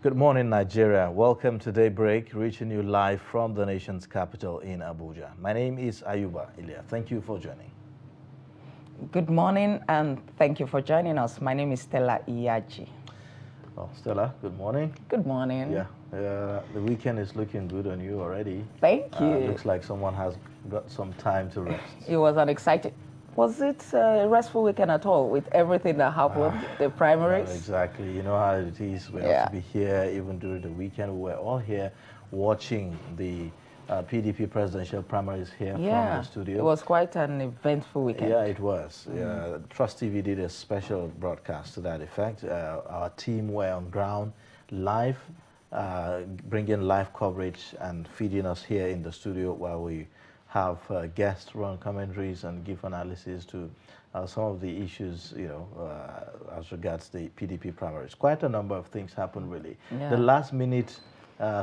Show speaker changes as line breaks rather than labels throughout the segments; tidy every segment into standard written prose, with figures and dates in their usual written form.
Good morning, Nigeria. Welcome to Daybreak, reaching you live from the nation's capital in Abuja. My name is Ayuba Ilya. Thank you for joining.
Good morning, and thank you for joining us. My name is Stella Iyaji.
Oh, Stella, good morning.
Good morning.
Yeah, the weekend is looking good on you already.
Thank you.
Looks like someone has got some time to rest.
It was an exciting. Was it a restful weekend at all with everything that happened, the primaries?
No, exactly. You know how it is. We have to be here even during the weekend. We were all here watching the PDP presidential primaries here from the studio.
It was quite an eventful weekend.
Yeah, it was. Trust TV did a special broadcast to that effect. Our team were on ground live, bringing live coverage and feeding us here in the studio while we have guests run commentaries and give analysis to some of the issues, as regards the PDP primaries. Quite a number of things happened, really. Yeah. The last minute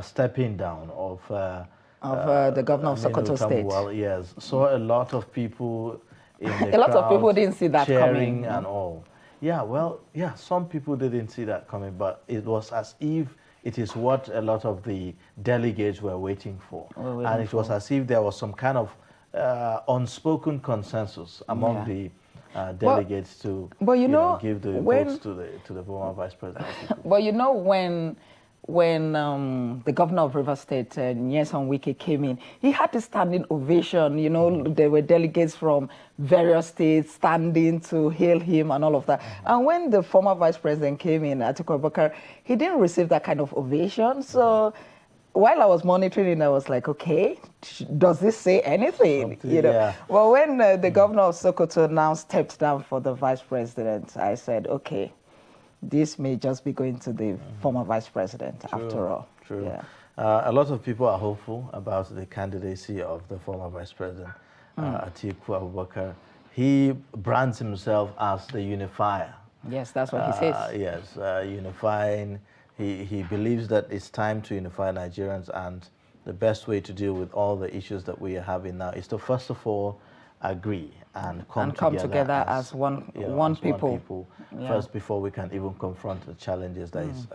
stepping down of
the governor of Sokoto State.
Well, yes, saw a lot of people in the
a lot of people didn't see that
cheering
coming.
And all. Yeah, well, yeah, some people didn't see that coming, but it was as if it is what a lot of the delegates were waiting for. And it was as if there was some kind of unspoken consensus among the delegates to give the votes to the former vice president.
But you know, when the governor of River State, Nyesom Wike, came in, he had a standing ovation. You know, there were delegates from various states standing to hail him and all of that. And when the former vice president came in, Atiku Abubakar, he didn't receive that kind of ovation. So while I was monitoring it, I was like, okay, does this say anything? Well, when the governor of Sokoto now stepped down for the vice president, I said, okay, this may just be going to the former vice president after all.
True. Yeah. A lot of people are hopeful about the candidacy of the former vice president, Atiku Abubakar. He brands himself as the unifier.
Yes, that's what he says.
Yes, unifying. He believes that it's time to unify Nigerians, and the best way to deal with all the issues that we are having now is to first of all agree and come
together as one people.
First, before we can even confront the challenges that is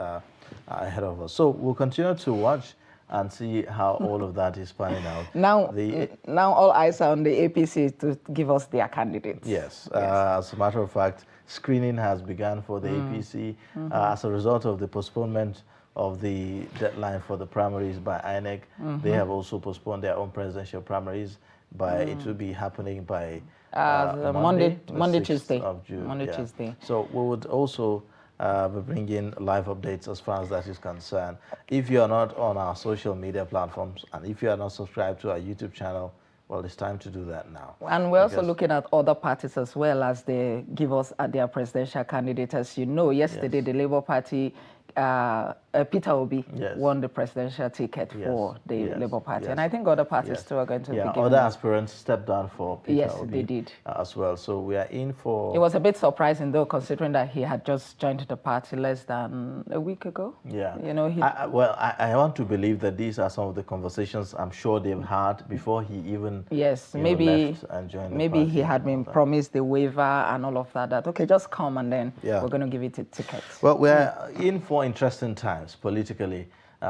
ahead of us. So we'll continue to watch and see how all of that is panning out.
Now all eyes are on the APC to give us their candidates.
Yes. As a matter of fact, screening has begun for the APC as a result of the postponement of the deadline for the primaries by INEC. They have also postponed their own presidential primaries. It will be happening by
Monday, Tuesday.
Of June.
Monday, Tuesday.
So we would also be bringing live updates as far as that is concerned. If you are not on our social media platforms and if you are not subscribed to our YouTube channel, well, it's time to do that now.
And we're also looking at other parties as well as they give us their presidential candidates. As you know, yesterday the Labour Party, Peter Obi won the presidential ticket for the Labour Party. And I think other parties too are going to be giving
other aspirants stepped down for Peter Obi.
Yes, they did.
As well. So we are in for...
It was a bit surprising, though, considering that he had just joined the party less than a week ago.
Yeah.
You know,
I want to believe that these are some of the conversations I'm sure they've had before he even left and joined the
maybe
party.
he had been promised the waiver and all of that, okay, just come and then we're going to give it a ticket.
Well, we're in for interesting times politically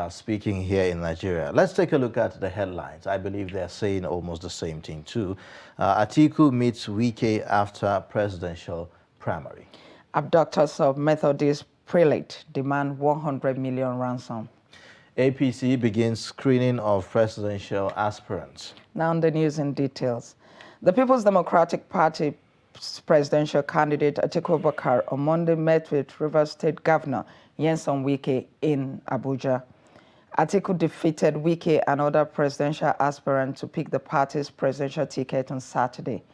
speaking here in Nigeria. Let's take a look at the headlines. I believe they're saying almost the same thing too. Atiku meets Wike after presidential primary.
Abductors of Methodist prelate demand 100 million ransom.
APC begins screening of presidential aspirants.
Now the news in details. The People's Democratic Party presidential candidate Atiku Abubakar on Monday met with Rivers State Governor Nyesom Wike in Abuja. Atiku defeated Wike and other presidential aspirants to pick the party's presidential ticket on Saturday.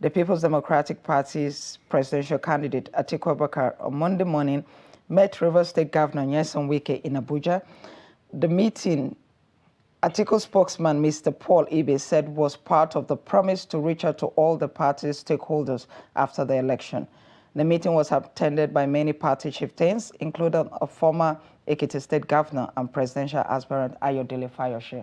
The People's Democratic Party's presidential candidate Atiku Abubakar on Monday morning met Rivers State Governor Nyesom Wike in Abuja. The meeting, Atiku spokesman Mr. Paul Ibe said, was part of the promise to reach out to all the party's stakeholders after the election. The meeting was attended by many party chieftains, including a former Ekiti State Governor and presidential aspirant Ayodele Fayose.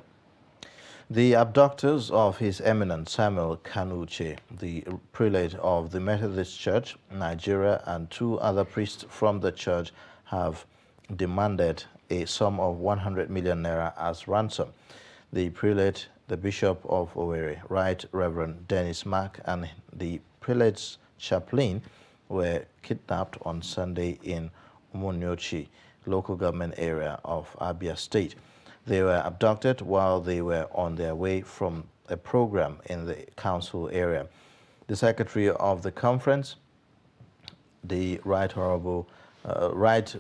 The abductors of His Eminence Samuel Kanuche, the prelate of the Methodist Church, Nigeria, and two other priests from the church have demanded a sum of 100 million naira as ransom. The prelate, the Bishop of Owerri, Right Reverend Dennis Mack, and the prelate's chaplain were kidnapped on Sunday in Umunyochi, local government area of Abia State. They were abducted while they were on their way from a program in the council area. The secretary of the conference, the Right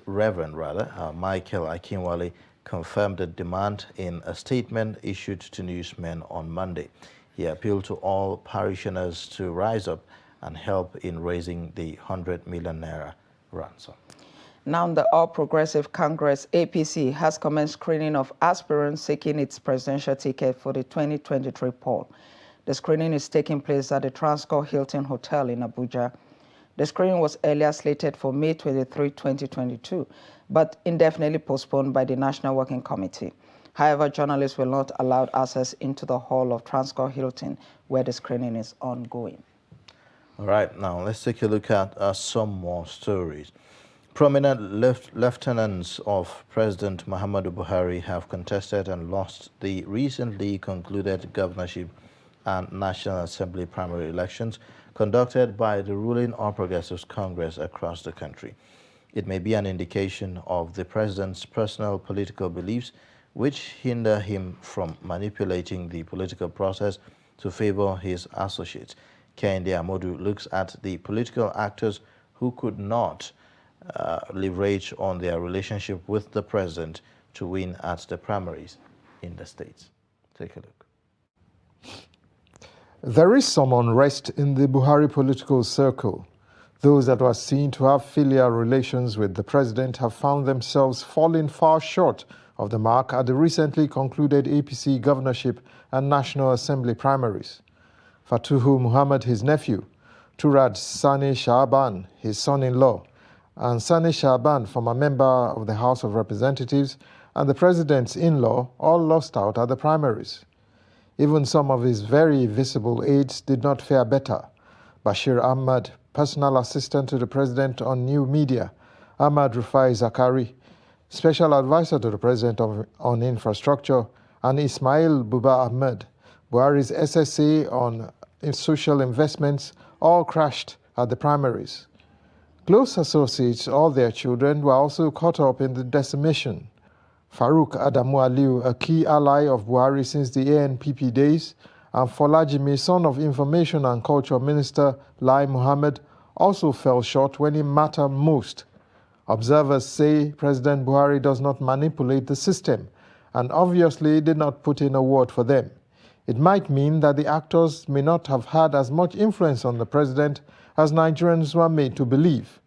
Reverend Michael Akinwale, confirmed the demand in a statement issued to newsmen on Monday. He appealed to all parishioners to rise up and help in raising the 100 million naira ransom.
Now, the All Progressive Congress, APC, has commenced screening of aspirants seeking its presidential ticket for the 2023 poll. The screening is taking place at the Transcorp Hilton Hotel in Abuja. The screening was earlier slated for May 23, 2022, but indefinitely postponed by the National Working Committee. However, journalists will not allowed access into the hall of Transcorp Hilton, where the screening is ongoing.
All right, now let's take a look at some more stories. Prominent lieutenants of President Muhammadu Buhari have contested and lost the recently concluded governorship and National Assembly primary elections conducted by the ruling All Progressives Congress across the country. It may be an indication of the president's personal political beliefs which hinder him from manipulating the political process to favor his associates. Kehinde Amodu looks at the political actors who could not leverage on their relationship with the president to win at the primaries in the states. Take a look.
There is some unrest in the Buhari political circle. Those that were seen to have filial relations with the president have found themselves falling far short of the mark at the recently concluded APC governorship and National Assembly primaries. Fatuhu Muhammad, his nephew, Turad Sani Shaban, his son-in-law, and Sani Shaban, former member of the House of Representatives, and the president's in-law all lost out at the primaries. Even some of his very visible aides did not fare better. Bashir Ahmad, personal assistant to the president on new media, Ahmad Rufai Zakari, special advisor to the president on infrastructure, and Ismail Buba Ahmed, Buhari's SSA on social investments, all crashed at the primaries. Close associates, all their children, were also caught up in the decimation. Farouk Adamu Aliu, a key ally of Buhari since the ANPP days, and Folajimi, son of Information and Culture Minister Lai Mohammed, also fell short when it mattered most. Observers say President Buhari does not manipulate the system and obviously did not put in a word for them. It might mean that the actors may not have had as much influence on the president as Nigerians were made to believe.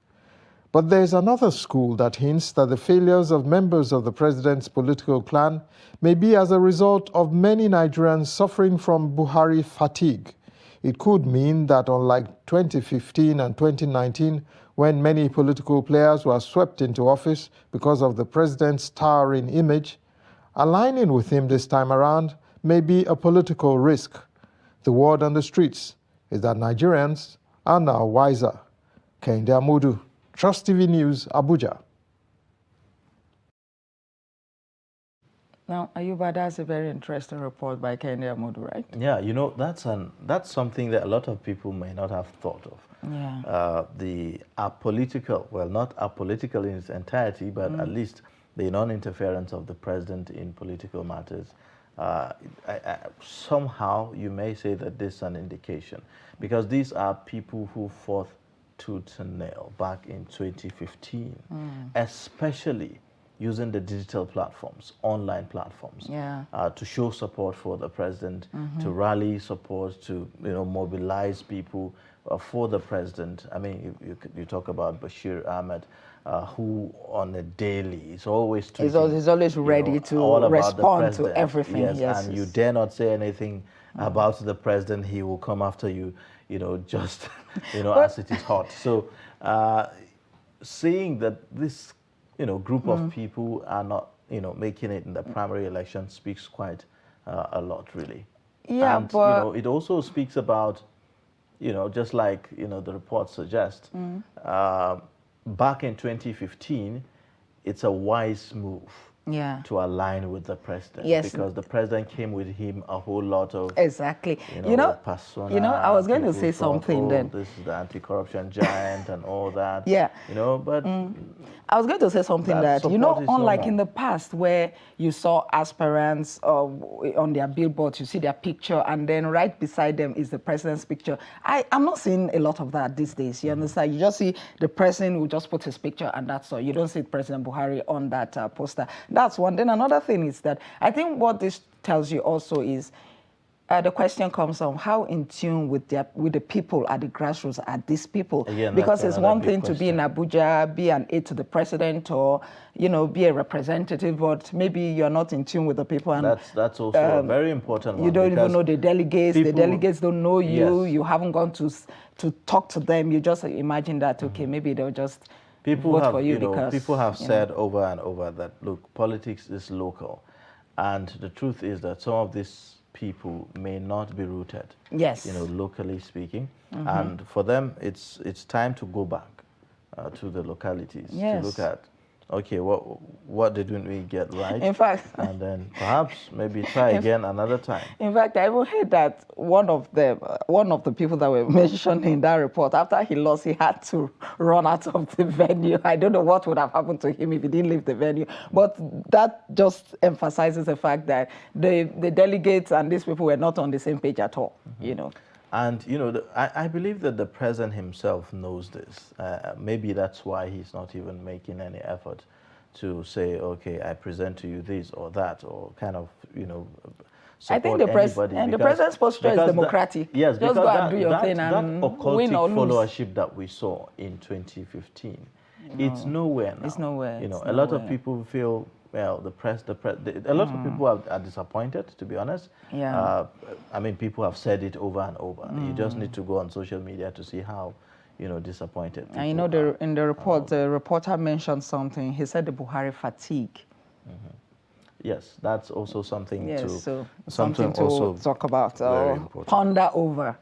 But there is another school that hints that the failures of members of the president's political clan may be as a result of many Nigerians suffering from Buhari fatigue. It could mean that unlike 2015 and 2019, when many political players were swept into office because of the president's towering image, aligning with him this time around may be a political risk. The word on the streets is that Nigerians are now wiser. Kehinde Amodu, Trust TV News, Abuja.
Now, Ayuba, that's a very interesting report by Kehinde Amodu, right?
Yeah, you know, that's something that a lot of people may not have thought of.
Yeah.
The apolitical, well, not apolitical in its entirety, but at least the non-interference of the president in political matters. Somehow you may say that this is an indication, because these are people who fought tooth and nail back in 2015, especially using the digital platforms, online platforms,
Yeah.
To show support for the president, to rally support, to mobilize people for the president. I mean, you talk about Bashir Ahmed, who on a daily is always tweeting,
He's always ready to respond to everything.
Yes, and you dare not say anything about the president, he will come after you, just as it is hot. So seeing that this group of people are not making it in the primary election speaks quite a lot, really.
Yeah,
and
but
it also speaks about just like the report suggests, back in 2015, it's a wise move
Yeah.
to align with the president.
Yes.
Because the president came with him a whole lot of
Exactly.
persona.
I was going to
People
say
thought,
something
oh,
then.
this is the anti-corruption giant and all that.
Yeah.
But
I was going to say something that,
support is
unlike
normal.
in the past where you saw aspirants on their billboards, you see their picture, and then right beside them is the president's picture. I'm not seeing a lot of that these days. You understand? You just see the president who just put his picture, and that's all. You don't see President Buhari on that poster. That's one. Then another thing is that I think what this tells you also is the question comes on how in tune with the people at the grassroots are these people?
Again,
because it's one thing
question.
to be in Abuja, be an aide to the president, or be a representative, but maybe you're not in tune with the people. And
that's also a very important one.
You don't even know the delegates. The delegates don't know you.
Yes.
You haven't gone to talk to them. You just imagine that okay, maybe they'll just vote for you because
people have said over and over that look, politics is local, and the truth is that some of these people may not be rooted,
yes,
locally speaking, and for them it's time to go back to the localities to look at, okay, what didn't we get right?
In fact,
and then perhaps maybe try again another time.
In fact, I even heard that one of the people that were mentioned in that report, after he lost, he had to run out of the venue. I don't know what would have happened to him if he didn't leave the venue, but that just emphasizes the fact that the delegates and these people were not on the same page at all.
And I believe that the president himself knows this. Maybe that's why he's not even making any effort to say, okay, I present to you this or that, or kind of,
I think
the
president's posture is democratic.
Yes,
just go and do your thing and win or lose.
Followership that we saw in 2015, it's nowhere now.
It's nowhere.
A lot of people feel, well, a lot of people are disappointed, to be honest.
Yeah.
I mean, people have said it over and over. You just need to go on social media to see how, disappointed people
and in the report, the reporter mentioned something. He said the Buhari fatigue.
Yes, that's also something
something to
also
talk about,
important.
ponder over.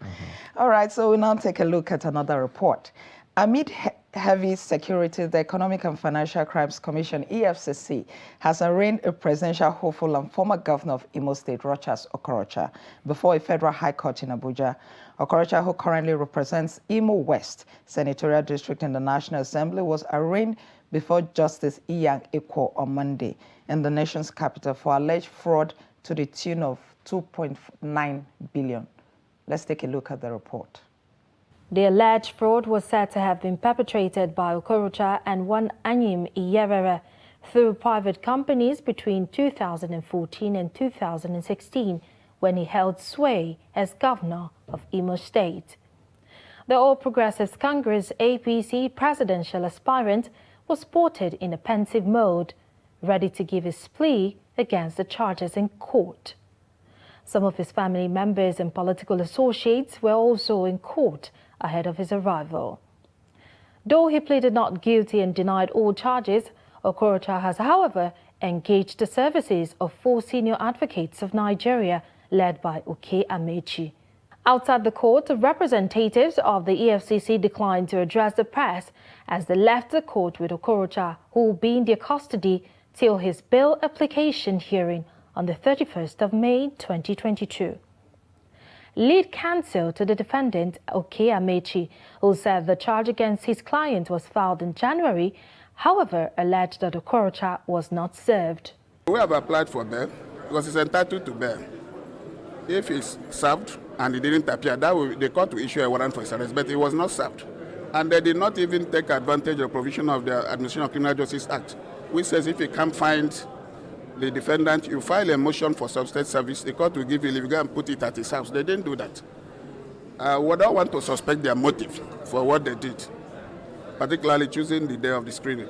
All right, so we now take a look at another report. Amid heavy security, the Economic and Financial Crimes Commission, EFCC, has arraigned a presidential hopeful and former governor of Imo State, Rochas Okorocha, before a federal high court in Abuja. Okorocha, who currently represents Imo West Senatorial District in the National Assembly, was arraigned before Justice Iyang Ekwo on Monday in the nation's capital for alleged fraud to the tune of 2.9 billion. Let's take a look at the report.
The alleged fraud was said to have been perpetrated by Okorocha and one Anyim Iyerere through private companies between 2014 and 2016, when he held sway as governor of Imo State. The All Progressives Congress APC presidential aspirant was spotted in a pensive mode, ready to give his plea against the charges in court. Some of his family members and political associates were also in court ahead of his arrival. Though he pleaded not guilty and denied all charges, Okorocha has, however, engaged the services of 4 senior advocates of Nigeria, led by Oke Amechi. Outside the court, representatives of the EFCC declined to address the press as they left the court with Okorocha, who will be in their custody till his bail application hearing on the 31st of May 2022. Lead counsel to the defendant, Oke Amechi, who said the charge against his client was filed in January, however, alleged that Okorocha was not served.
We have applied for bail because he's entitled to bail. If he's served and he didn't appear, the court will issue a warrant for his arrest, but he was not served. And they did not even take advantage of the provision of the Administration of Criminal Justice Act, which says if you can't find the defendant, you file a motion for substance service, the court will give you leave, you go and put it at his house. They didn't do that. We don't want to suspect their motive for what they did, particularly choosing the day of the screening.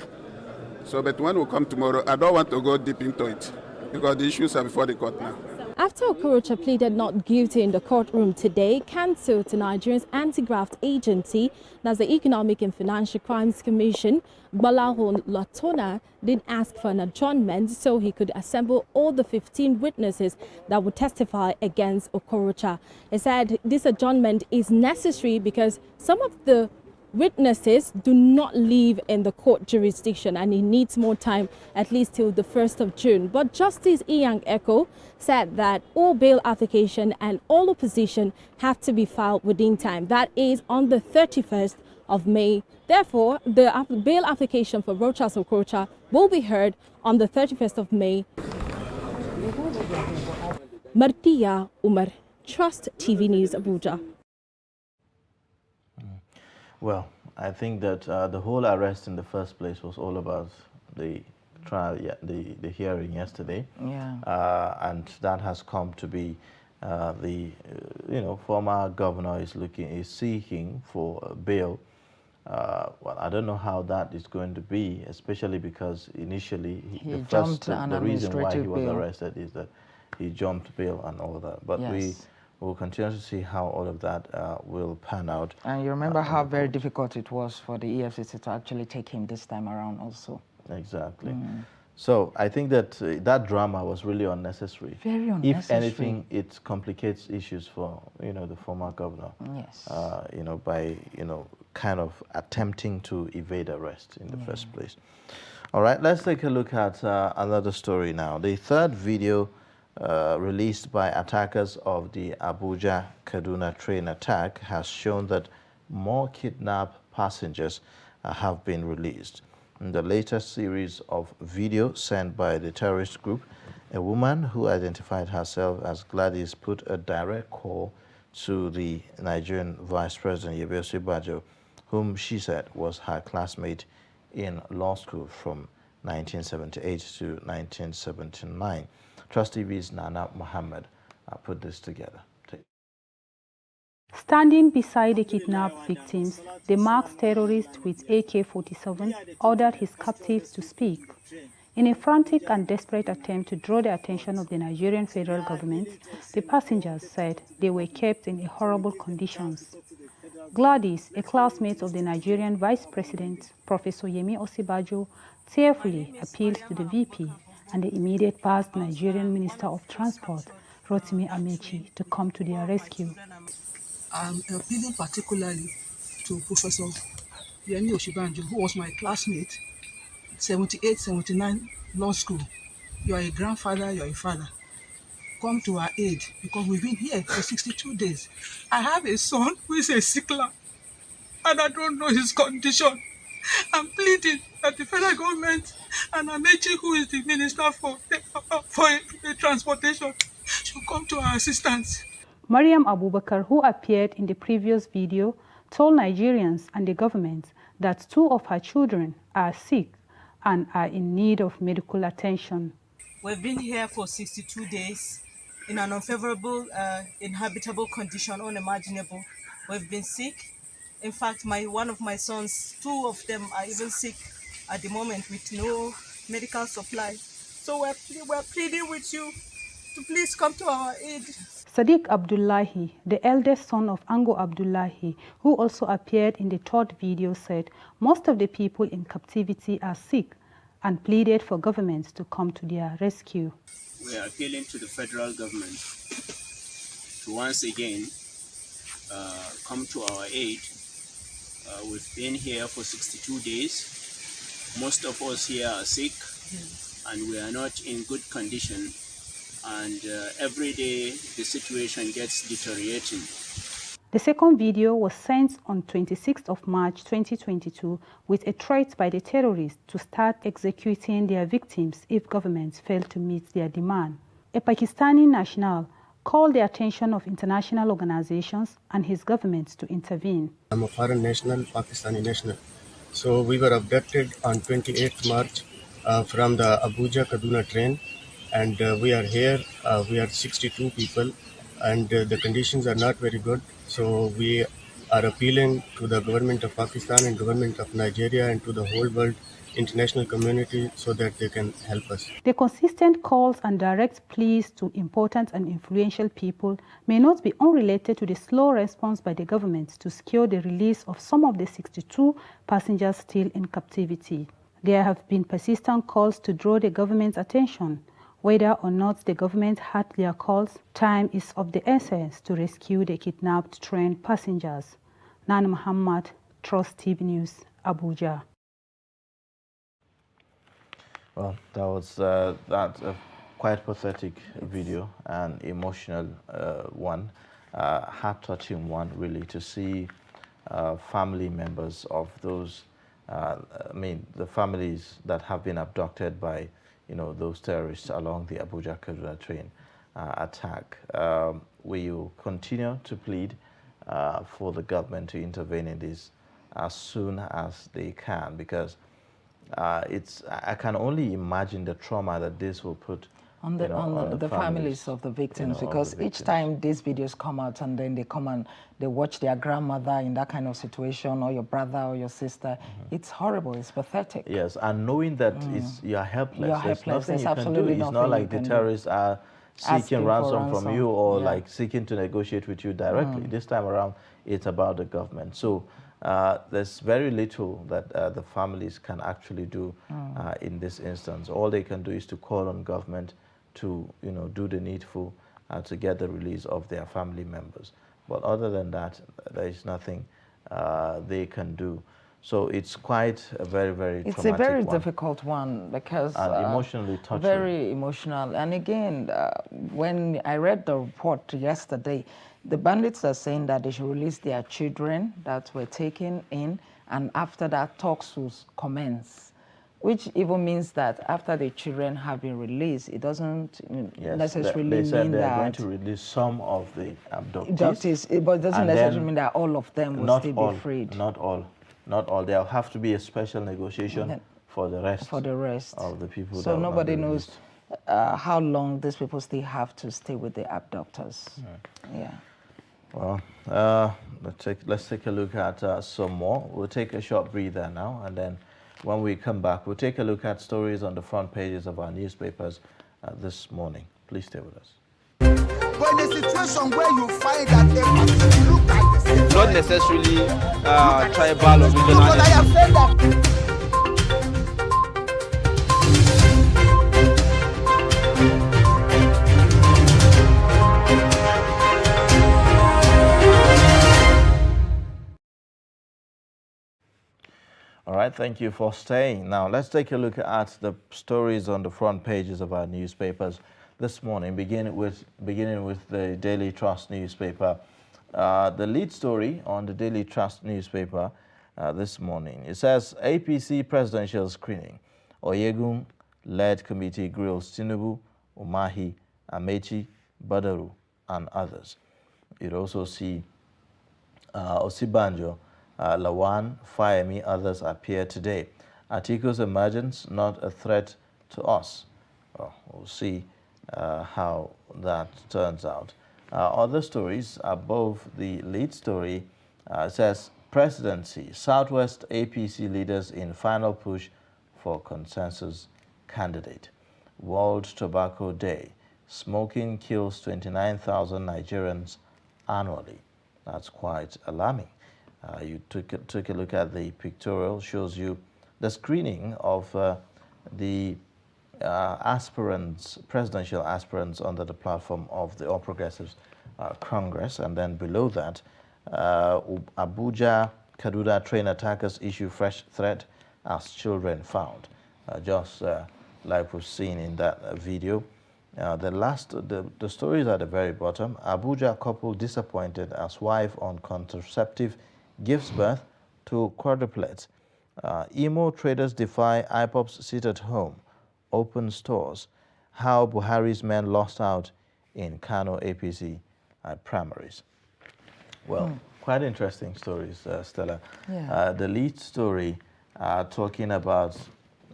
So, but when we come tomorrow, I don't want to go deep into it because the issues are before the court now.
After Okorocha pleaded not guilty in the courtroom today, counsel to Nigeria's anti-graft agency, that's the Economic and Financial Crimes Commission, Gbolahan Latona, did ask for an adjournment so he could assemble all the 15 witnesses that would testify against Okorocha. He said this adjournment is necessary because some of the
witnesses do not live in the court jurisdiction and it needs more time, at least till the 1st of June. But Justice Iyang Eko said that all bail application and all opposition have to be filed within time. That is on the 31st of May. Therefore, the bail application for Rochas Okorocha will be heard on the 31st of May. Martia Umar, Trust TV News, Abuja.
Well, I think that the whole arrest in the first place was all about the trial, the hearing yesterday.
Yeah.
And that has come to be former governor is seeking for bail. Well, I don't know how that is going to be, especially because initially the reason why he was arrested is that he jumped bail and all that. But
yes.
We'll continue to see how all of that will pan out.
And you remember how very difficult it was for the EFCC to actually take him this time around also.
Exactly. So I think that that drama was really unnecessary.
Very unnecessary.
If anything, it complicates issues for, the former governor.
Yes.
By, kind of attempting to evade arrest in the first place. All right, let's take a look at another story now. The third video released by attackers of the Abuja-Kaduna train attack has shown that more kidnapped passengers have been released. In the latest series of video sent by the terrorist group, a woman who identified herself as Gladys put a direct call to the Nigerian Vice President Yemi Osinbajo, whom she said was her classmate in law school from 1978 to 1979. Trust TV's Nana Mohammed put this together.
Standing beside the kidnapped victims, the masked terrorist with AK-47 ordered his captives to speak. In a frantic and desperate attempt to draw the attention of the Nigerian federal government, the passengers said they were kept in horrible conditions. Gladys, a classmate of the Nigerian Vice President, Professor Yemi Osinbajo, tearfully appealed to the VP and the immediate past Nigerian Minister of Transport, Rotimi Amechi, to come to their rescue.
I'm appealing particularly to Professor Yemi Osinbajo, who was my classmate, 78, 79 law school. You are a grandfather, you are a father. Come to our aid because we've been here for 62 days. I have a son who is a sickler and I don't know his condition. I'm pleading that the federal government and Amechi, who is the minister for transportation, should come to our assistance.
Mariam Abubakar, who appeared in the previous video, told Nigerians and the government that 2 of her children are sick and are in need of medical attention.
We've been here for 62 days in an unfavorable, inhabitable condition, unimaginable. We've been sick. In fact, one of my sons, 2 of them are even sick at the moment with no medical supply. So we're pleading with you to please come to our aid.
Sadiq Abdullahi, the eldest son of Ango Abdullahi, who also appeared in the third video, said most of the people in captivity are sick and pleaded for governments to come to their rescue.
We are appealing to the federal government to once again come to our aid. We've been here for 62 days. Most of us here are sick and we are not in good condition. And every day the situation gets deteriorating.
The second video was sent on 26th of March 2022 with a threat by the terrorists to start executing their victims if governments fail to meet their demand. A Pakistani national called the attention of international organizations and his government to intervene.
I'm a foreign national, Pakistani national. So we were abducted on 28th March from the Abuja-Kaduna train. And we are here, we are 62 people, and the conditions are not very good. So we are appealing to the government of Pakistan and government of Nigeria and to the whole world international community so that they can help us.
The consistent calls and direct pleas to important and influential people may not be unrelated to the slow response by the government to secure the release of some of the 62 passengers still in captivity. There have been persistent calls to draw the government's attention. Whether or not the government heard their calls, time is of the essence to rescue the kidnapped train passengers. Nana Muhammad, Trust TV News, Abuja.
Well, that was that's a quite pathetic video, and emotional one, heart-touching one, really, to see family members of those, I mean, the families that have been abducted by, those terrorists along the Abuja-Kaduna train attack. We will continue to plead for the government to intervene in this as soon as they can, because I can only imagine the trauma that this will put
on the families of the victims, because each time these videos come out and then they come and they watch their grandmother in that kind of situation, or your brother or your sister, it's horrible, it's pathetic.
Yes, and knowing that you're helpless.
You're helpless.
There's nothing
There's
you can do. It's not like the terrorists are seeking ransom from you, or like seeking to negotiate with you directly. This time around, it's about the government. So there's very little that the families can actually do in this instance. All they can do is to call on government to do the needful to get the release of their family members. But other than that, there is nothing they can do. So it's quite a very, very traumatic one.
It's a very difficult one, because
emotionally touching.
Very emotional. And again, when I read the report yesterday, the bandits are saying that they should release their children that were taken in, and after that, talks will commence, which even means that after the children have been released, it doesn't necessarily
they said
mean
they're
that
going to release some of the abductees.
But it doesn't necessarily mean that all of them will still be freed.
Not all. There'll have to be a special negotiation for the rest. Of the people.
So nobody knows how long these people still have to stay with the abductors. Yeah.
Well, let's take a look at some more. We'll take a short breather now, and then when we come back, we'll take a look at stories on the front pages of our newspapers this morning. Please stay with us.
But in a situation where you find that they look at the same,
not necessarily tribal or regional.
But I have said that.
All right, thank you for staying. Now, let's take a look at the stories on the front pages of our newspapers this morning, beginning with the Daily Trust newspaper. The lead story on the Daily Trust newspaper this morning, it says, APC presidential screening. Oyegun-led committee grills Tinubu, Umahi, Amechi, Badaru, and others. You'd also see Osibanjo, Lawan, Fayemi, others appear today. Atiku's emergence, not a threat to us. Well, we'll see how that turns out. Other stories above the lead story says, presidency, Southwest APC leaders in final push for consensus candidate. World Tobacco Day, smoking kills 29,000 Nigerians annually. That's quite alarming. You took a look at the pictorial, shows you the screening of the presidential aspirants under the platform of the All Progressives Congress, and then below that, Abuja Kaduna train attackers issue fresh threat as children found, just like we've seen in that video. The stories at the very bottom. Abuja couple disappointed as wife on contraceptive gives birth to quadruplets. Imo traders defy IPOP's sit at home. Open stores. How Buhari's men lost out in Kano APC primaries. Well, quite interesting stories, Stella.
Yeah.
The lead story talking about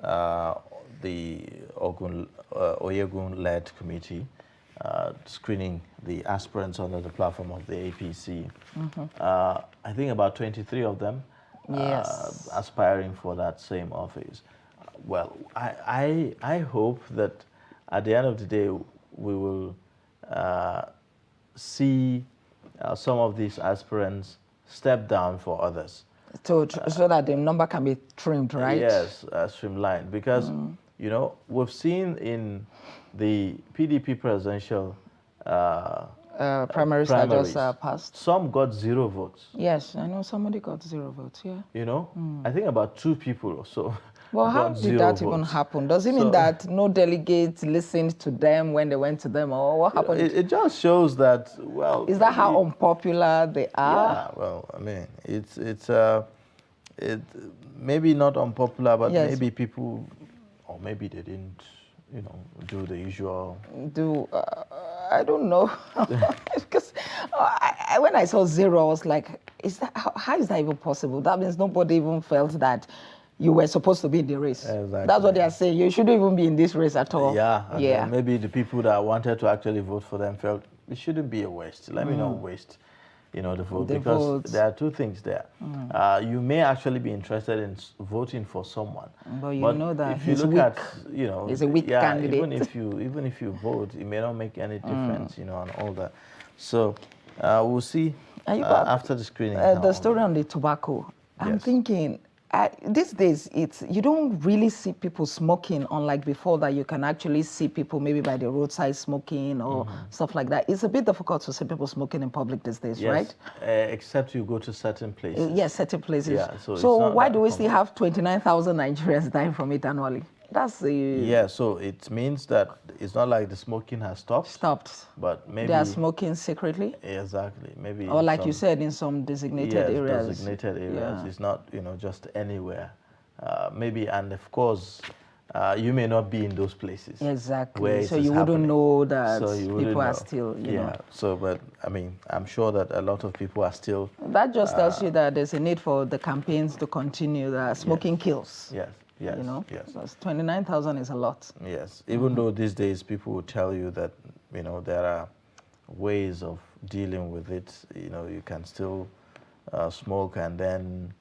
the Oyegun-led committee screening the aspirants under the platform of the APC. I think about 23 of them aspiring for that same office. Well, I hope that at the end of the day we will see some of these aspirants step down for others.
So that the number can be trimmed, right?
Yes, streamlined. Because, you know, we've seen in the PDP presidential
primaries that just passed.
Some got 0 votes.
Yes, I know somebody got 0 votes, yeah.
You know, I think about 2 people or so.
Well, how did that even happen? Does it mean that no delegates listened to them when they went to them, or what happened?
It just shows that, well...
Is that how unpopular they are?
Yeah, well, I mean, it's maybe not unpopular, but maybe people, or maybe they didn't, you know, do the usual...
I don't know. Because when I saw 0, I was like, how is that even possible? That means nobody even felt that you were supposed to be in the race.
Exactly.
That's what they are saying. You shouldn't even be in this race at all.
Yeah, and
yeah.
Maybe the people that wanted to actually vote for them felt it shouldn't be a waste. Let me not waste, you know, the vote, because there are 2 things there. You may actually be interested in voting for someone,
but you know that
if you look at, you know,
he's a weak candidate.
Even if you vote, it may not make any difference, you know, and all that. So we'll see after the screening.
The story on the tobacco. I'm thinking. These days, you don't really see people smoking, unlike before that you can actually see people maybe by the roadside smoking or stuff like that. It's a bit difficult to see people smoking in public these days, right?
Except you go to certain places.
Yes, certain places.
Yeah,
so why do we still have 29,000 Nigerians dying from it annually? That's
yeah, so it means that it's not like the smoking has stopped. But maybe
they are smoking secretly.
Exactly, maybe.
Or like you said, in some designated areas.
Designated areas. It's not, you know, just anywhere. Maybe, and of course, you may not be in those places.
Exactly. So you wouldn't know that people are still, you know.
So, but I mean, I'm sure that a lot of people are still.
That just tells you that there's a need for the campaigns to continue. That smoking kills.
Yes. Yes,
you know,
yes.
29,000 is a lot.
Yes, even though these days people will tell you that, you know, there are ways of dealing with it. You know, you can still smoke and then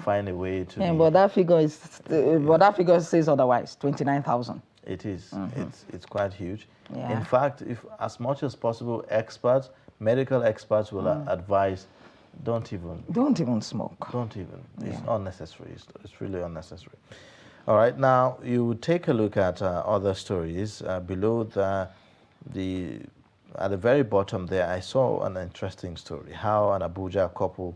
find a way to.
Yeah, but that figure is, but that figure says otherwise. 29,000.
It is. It's quite huge.
Yeah.
In fact, if as much as possible, medical experts will advise. Don't even smoke. Don't even. It's unnecessary. It's really unnecessary. All right. Now you take a look at other stories below at the very bottom there. I saw an interesting story. How an Abuja couple,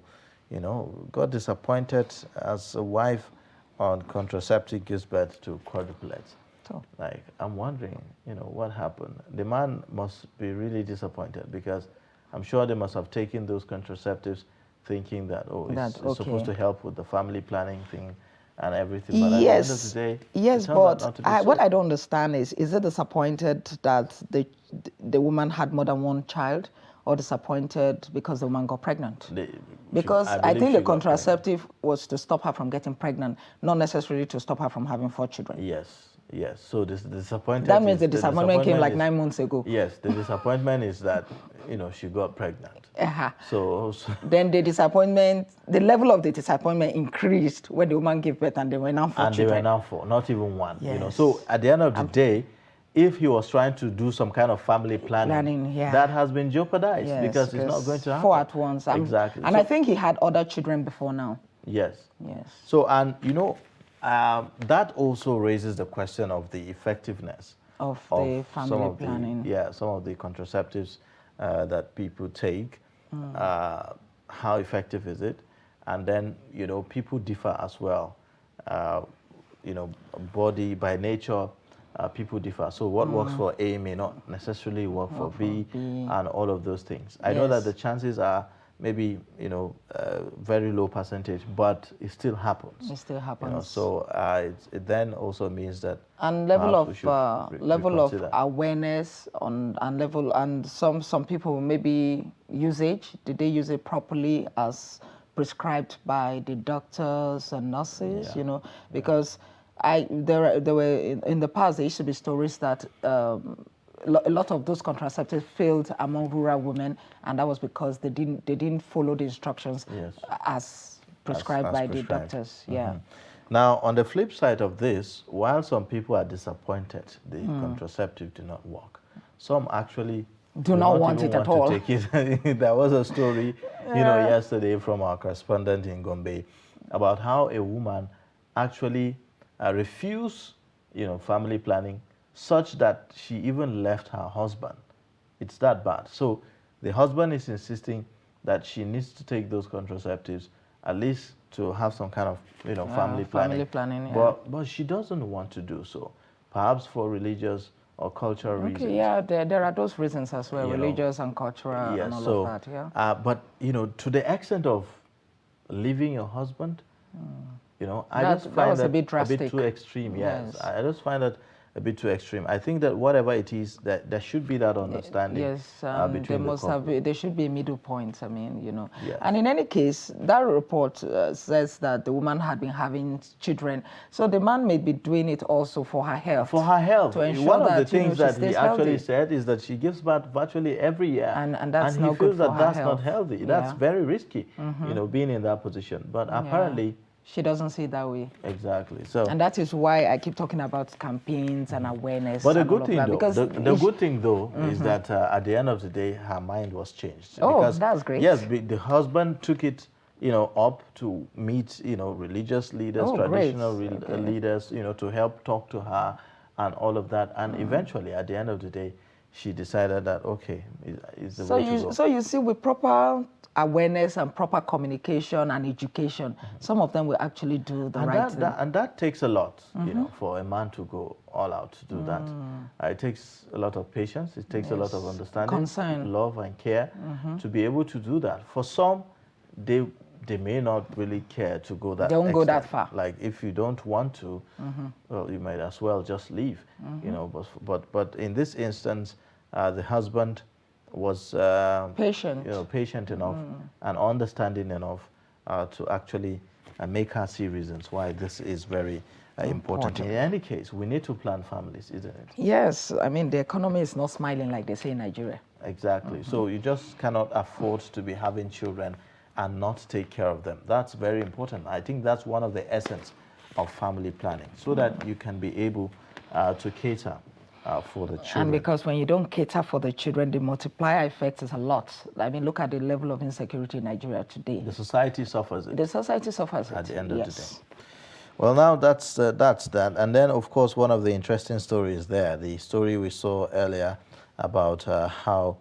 you know, got disappointed as a wife on contraceptive gives birth to quadruplets. So, like, I'm wondering, you know, what happened. The man must be really disappointed because I'm sure they must have taken those contraceptives thinking that, it's supposed to help with the family planning thing and everything. But at the end of the day,
but what I don't understand is it disappointed that the woman had more than one child, or disappointed because the woman got pregnant? Because I think the contraceptive was to stop her from getting pregnant, not necessarily to stop her from having 4 children.
Yes. So the disappointment.
That means the disappointment came like 9 months ago.
Yes, the disappointment is that, you know, she got pregnant. So
then the level of the disappointment increased when the woman gave birth and they were now 4 children.
And they were now 4, not even 1. Yes. You know, so at the end of the day, if he was trying to do some kind of family planning that has been jeopardized because it's not going to happen.
4 at once.
Exactly.
And I think he had other children before now.
Yes. So, and you know, that also raises the question of the effectiveness
of the family planning.
Some of the contraceptives that people take. How effective is it? And then, you know, people differ as well. You know, body by nature, people differ. So what works for A may not necessarily work for B, and all of those things. I know that the chances are maybe, you know, very low percentage, but it still happens.
It still happens.
You know, so it then also means that
and level of awareness and some people maybe usage. Did they use it properly as prescribed by the doctors and nurses? You know, because there were in the past there used to be stories that. A lot of those contraceptives failed among rural women, and that was because they didn't follow the instructions as prescribed by the doctors.
Now, on the flip side of this, while some people are disappointed the contraceptive did not work, some actually
do not want it at all.
To take it. There was a story, you know, yesterday from our correspondent in Gombe about how a woman actually refused, you know, family planning, such that she even left her husband It's that bad. So the husband is insisting that she needs to take those contraceptives at least to have some kind of, family planning.
Family planning, yeah.
But she doesn't want to do so, perhaps for religious or cultural reasons.
Yeah, there are those reasons as well,
You know,
religious and cultural
yeah,
and all
so,
of that, yeah.
But, to the extent of leaving your husband, I just find
that was
that
a bit drastic.
too extreme, yes.
Yes.
I just find that a bit too extreme. I think that whatever it is, that there should be that understanding.
Yes,
between
there should be a middle point. I mean,
Yes.
And in any case, that report says that the woman had been having children, so the man may be doing it also for her health.
For her health.
To ensure
One of
that,
the things
she
that
stays
he actually
healthy.
said is that she gives birth virtually every year,
and that's
he
not
feels
good
that
for her
that's
health.
not healthy.
Yeah.
That's very risky, being in that position. But apparently,
she doesn't see it that way.
Exactly. So,
and that is why I keep talking about campaigns and awareness.
But the
and
good
all
thing,
of that,
though,
because
the good thing though is that at the end of the day, her mind was changed.
Oh,
because,
that's great.
Yes, the husband took it, up to meet, religious leaders, traditional leaders, to help talk to her and all of that. And eventually, at the end of the day, she decided that okay, is the way to go.
So you see, with proper awareness and proper communication and education, some of them will actually do the right thing.
And that takes a lot, for a man to go all out to do that. It takes a lot of patience. It takes a lot of understanding,
concern,
love, and care to be able to do that. For some, they may not really care to go that.
They won't go that
extent.
far.
Like if you don't want to, well, you might as well just leave. But in this instance, the husband was
patient,
patient enough and understanding enough to actually make her see reasons why this is very important. In any case, we need to plan families, isn't it?
Yes, I mean the economy is not smiling like they say in Nigeria.
Exactly. So you just cannot afford to be having children and not take care of them. That's very important. I think that's one of the essence of family planning, so that you can be able to cater for the children.
And because when you don't cater for the children, the multiplier effect is a lot. I mean, look at the level of insecurity in Nigeria today.
The society suffers it.
The society suffers it.
At the end of the day. Well, now that's that. And then, of course, one of the interesting stories there, the story we saw earlier about how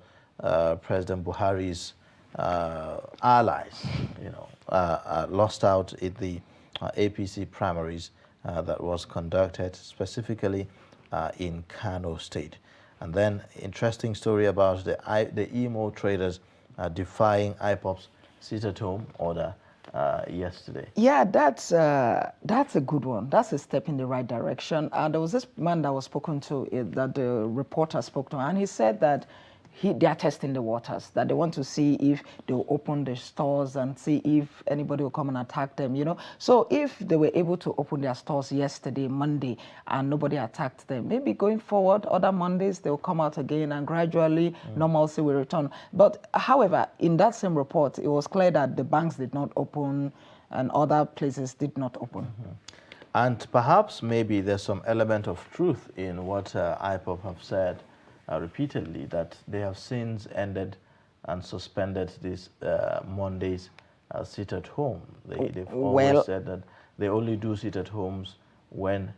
President Buhari's allies, lost out in the APC primaries that was conducted specifically in Kano State. And then interesting story about the emo traders defying IPOP's sit-at-home order yesterday.
Yeah, that's a good one. That's a step in the right direction. There was this man that was spoken to, that the reporter spoke to, and he said that they are testing the waters, that they want to see if they will open the stores and see if anybody will come and attack them, So if they were able to open their stores yesterday, Monday, and nobody attacked them, maybe going forward, other Mondays, they will come out again and gradually normalcy will return. But however, in that same report, it was clear that the banks did not open and other places did not open.
And perhaps maybe there's some element of truth in what IPOP have said repeatedly, that they have since ended and suspended this Monday's sit at home. They've always said that they only do sit at homes when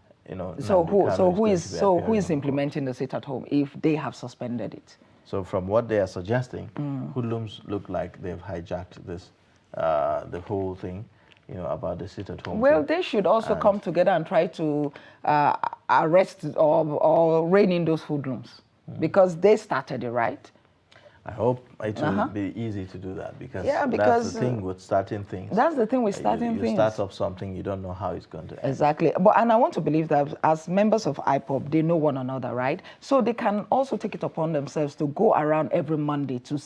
So who is implementing the sit at home if they have suspended it?
So from what they are suggesting, hoodlums look like they've hijacked this the whole thing. About the sit-at-home.
Well, they should also come together and try to arrest or rein in those hoodlums. Because they started it, right?
I hope it will be easy to do that, because that's the thing with starting things.
That's the thing with starting things.
You start up something, you don't know how it's going to end.
Exactly. And I want to believe that as members of IPOP, they know one another, right? So they can also take it upon themselves to go around every Monday to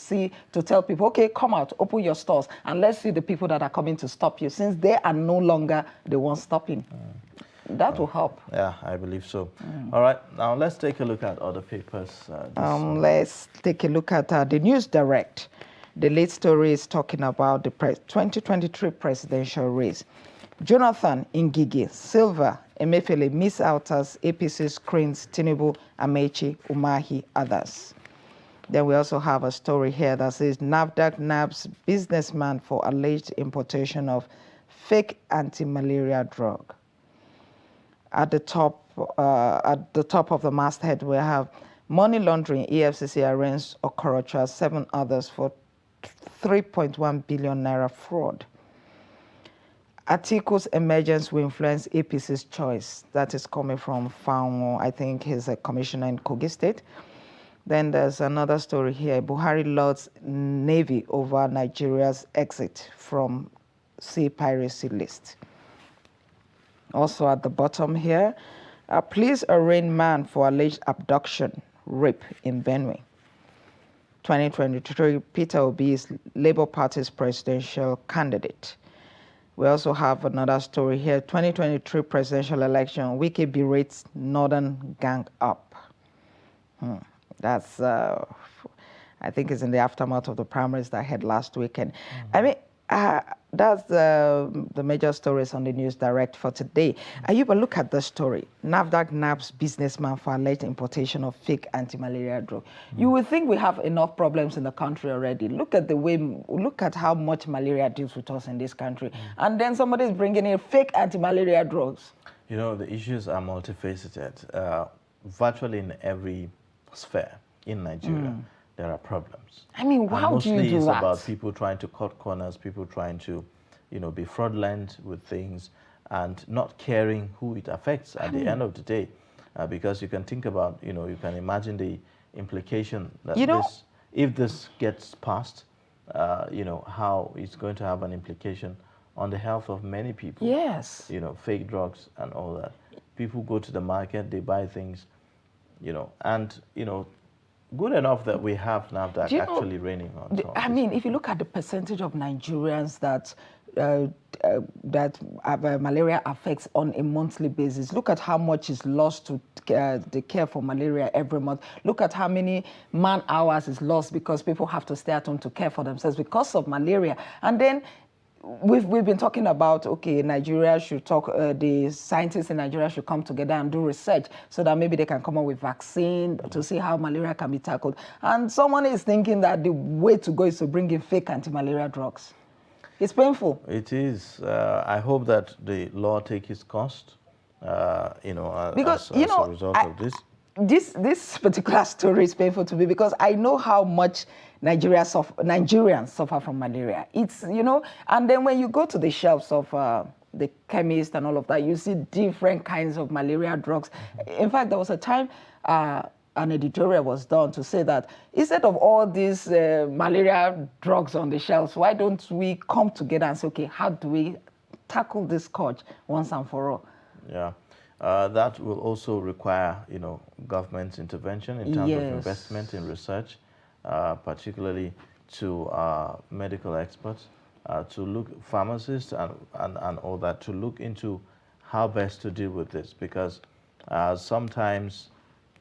tell people, okay, come out, open your stores, and let's see the people that are coming to stop you, since they are no longer the ones stopping. That will help.
Yeah, I believe so. All right, now let's take a look at other papers.
Let's take a look at the News Direct. The lead story is talking about the 2023 presidential race. Jonathan Ngige, Silva, Emefiele miss out as APC screens Tinubu, Amechi, Umahi, others. Then we also have a story here that says NAFDAC nabs businessman for alleged importation of fake anti-malaria drug. At the top of the masthead, we have Money laundering, EFCC arrests Okorocha, 7 others for 3.1 billion naira fraud. Atiku's emergence will influence APC's choice. That is coming from Faungo. I think he's a commissioner in Kogi State. Then there's another story here. Buhari lords Navy over Nigeria's exit from sea piracy list. Also at the bottom here, police arraign man for alleged abduction, rape in Benue. 2023, Peter Obi is Labour Party's presidential candidate. We also have another story here. 2023 presidential election, Wike berates Northern gang up. That's, I think it's in the aftermath of the primaries that I had last weekend. I mean, that's the major stories on the News Direct for today. Ayuba, look at this story. NAFDAC nabs businessman for alleged importation of fake anti-malaria drug. You would think we have enough problems in the country already. Look at how much malaria deals with us in this country. And then somebody is bringing in fake anti-malaria drugs.
You know, the issues are multifaceted. Virtually in every sphere in Nigeria, there are problems.
I mean, how do you do that?
Mostly it's about people trying to cut corners, people trying to, be fraudulent with things and not caring who it affects at the end of the day. Because you can think about, you can imagine the implication that if this gets passed, how it's going to have an implication on the health of many people.
Yes.
Fake drugs and all that. People go to the market, they buy things, good enough that we have NAFDAC actually raining on top.
I mean, if you look at the percentage of Nigerians that malaria affects on a monthly basis, look at how much is lost to the care for malaria every month. Look at how many man hours is lost because people have to stay at home to care for themselves because of malaria. And then we've been talking about, okay, Nigeria should talk, the scientists in Nigeria should come together and do research so that maybe they can come up with vaccine to see how malaria can be tackled. And someone is thinking that the way to go is to bring in fake anti-malaria drugs. It's painful.
It is. I hope that the law take its course,
because,
as a result of this.
This particular story is painful to me because I know how much Nigerians suffer from malaria. It's, and then when you go to the shelves of the chemist and all of that, you see different kinds of malaria drugs. In fact, there was a time an editorial was done to say that instead of all these malaria drugs on the shelves, why don't we come together and say, okay, how do we tackle this scourge once and for all?
Yeah. That will also require, government intervention in terms of investment in research, particularly to medical experts, to look, pharmacists and all that, to look into how best to deal with this. Because sometimes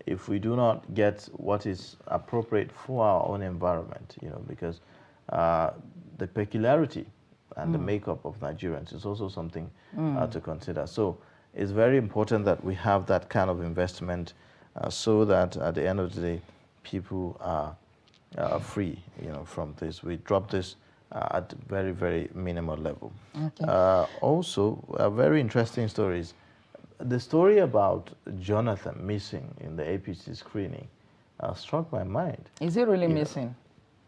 if we do not get what is appropriate for our own environment, because the peculiarity and the makeup of Nigerians is also something to consider. So it's very important that we have that kind of investment so that at the end of the day, people are free, from this. We drop this at very, very minimal level. Okay. Also, very interesting stories. The story about Jonathan missing in the APC screening struck my mind.
Is he really missing?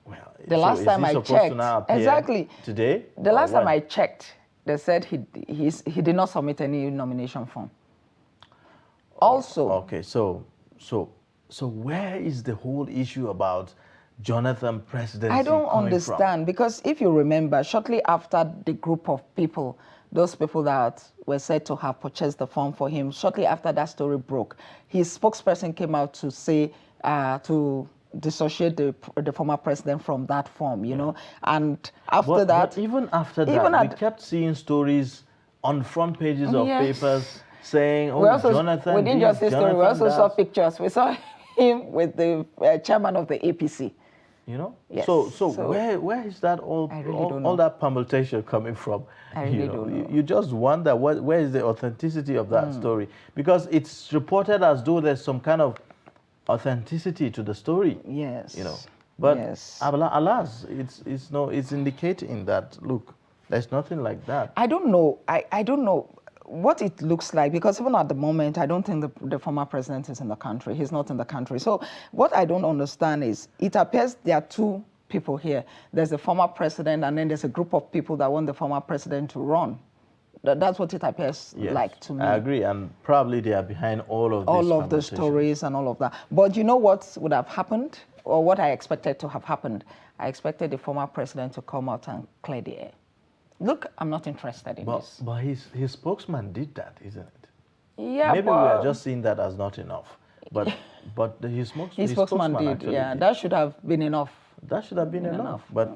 Well,
the last time I checked, exactly
today.
The last time I checked, they said he did not submit any nomination form. Also,
okay, so where is the whole issue about Jonathan presidency?
I don't understand because if you remember, shortly after the group of people, those people that were said to have purchased the form for him, shortly after that story broke, his spokesperson came out to say to dissociate the former president from that form, and after that...
But even after that, we kept seeing stories on front pages of papers saying, Jonathan...
We didn't just see story, we also saw pictures. We saw him with the chairman of the APC.
Yes. So where is that all that permutation coming from?
I really don't know.
You just wonder where is the authenticity of that story, because it's reported as though there's some kind of authenticity to the story.
Yes.
But alas, it's indicating that, look, there's nothing like that.
I don't know. I don't know. what it looks like, because even at the moment, I don't think the former president is in the country. He's not in the country. So what I don't understand is, it appears there are two people here. There's the former president, and then there's a group of people that want the former president to run. That's what it appears like to me.
I agree, and probably they are behind all of
the stories and all of that. But you know what would have happened, or what I expected to have happened? I expected the former president to come out and clear the air. Look, I'm not interested in this.
But his spokesman did that, isn't it?
Yeah,
maybe we are just seeing that as not enough. But his spokesman
did. Yeah, that should have been enough.
That should have been enough. But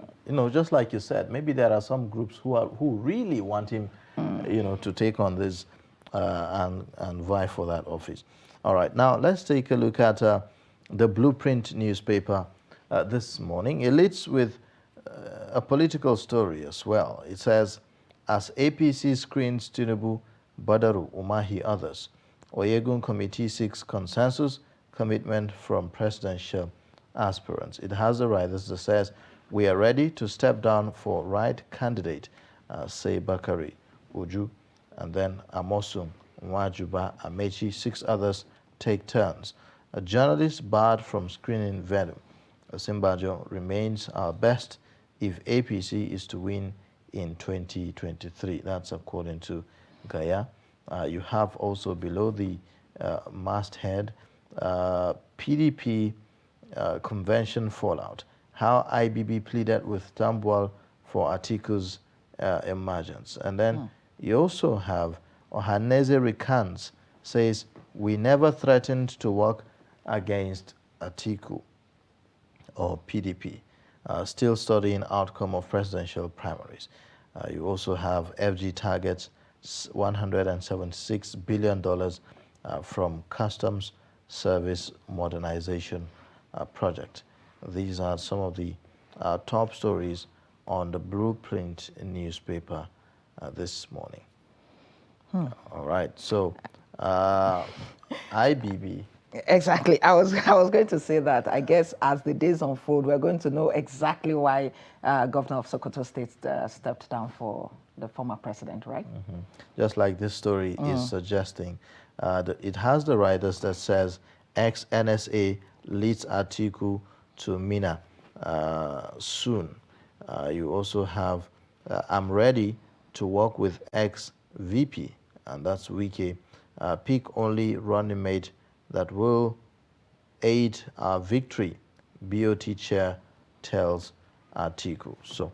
just like you said, maybe there are some groups who really want him, to take on this and vie for that office. All right, now let's take a look at the Blueprint newspaper this morning. It leads with a political story as well. It says, as APC screens Tinubu, Badaru, Umahi, others, Oyegun Committee seeks consensus commitment from presidential aspirants. It has the writers that says, we are ready to step down for right candidate, say Bakari, Uju, and then Amosun, Nwajuba, Amechi, 6 others take turns. A journalist barred from screening venue. Simbajo remains our best if APC is to win in 2023. That's according to Gaya. You have also below the masthead, PDP convention fallout. How IBB pleaded with Tambuwal for Atiku's emergence. And then you also have Ohaneze recants, says, we never threatened to work against Atiku or PDP. Still studying outcome of presidential primaries. You also have FG targets $176 billion from Customs Service Modernization Project. These are some of the top stories on the Blueprint newspaper this morning. All right, so IBB.
Exactly. I was going to say that. I guess as the days unfold, we're going to know exactly why Governor of Sokoto State stepped down for the former president, right?
Just like this story is suggesting, it has the writers that says ex-NSA leads Atiku to Mina soon. You also have I'm ready to work with ex-VP, and that's Wike. Pick only running mate that will aid our victory, BOT chair tells Atiku. So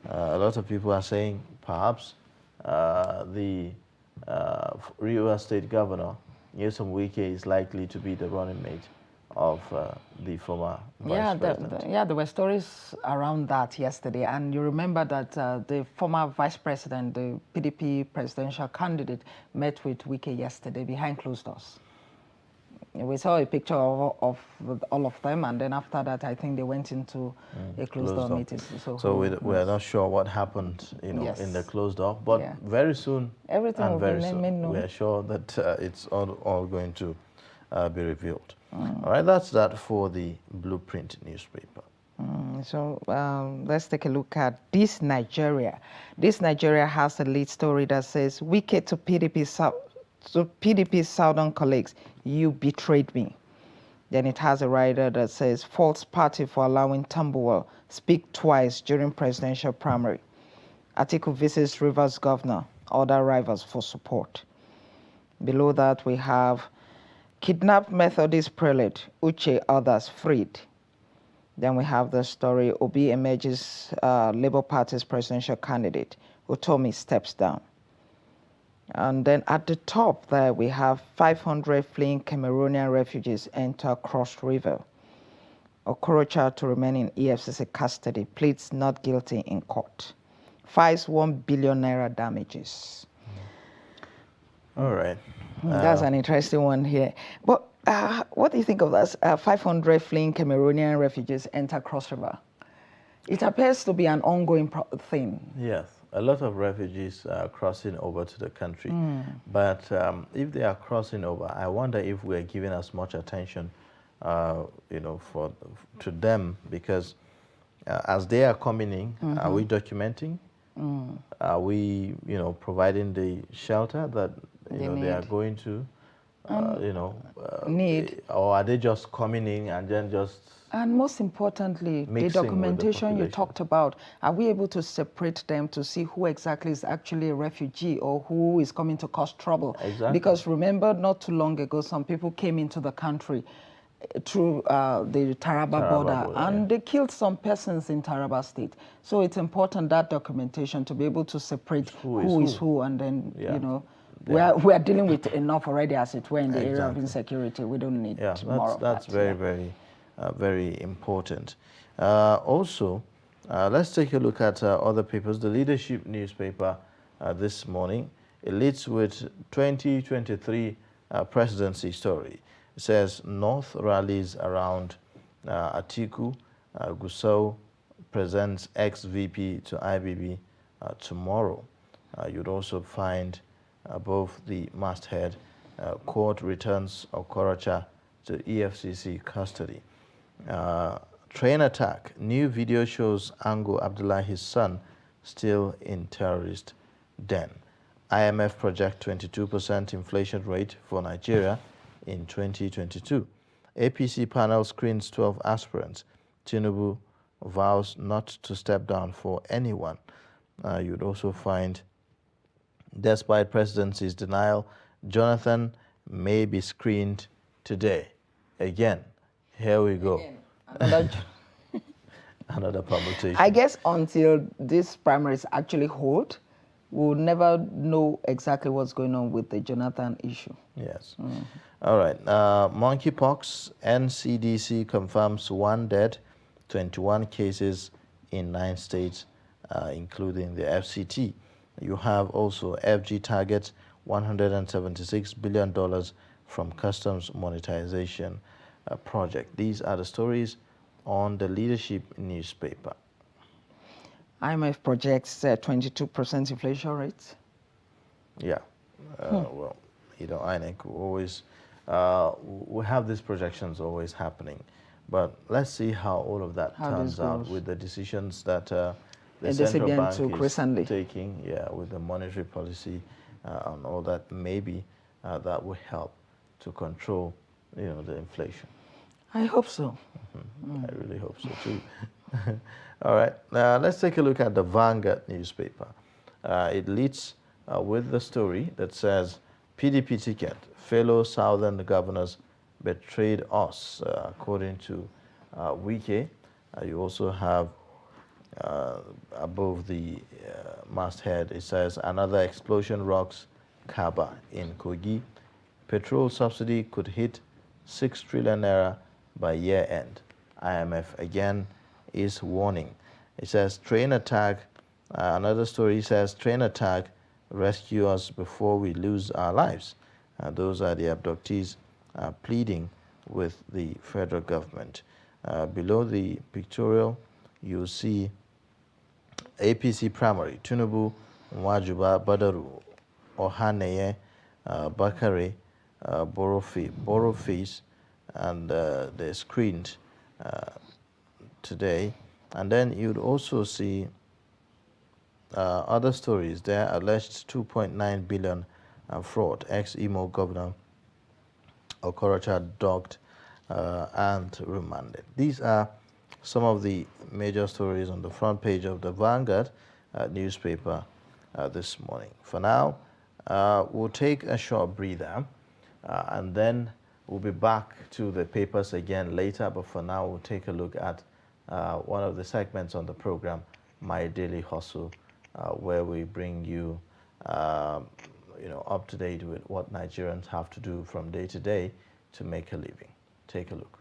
a lot of people are saying perhaps the Rio State Governor, Nyesom Wike, is likely to be the running mate of the former vice president.
There were stories around that yesterday, and you remember that the former vice president, the PDP presidential candidate, met with Wike yesterday behind closed doors. We saw a picture of all of them, and then after that, I think they went into a closed-door meeting.
So we're not sure what happened, in the closed door, but very soon,
everything will be made known.
We are sure that it's all going to be revealed. All right, that's that for the Blueprint newspaper.
So let's take a look at This Nigeria. This Nigeria has a lead story that says, Wike to PDP Southern colleagues, you betrayed me. Then it has a rider that says, false party for allowing Tambuwal speak twice during presidential primary. Atiku visits Rivers governor, other rivals for support. Below that we have kidnapped Methodist prelate, Uche, others freed. Then we have the story, Obi emerges Labour Party's presidential candidate, Utomi steps down. And then at the top there, we have 500 fleeing Cameroonian refugees enter Cross River. Okorocha to remain in EFCC custody, pleads not guilty in court. Files 1 billion naira damages.
All right.
That's an interesting one here. But what do you think of that? 500 fleeing Cameroonian refugees enter Cross River. It appears to be an ongoing thing.
Yes. A lot of refugees are crossing over to the country. But if they are crossing over, I wonder if we're giving as much attention, to them, because as they are coming in, are we documenting? Are we, providing the shelter that they are going to,
need,
or are they just coming in and then just?
And most importantly, the documentation you talked about, are we able to separate them to see who exactly is actually a refugee or who is coming to cause trouble?
Exactly.
Because remember, not too long ago, some people came into the country through the Taraba border, and they killed some persons in Taraba State. So it's important, that documentation, to be able to separate who is who, and then, we are dealing with enough already, as it were, in the area of insecurity. We don't need more of that.
That's very important. Also, let's take a look at other papers. The Leadership newspaper this morning, it leads with 2023 presidency story. It says North rallies around Atiku. Gusau presents ex-VP to IBB tomorrow. You'd also find above the masthead, court returns Okorocha to EFCC custody. Train attack. New video shows Ango Abdullahi's son still in terrorist den. IMF project 22% inflation rate for Nigeria in 2022. APC panel screens 12 aspirants. Tinubu vows not to step down for anyone. You'd also find, despite presidency's denial, Jonathan may be screened today. Again, here we go. Another permutation.
I guess until these primaries actually hold, we'll never know exactly what's going on with the Jonathan issue.
Yes. All right. Monkeypox, NCDC confirms 1 dead, 21 cases in 9 states, including the FCT. You have also FG targets $176 billion from customs monetization project. These are the stories on the Leadership newspaper.
IMF projects 22% inflation rate.
Yeah. Well, INEC always, we have these projections always happening. But let's see how all of that turns out with the decisions that the central bank is taking, with the monetary policy and all that. Maybe that will help to control, the inflation.
I hope so.
I really hope so too. All right, now let's take a look at the Vanguard newspaper. It leads with the story that says, PDP ticket, fellow southern governors betrayed us, according to Wike. You also have above the masthead, it says, another explosion rocks Kaba in Kogi. Petrol subsidy could hit 6 trillion naira by year end. IMF again is warning. It says train attack. Another story says train attack, rescue us before we lose our lives. Those are the abductees pleading with the federal government. Below the pictorial, you see APC primary, Tinubu, Nwajuba, Badaru, Ohaneye, Bakare, Boroface, and they're screened today. And then you'd also see other stories. There alleged 2.9 billion fraud. Ex-Imo governor Okorocha dogged and remanded. These are some of the major stories on the front page of the Vanguard newspaper this morning. For now, we'll take a short breather and then we'll be back to the papers again later. But for now, we'll take a look at one of the segments on the program, My Daily Hustle, where we bring you, up to date with what Nigerians have to do from day to day to make a living. Take a look.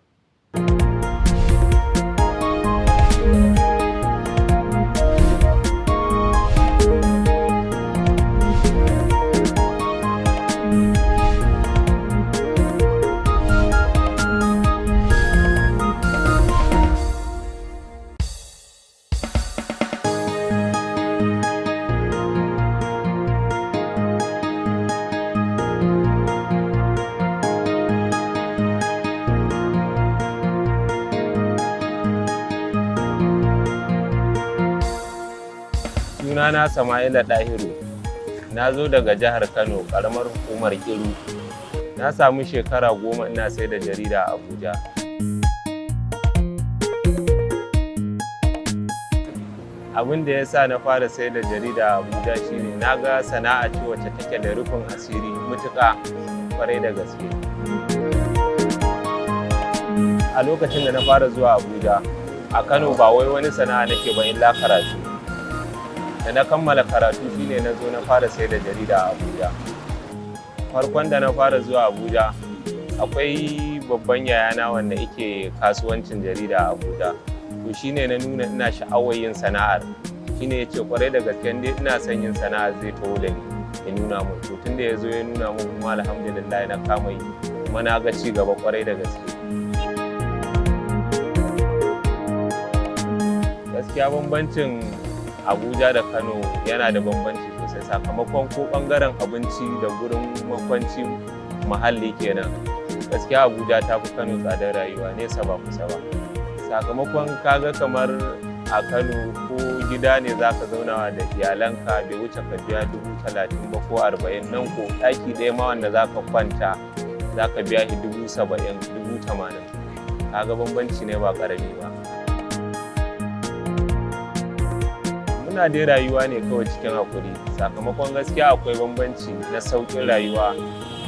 Sunana Sama'ila Dahiru. Na zo daga jihar Kano, ƙaramar hukumar Kiru. Na samu shekara 10 ina sai da jarida a Abuja. Abin da ya sa na fara sai da jarida a Abuja shine na ga sana'a ce wacce take da rufin asiri mutuƙa kwarai da gaske. A lokacin da na fara zuwa Abuja, a Kano ba wai wani sana'a nake ba illa karatu. Da na kammala karatu shine na zo na fara sai da jarida a Abuja. Farkon da na fara zuwa Abuja, akwai babban yayana wanda yake kasuwancin jarida a Abuja. To shine na nuna ina sha'awar yin sana'ar. Shine ya ce kwarai da gaske dai ina son yin sana'ar zai taho da ni ya nuna mun. To tun da ya zo ya nuna mun kuma alhamdulillah na kama yi kuma na ga ci gaba kwarai da gaske. Gaskiya bambancin Abuja da Kano yana da bambanci sosai sakamakon ko bangaren abinci da gurin makwanci muhalli kenan. Gaskiya Abuja ta fi Kano tsadar rayuwa nesa ba kusa ba. Sakamakon kaga kamar a Kano ko gida ne za ka zauna da iyalanka bai wuce ka biya 30,000 ba ko 40, nan ko ɗaki ɗaya ma wanda za ka kwanta za ka biya shi 70,000, 80,000. Kaga bambanci ne ba ƙarami ba. Muna dai rayuwa ne kawai cikin haƙuri, sakamakon gaskiya akwai bambanci na sauƙin rayuwa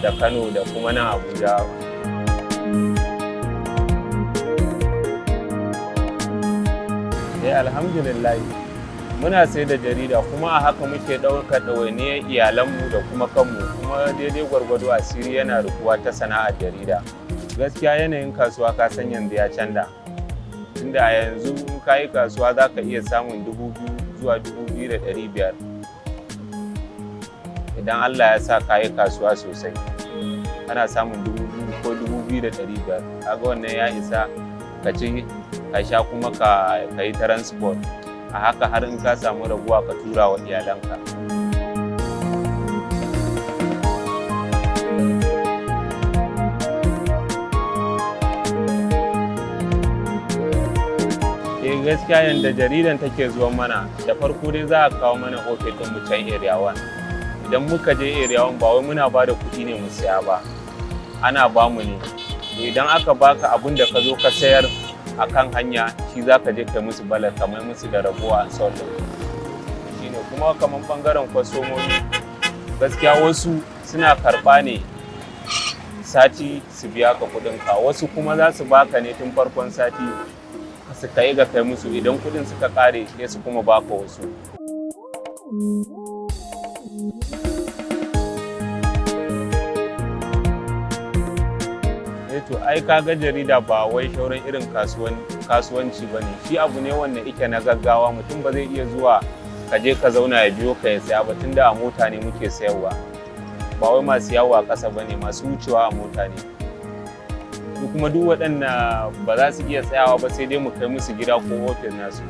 da Kano da kuma nan Abuja. Alhamdulillah muna sai da jarida kuma a haka muke ɗaukar ɗawainiyar iyalanmu da kuma kanmu, kuma daidai gwargwado asiri yana rufuwa ta sana'ar jarida. Gaskiya yanayin kasuwa ka san yanzu ya canza, tunda a yanzu in ka yi kasuwa za ka iya samun 2,000 zuwa 2,500 idan Allah ya sa ka yi kasuwa sosai, kana samun 2,000 ko 2,500. Kaga wannan ya isa ka ci ka sha kuma ka yi transport, a haka har in ka samu raguwa ka tura wa iyalanka. Gaskiya yanda jaridan take zuwa mana, da farko dai za a kawo mana ofis ɗin mu can area 1. Idan muka je area 1 ba wai muna ba da kuɗi ne mu siya ba, ana ba mu ne. Idan aka baka abin da ka zo ka sayar a kan hanya, shi za ka je kai musu balar kamar musu da rabuwa a sautin. Shi ne kuma kamar ɓangaren kwastomomi, gaskiya wasu suna karɓa ne sati su biya ka kuɗinka, wasu kuma za su baka ne tun farkon sati su kai ga kai musu, idan kuɗin suka ƙare sai su kuma baka wasu. To ai kaga jarida ba wai shauran irin kasuwanci ba ne, shi abu ne wanda yake na gaggawa, mutum ba zai iya zuwa ka je ka zauna ya biyo ka ya saya ba, tunda a mota ne muke sayarwa, ba wai masu yawo a ƙasa ba ne, masu wucewa a mota ne. Kuma duk waɗanda ba za su iya tsayawa ba sai dai mu kai musu gida ko ofis nasu.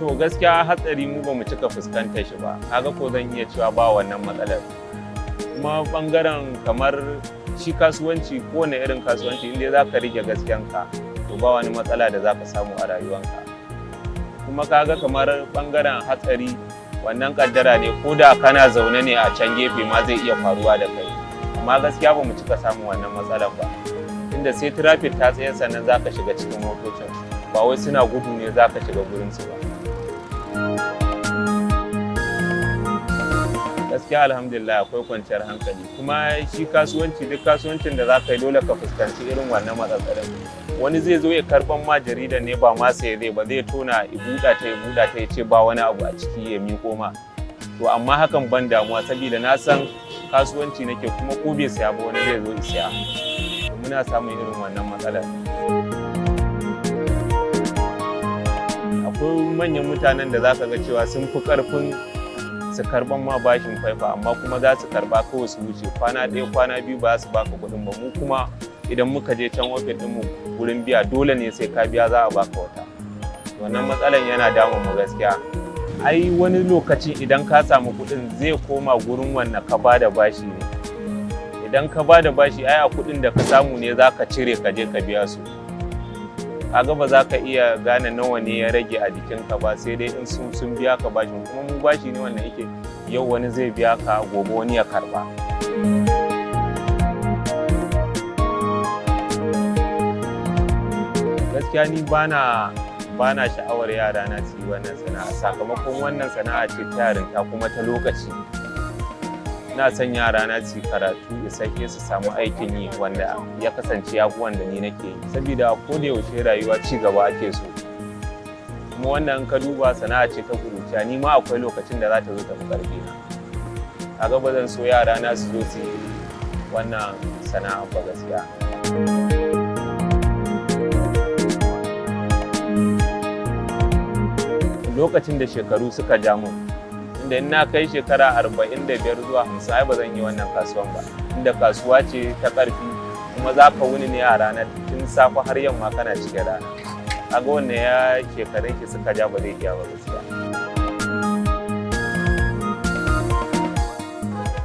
To gaskiya hatsari mu ba mu cika fuskantar shi ba, kaga ko zan iya cewa ba wannan matsalar. Kuma ɓangaren kamar shi kasuwanci, kowane irin kasuwanci inda za ka rike gaskiyanka to ba wani matsala da za ka samu a rayuwanka. Kuma kaga kamar ɓangaren hatsari, wannan kaddara ne, ko da kana zaune ne a can gefe ma zai iya faruwa da kai, amma gaskiya ba mu cika samun wannan matsalar ba, inda sai traffic ta tsaye sannan za ka shiga cikin motocin, ba wai suna gudu ne za ka shiga gurinsu ba. Gaskiya alhamdulillah akwai kwanciyar hankali, kuma shi kasuwanci, duk kasuwancin da za ka yi dole ka fuskanci irin wannan matsatsalin. Wani zai zo ya karban ma jarida ne ba ma sai zai ba, zai tona ya buɗa ta ya ce ba wani abu a ciki ya miƙo ma. To amma hakan ban damuwa, saboda na san kasuwanci nake, kuma ko bai saya ba wani zai zo ya saya. Muna samun irin wannan matsalar. Akwai manyan mutanen da za ka ga cewa sun fi ƙarfin su karban ma bashin faifa, amma kuma za su karba kawai su wuce, kwana ɗaya kwana biyu ba su baka kuɗin ba. Mu kuma idan muka je can ofis ɗinmu wurin biya dole ne sai ka biya za a baka wata. Wannan matsalan yana damun mu gaskiya. Ai wani lokaci idan ka samu kuɗin zai koma gurin wanda ka bada bashi ne. Idan ka bada bashi ai a kuɗin da ka samu ne za ka cire ka je ka biya su. kaga ba za ka iya gane nawa ne ya rage a jikinka ba sai dai in sun biya ka bashin, kuma mu bashi ne wanda yake yau wani zai biya ka gobe wani ya karba. Gaskiya ni bana sha'awar yara na su yi wannan sana'a, sakamakon wannan sana'a ce ta yarinta kuma ta lokaci. Ina son yara na su karatu isasshe su samu aikin yi wanda ya kasance ya fi wanda ni nake yi, saboda ko da yaushe rayuwa ci gaba ake so. Kuma wannan ka duba sana'a ce ta kuruciya, ni ma akwai lokacin da za ta zo ta fi ƙarfi na. Kaga ba zan so yara na su zo su yi wannan sana'a ba gaskiya. Lokacin da shekaru suka ja mun, inda in na kai shekara 45 zuwa 50 ai ba zan yi wannan kasuwan ba, inda kasuwa ce ta ƙarfi kuma za ka wuni ne a ranar tun safe har yamma kana cikin rana. Kaga wannan ya shekarun ki suka ja ba zai iya ba gaskiya.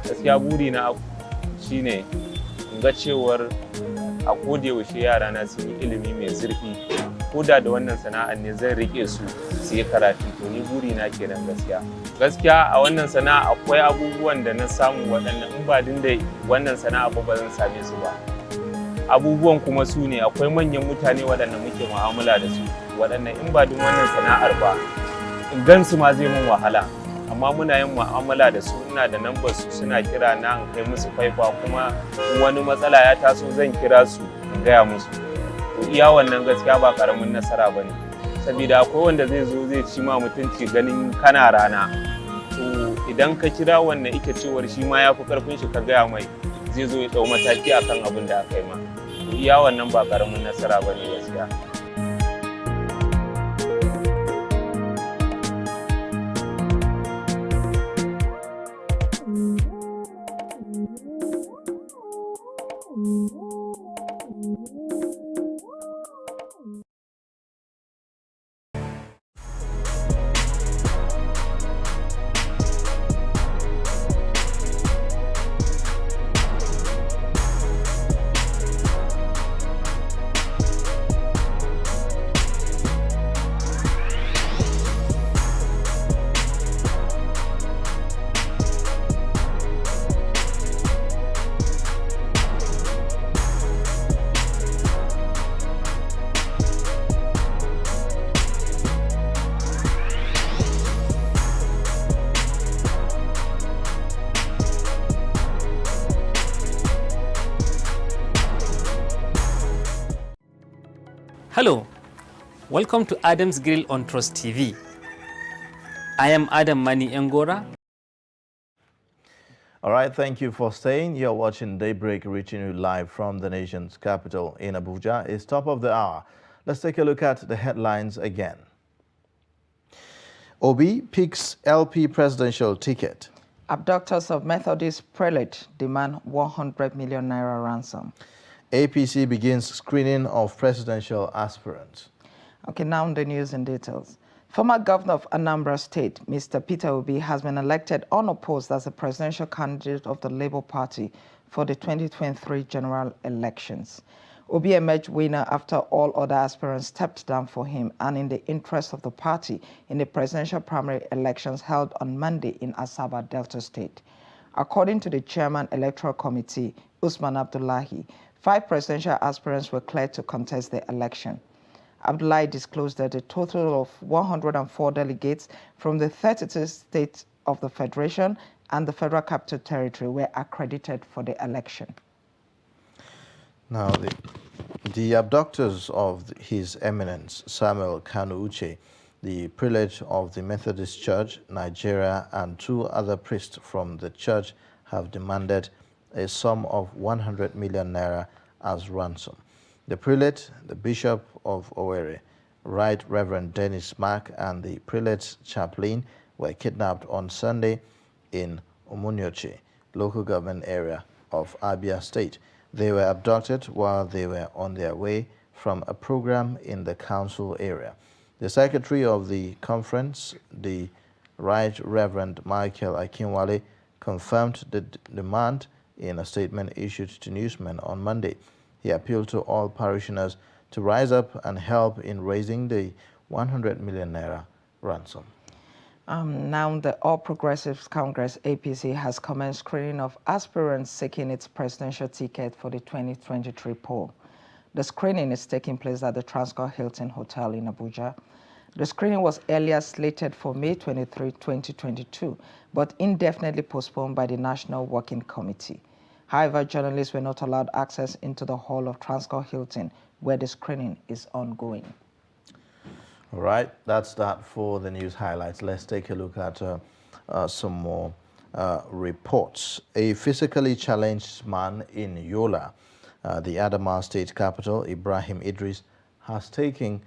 Gaskiya buri na shine in ga cewar a koda yaushe yara na sun yi ilimi mai zurfi, ko da wannan sana'ar ne zan rike su yi karatu, to ni buri na kenan gaskiya. Gaskiya a wannan sana'a akwai abubuwan da na samu waɗannan in ba din da wannan sana'a ba zan same su ba. Abubuwan kuma su ne akwai manyan mutane waɗanda muke mu'amala da su, waɗannan in ba din wannan sana'ar ba in gan su ma zai mun wahala, amma muna yin mu'amala da su, ina da nambar su, suna kira na in kai musu faifa, kuma wani matsala ya taso zan kira su in gaya musu. To iya wannan gaskiya ba karamin nasara bane, saboda akwai wanda zai zo zai ci ma mutunci ganin kana rana, to idan ka kira wannan ike cewar shi ma ya fi karfin shi ka gaya mai, zai zo ya dau mataki akan abin da aka yi ma. To iya wannan ba karamin nasara bane gaskiya.
Hello, welcome to Adam's Grill on Trust TV. I am Adam Mani Ngora.
All right, thank you for staying. You're watching Daybreak, reaching you live from the nation's capital in Abuja. It's top of the hour. Let's take a look at the headlines again. Obi picks LP presidential ticket.
Abductors of Methodist prelate demand 100 million naira ransom.
APC begins screening of presidential aspirants.
Okay, now the news in details. Former governor of Anambra State, Mr. Peter Obi, has been elected unopposed as the presidential candidate of the Labour Party for the 2023 general elections. Obi emerged winner after all other aspirants stepped down for him and in the interest of the party in the presidential primary elections held on Monday in Asaba, Delta State. According to the chairman electoral committee, Usman Abdullahi, 5 presidential aspirants were cleared to contest the election. Abdullahi disclosed that a total of 104 delegates from the 32 states of the Federation and the Federal Capital Territory were accredited for the election.
Now, the abductors of His Eminence Samuel Kanu Uche, the prelate of the Methodist Church, Nigeria, and 2 other priests from the church have demanded a sum of 100 million naira as ransom. The prelate, the Bishop of Owerri, Right Reverend Dennis Mark, and the prelate's chaplain were kidnapped on Sunday in Omunyoche, local government area of Abia State. They were abducted while they were on their way from a program in the council area. The secretary of the conference, the Right Reverend Michael Akinwale, confirmed the demand in a statement issued to newsmen on Monday. He appealed to all parishioners to rise up and help in raising the 100 million naira ransom.
Now the All Progressives Congress, APC, has commenced screening of aspirants seeking its presidential ticket for the 2023 poll. The screening is taking place at the Transcorp Hilton Hotel in Abuja. The screening was earlier slated for May 23, 2022, but indefinitely postponed by the National Working Committee. However, journalists were not allowed access into the hall of Transcorp Hilton, where the screening is ongoing.
All right, that's that for the news highlights. Let's take a look at some more reports. A physically challenged man in Yola, the Adamawa state capital, Ibrahim Idris, has taken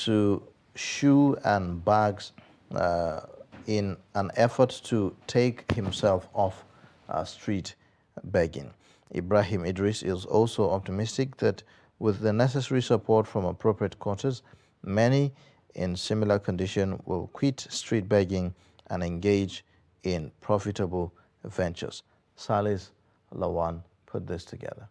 to shoe and bags in an effort to take himself off street begging. Ibrahim Idris is also optimistic that with the necessary support from appropriate quarters, many in similar condition will quit street begging and engage in profitable ventures. Salis Lawan put this together.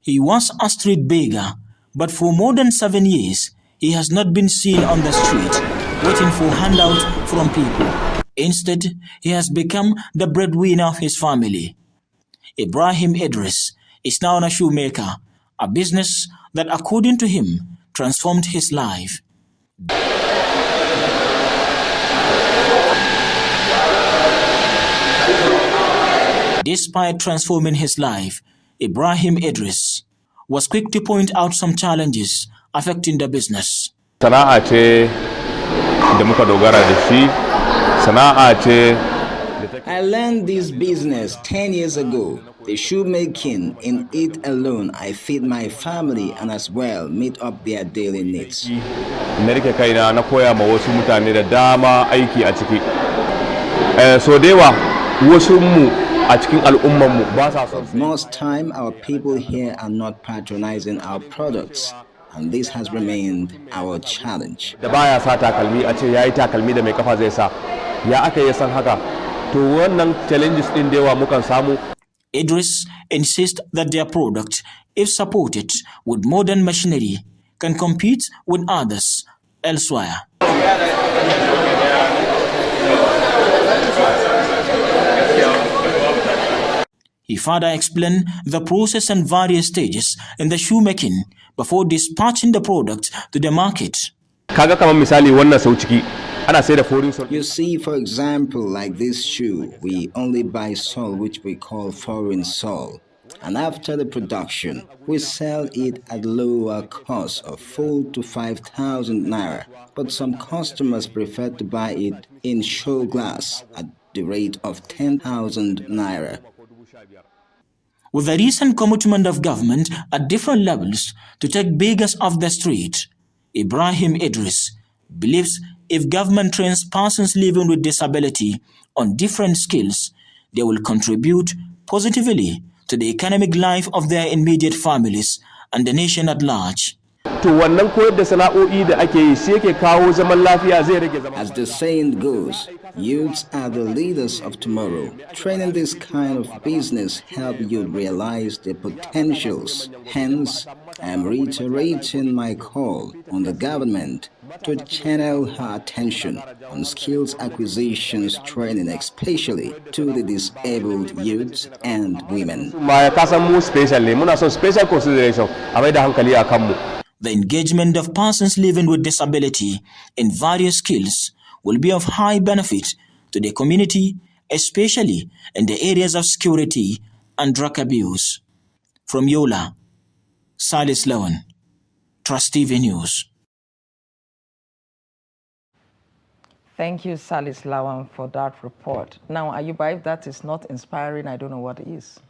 He was a street beggar, but for more than 7 years, he has not been seen on the street, waiting for handouts from people. Instead, he has become the breadwinner of his family. Ibrahim Idris is now a shoemaker, a business that, according to him, transformed his life. Despite transforming his life, Ibrahim Idris was quick to point out some challenges affecting the business.
Sana'a ce da muka dogara da shi, sana'a ce.
I learned this business 10 years ago, the shoemaking. In it alone, I feed my family and as well meet up their daily needs.
Na rike kaina na koya ma wasu mutane da dama aiki a ciki. So da yawa wasu mu a cikin al'umman mu ba sa son.
Most time our people here are not patronizing our products, and this has remained our challenge.
Da baya sa takalmi a ce yayi takalmi da mai kafa zai sa. Ya aka yi san haka? To wannan challenges din da yawa mukan samu.
Idris insists that their product, if supported with modern machinery, can compete with others elsewhere. He further explained the process and various stages in the shoemaking before dispatching the product to the market.
Kaga kamar misali wannan sau ciki.
You see, for example, like this shoe, we only buy sole which we call foreign sole. And after the production, we sell it at lower cost of 4,000 to 5,000 naira. But some customers prefer to buy it in show glass at the rate of 10,000 naira.
With the recent commitment of government at different levels to take beggars off the street, Ibrahim Idris believes if government trains persons living with disability on different skills, they will contribute positively to the economic life of their immediate families and the nation at large.
To wannan koyar da sana'o'i da ake yi shi yake kawo zaman lafiya zai rage zaman.
As the saying goes, youths are the leaders of tomorrow. Training this kind of business help you realize their potentials. Hence, I am reiterating my call on the government to channel her attention on skills acquisitions training, especially to the disabled youths and women.
Special consideration.
The engagement of persons living with disability in various skills will be of high benefit to the community, especially in the areas of security and drug abuse. From Yola, Salis Lawan, Trust TV News.
Thank you, Salis Lawan, for that report. Now, Ayuba, if that is not inspiring, I don't know what is.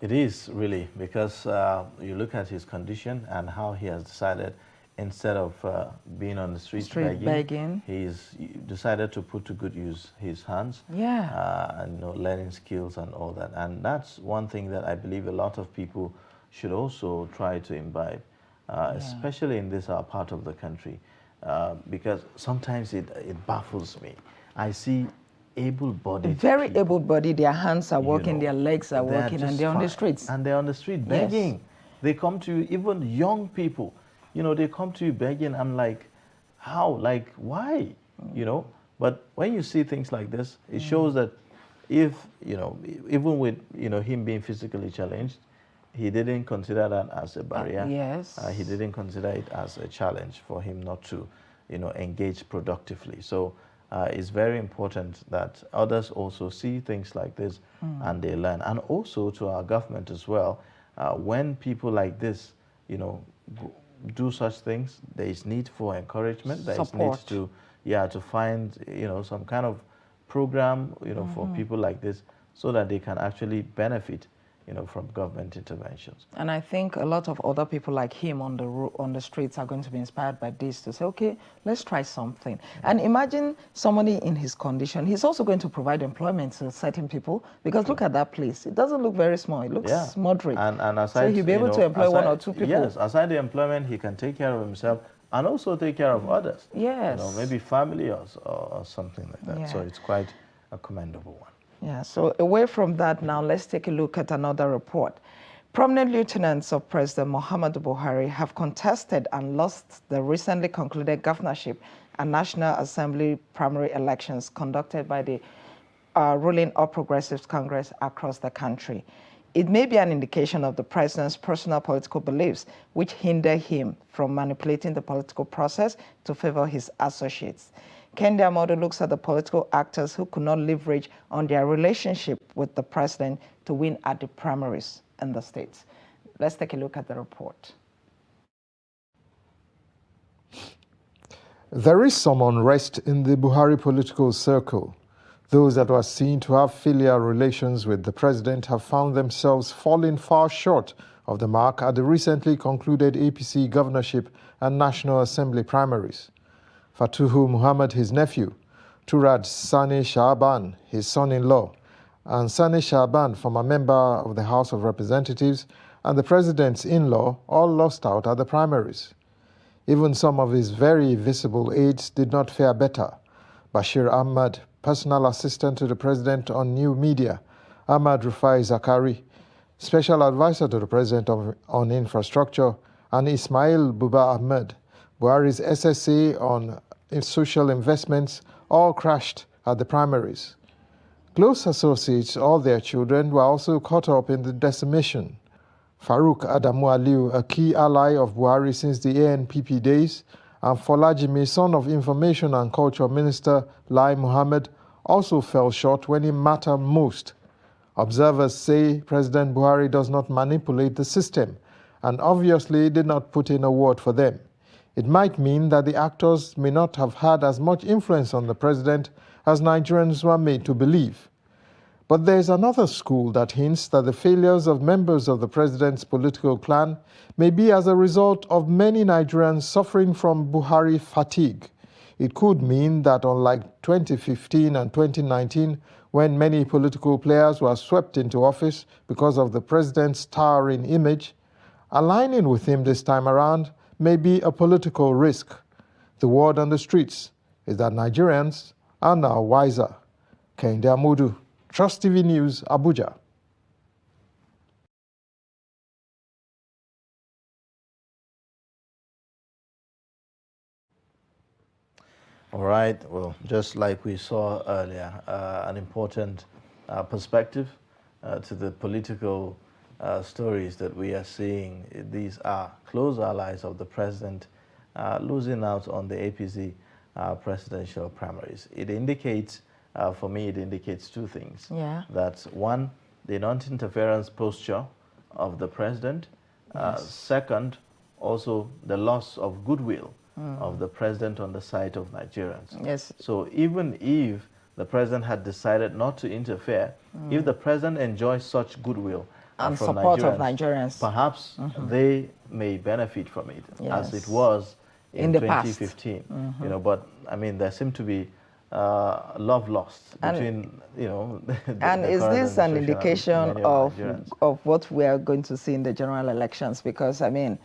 It is really, because you look at his condition and how he has decided, instead of being on the street begging, he's decided to put to good use his hands, and learning skills and all that. And that's one thing that I believe a lot of people should also try to imbibe, especially in this part of the country, because sometimes it baffles me. I see able-bodied
Very
people.
able-bodied. Their hands are working, their legs are
They're
working, and
just
they're on the
fine.
streets.
And they're on the street begging.
Yes.
They come to you, even young people, they come to you begging. I'm like, how? Like, why? But when you see things like this, it shows that if, even with, him being physically challenged, he didn't consider that as a barrier.
Yes.
He didn't consider it as a challenge for him not to, engage productively. So it's very important that others also see things like this and they learn. And also to our government as well, when people like this, do such things, there is need for encouragement. There is need to find, some kind of program, for people like this, so that they can actually benefit, from government interventions.
And I think a lot of other people like him on the streets are going to be inspired by this to say, okay, let's try something. And imagine somebody in his condition. He's also going to provide employment to certain people, because look at that place. It doesn't look very small. It looks moderate.
And aside,
so he'll be able to employ one or two people.
Yes, aside the employment, he can take care of himself and also take care of others.
Yes.
Maybe family or something like that.
Yeah.
So it's quite a commendable one.
Yeah, so away from that now, let's take a look at another report. Prominent lieutenants of President Muhammadu Buhari have contested and lost the recently concluded governorship and National Assembly primary elections conducted by the ruling All Progressives Congress across the country. It may be an indication of the president's personal political beliefs, which hinder him from manipulating the political process to favor his associates. Kendi Amodu looks at the political actors who could not leverage on their relationship with the president to win at the primaries in the states. Let's take a look at the report.
There is some unrest in the Buhari political circle. Those that were seen to have filial relations with the president have found themselves falling far short of the mark at the recently concluded APC governorship and National Assembly primaries. Fatuhu Muhammad, his nephew, Turad Sani Shaban, his son-in-law, and Sani Shaban, former member of the House of Representatives, and the president's in-law all lost out at the primaries. Even some of his very visible aides did not fare better. Bashir Ahmad, personal assistant to the president on new media, Ahmad Rufai Zakari, special advisor to the president on infrastructure, and Ismail Buba Ahmed, Buhari's SSA on social investments, all crashed at the primaries. Close associates, all their children, were also caught up in the decimation. Farouk Adamu Aliu, a key ally of Buhari since the ANPP days, and Folajimi, son of Information and Culture Minister Lai Mohammed, also fell short when it mattered most. Observers say President Buhari does not manipulate the system and obviously did not put in a word for them. It might mean that the actors may not have had as much influence on the president as Nigerians were made to believe. But there is another school that hints that the failures of members of the president's political clan may be as a result of many Nigerians suffering from Buhari fatigue. It could mean that unlike 2015 and 2019, when many political players were swept into office because of the president's towering image, aligning with him this time around may be a political risk. The word on the streets is that Nigerians are now wiser. Kendi Amodu, Trust TV News, Abuja.
All right, well, just like we saw earlier, an important perspective to the political stories that we are seeing. These are close allies of the president losing out on the APC presidential primaries. It indicates, for me, it indicates two things.
Yeah.
That's one, the non-interference posture of the president.
Yes.
Second, also the loss of goodwill of the president on the side of Nigerians.
Yes.
So even if the president had decided not to interfere, if the president enjoys such goodwill
and
from
support
Nigerians,
of Nigerians,
perhaps they may benefit from it,
yes,
as it was in
the
2015.
past.
You know, but I mean, there seemed to be love lost between, you know,
and is this an indication of what we are going to see in the general elections? Because I mean,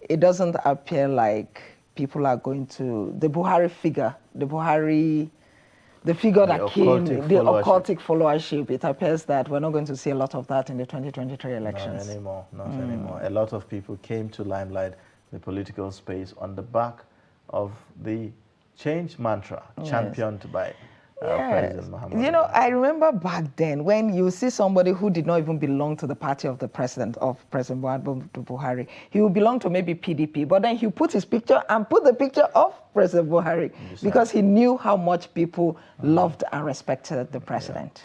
it doesn't appear like people are going to, the Buhari figure, the Buhari the figure that came, the
followership.
occultic followership, it appears that we're not going to see a lot of that in the 2023 elections.
Not anymore, not anymore. A lot of people came to limelight, the political space, on the back of the change mantra championed by President Muhammad.
You know, I remember back then when you see somebody who did not even belong to the party of President Muhammadu Buhari, he would belong to maybe PDP, but then he put his picture and put the picture of President Buhari because he knew how much people loved and respected the president.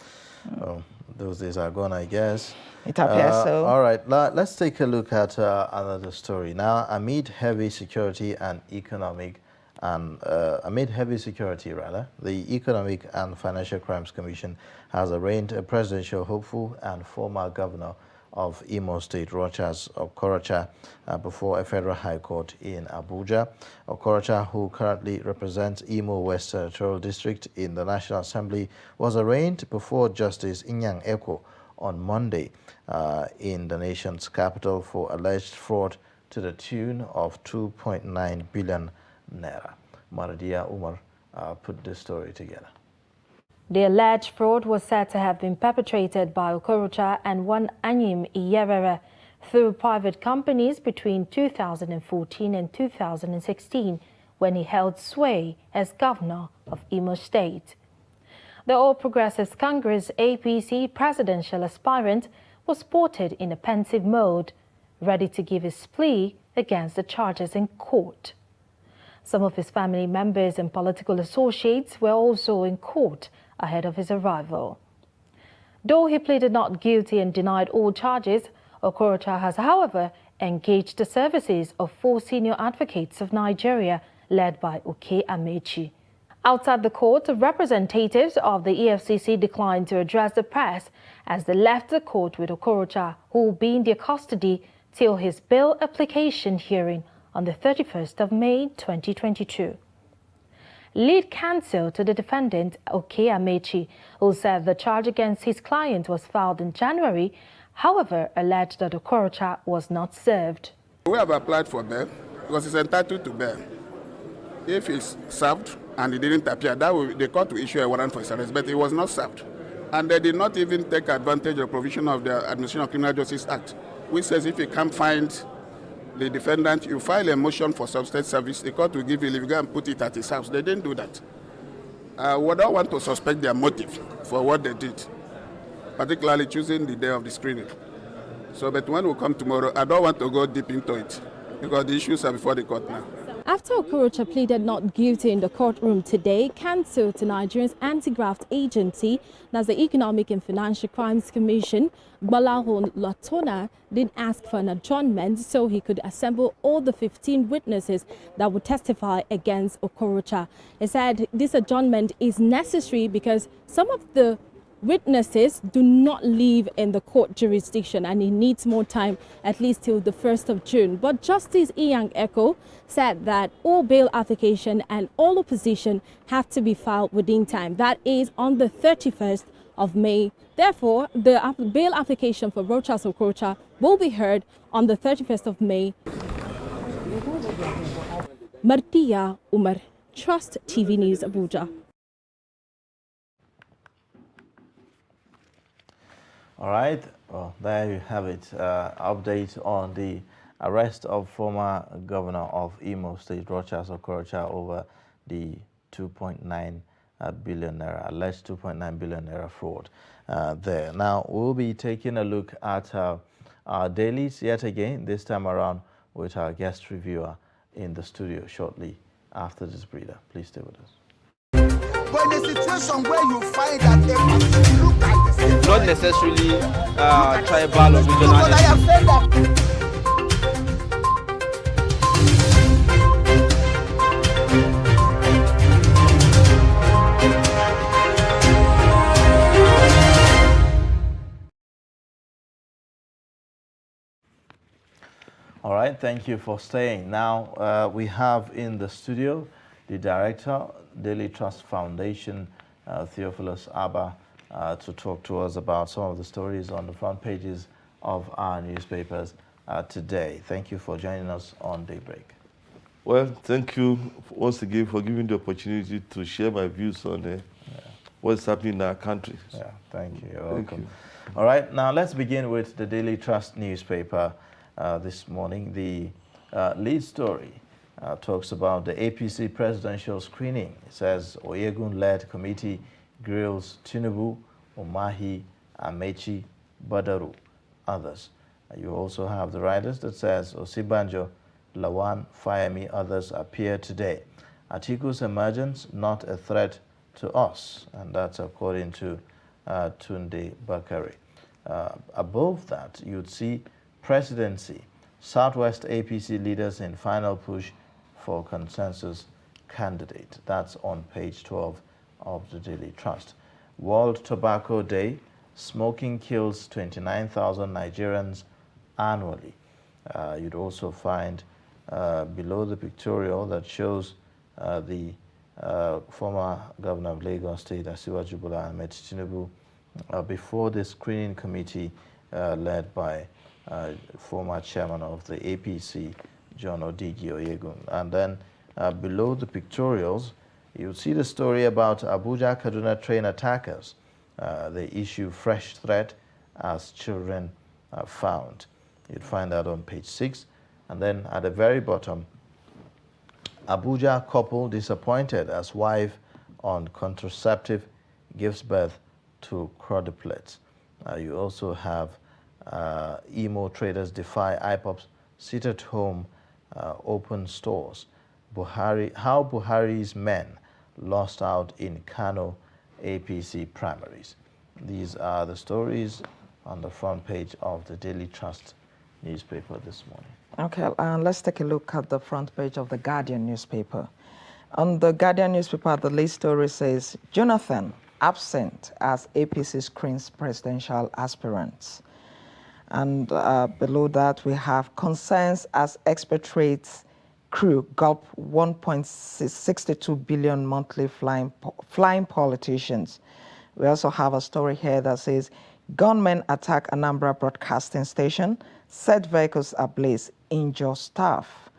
Oh, those days are gone, I guess.
It appears so.
All right, let's take a look at another story. Now, amid heavy security, the Economic and Financial Crimes Commission has arraigned a presidential hopeful and former governor of Imo State, Rochas Okorocha, before a federal high court in Abuja. Okorocha, who currently represents Imo West Territorial District in the National Assembly, was arraigned before Justice Inyang Eko on Monday in the nation's capital for alleged fraud to the tune of 2.9 billion naira. Maradia Umar put this story together.
The alleged fraud was said to have been perpetrated by Okorocha and one Anyim Iyerere through private companies between 2014 and 2016 when he held sway as governor of Imo State. The All Progressives Congress APC presidential aspirant was spotted in a pensive mode, ready to give his plea against the charges in court. Some of his family members and political associates were also in court ahead of his arrival. Though he pleaded not guilty and denied all charges, Okorocha has, however, engaged the services of 4 senior advocates of Nigeria, led by Oke Amechi. Outside the court, representatives of the EFCC declined to address the press as they left the court with Okorocha, who will be in their custody till his bail application hearing on the 31st of May 2022. Lead counsel to the defendant, Oke Amechi, who said the charge against his client was filed in January, however, alleged that Okorocha was not served.
We have applied for bail because he's entitled to bail. If he's served and he didn't appear, the court will issue a warrant for his arrest, but he was not served. And they did not even take advantage of the provision of the Administration of Criminal Justice Act, which says if you can't find the defendant, you file a motion for substance service, the court will give you leave, go and put it at his house. They didn't do that. We don't want to suspect their motive for what they did, particularly choosing the day of the screening. So, but when we come tomorrow, I don't want to go deep into it because the issues are before the court now.
After Okorocha pleaded not guilty in the courtroom today, counsel to Nigeria's anti-graft agency, that's the Economic and Financial Crimes Commission, Balahon Latona, did ask for an adjournment so he could assemble all the 15 witnesses that would testify against Okorocha. He said this adjournment is necessary because some of the witnesses do not live in the court jurisdiction and he needs more time, at least till the 1st of June. But Justice Inyang Eko said that all bail application and all opposition have to be filed within time. That is on the 31st of May. Therefore, the bail application for Rochas Okorocha will be heard on the 31st of May. Martia Umar, Trust TV News, Abuja.
All right, well, there you have it. Update on the arrest of former governor of Imo State, Rochas Okorocha, over the 2.9 billion naira, alleged 2.9 billion naira fraud there. Now, we'll be taking a look at our dailies yet again, this time around with our guest reviewer in the studio shortly after this breather. Please stay with us.
But in a situation where you find that a person look like the same,
not necessarily tribal or regional.
But I have said that.
All right, thank you for staying. Now, we have in the studio the director, Daily Trust Foundation, Theophilus Abba, to talk to us about some of the stories on the front pages of our newspapers today. Thank you for joining us on Daybreak.
Well, thank you once again for giving the opportunity to share my views on what's happening in our country.
Yeah, thank you. You're welcome. All right, now let's begin with the Daily Trust newspaper this morning. The lead story talks about the APC presidential screening. It says Oyegun-led committee grills Tinubu, Umahi, Amechi, Badaru, others. You also have the riders that says Osibanjo, Lawan, Fayemi, others appear today. Atiku's emergence, not a threat to us, and that's according to Tunde Bakari. Above that, you'd see presidency, Southwest APC leaders in final push for consensus candidate. That's on page 12 of the Daily Trust. World Tobacco Day, smoking kills 29,000 Nigerians annually. You'd also find below the pictorial that shows the former governor of Lagos State, Asiwaju Bola Ahmed Tinubu, before the screening committee led by former chairman of the APC, John Odigi Oyegun. And then below the pictorials, you'll see the story about Abuja Kaduna train attackers. They issue fresh threat as children found. You'd find that on page 6. And then at the very bottom, Abuja couple disappointed as wife on contraceptive gives birth to quadruplets. You also have emo traders defy IPOPs, sit at home, open stores. How Buhari's men lost out in Kano APC primaries. These are the stories on the front page of the Daily Trust newspaper this morning.
Okay, let's take a look at the front page of the Guardian newspaper. On the Guardian newspaper, the lead story says, Jonathan absent as APC screens presidential aspirants. And below that, we have concerns as expatriates crew gulp 1.62 billion monthly flying politicians. We also have a story here that says, gunmen attack Anambra broadcasting station, set vehicles ablaze, injure staff.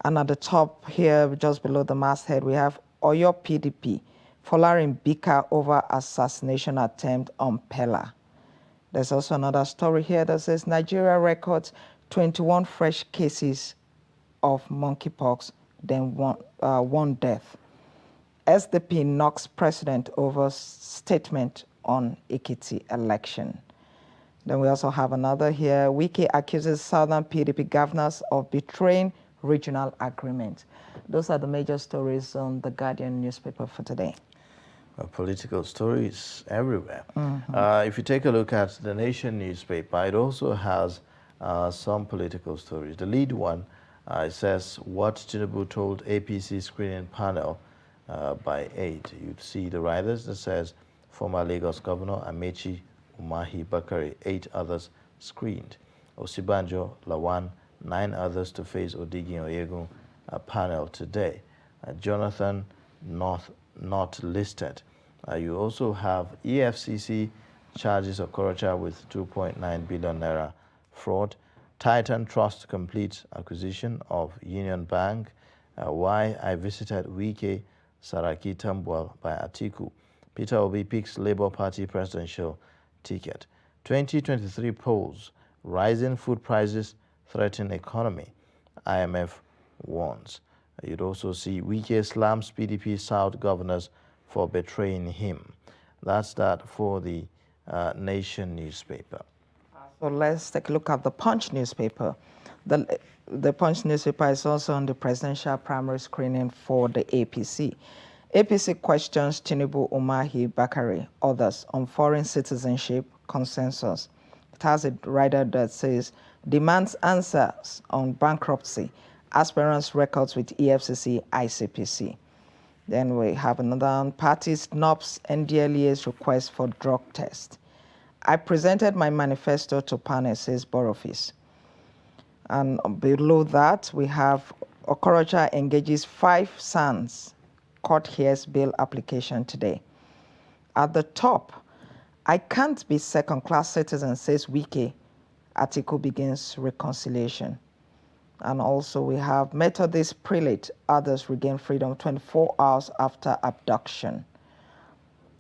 And at the top here, just below the masthead, we have Oyo PDP, Folarin Bika over assassination attempt on Pella. There's also another story here that says Nigeria records 21 fresh cases of monkeypox, then one death. SDP knocks president over statement on Ekiti election. Then we also have another here. Wike accuses Southern PDP governors of betraying regional agreement. Those are the major stories on the Guardian newspaper for today.
Political stories everywhere. If you take a look at the Nation newspaper, it also has some political stories. The lead one says what Tinubu told APC screening panel by 8. You'd see the riders that says former Lagos Governor Amechi, Umahi, Bakari, 8 others screened. Osibanjo, Lawan, 9 others to face Odigi Oyegun panel today. Jonathan not listed. You also have EFCC charges Okorocha with 2.9 billion naira fraud. Titan Trust complete acquisition of Union Bank. Why I visited Wike, Saraki Tambuwal by Atiku. Peter Obi picks Labour Party presidential ticket. 2023 polls, rising food prices threaten economy. IMF warns. You'd also see Wike slams PDP South governors for betraying him. That's that for the Nation newspaper.
So let's take a look at the Punch newspaper. The Punch newspaper is also on the presidential primary screening for the APC. APC questions Tinubu, Umahi, Bakari, others on foreign citizenship consensus. It has a rider that says, demands answers on bankruptcy, aspirants records with EFCC, ICPC. Then we have another one, party snubs NDLEA's request for drug test. I presented my manifesto to panel, says Borough-Office. And below that, we have Okorocha engages 5 sons. Court hears bail application today. At the top, I can't be second-class citizen, says Wike. Article begins reconciliation. And also we have Methodist prelate, others regain freedom 24 hours after abduction.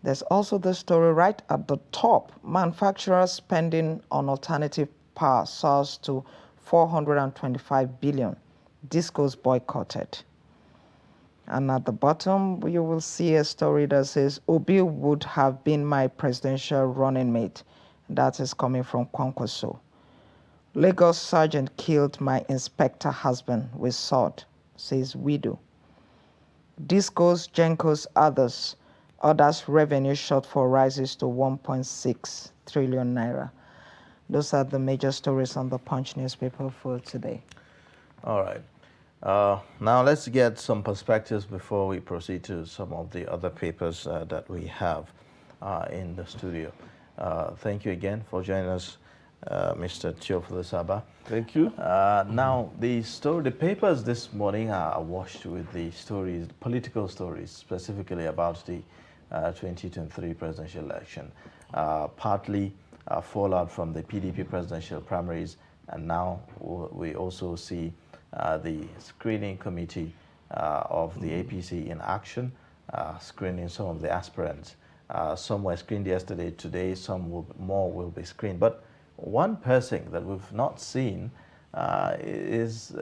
There's also the story right at the top. Manufacturers spending on alternative power soars to 425 billion. Discos boycotted. And at the bottom, you will see a story that says, Obi would have been my presidential running mate. That is coming from Kwankwaso. Lagos sergeant killed my inspector husband with sword, says widow. Discos, Gencos, others revenue shortfall rises to 1.6 trillion naira. Those are the major stories on the Punch newspaper for today.
All right. Now let's get some perspectives before we proceed to some of the other papers that we have in the studio. Thank you again for joining us, Mr. Theophilus Saba.
Thank you.
Now, the papers this morning are awash with the stories, political stories, specifically about the 2023 presidential election, partly fallout from the PDP presidential primaries, and now we also see the screening committee of the APC in action, screening some of the aspirants. Some were screened yesterday, today more will be screened. But one person that we've not seen is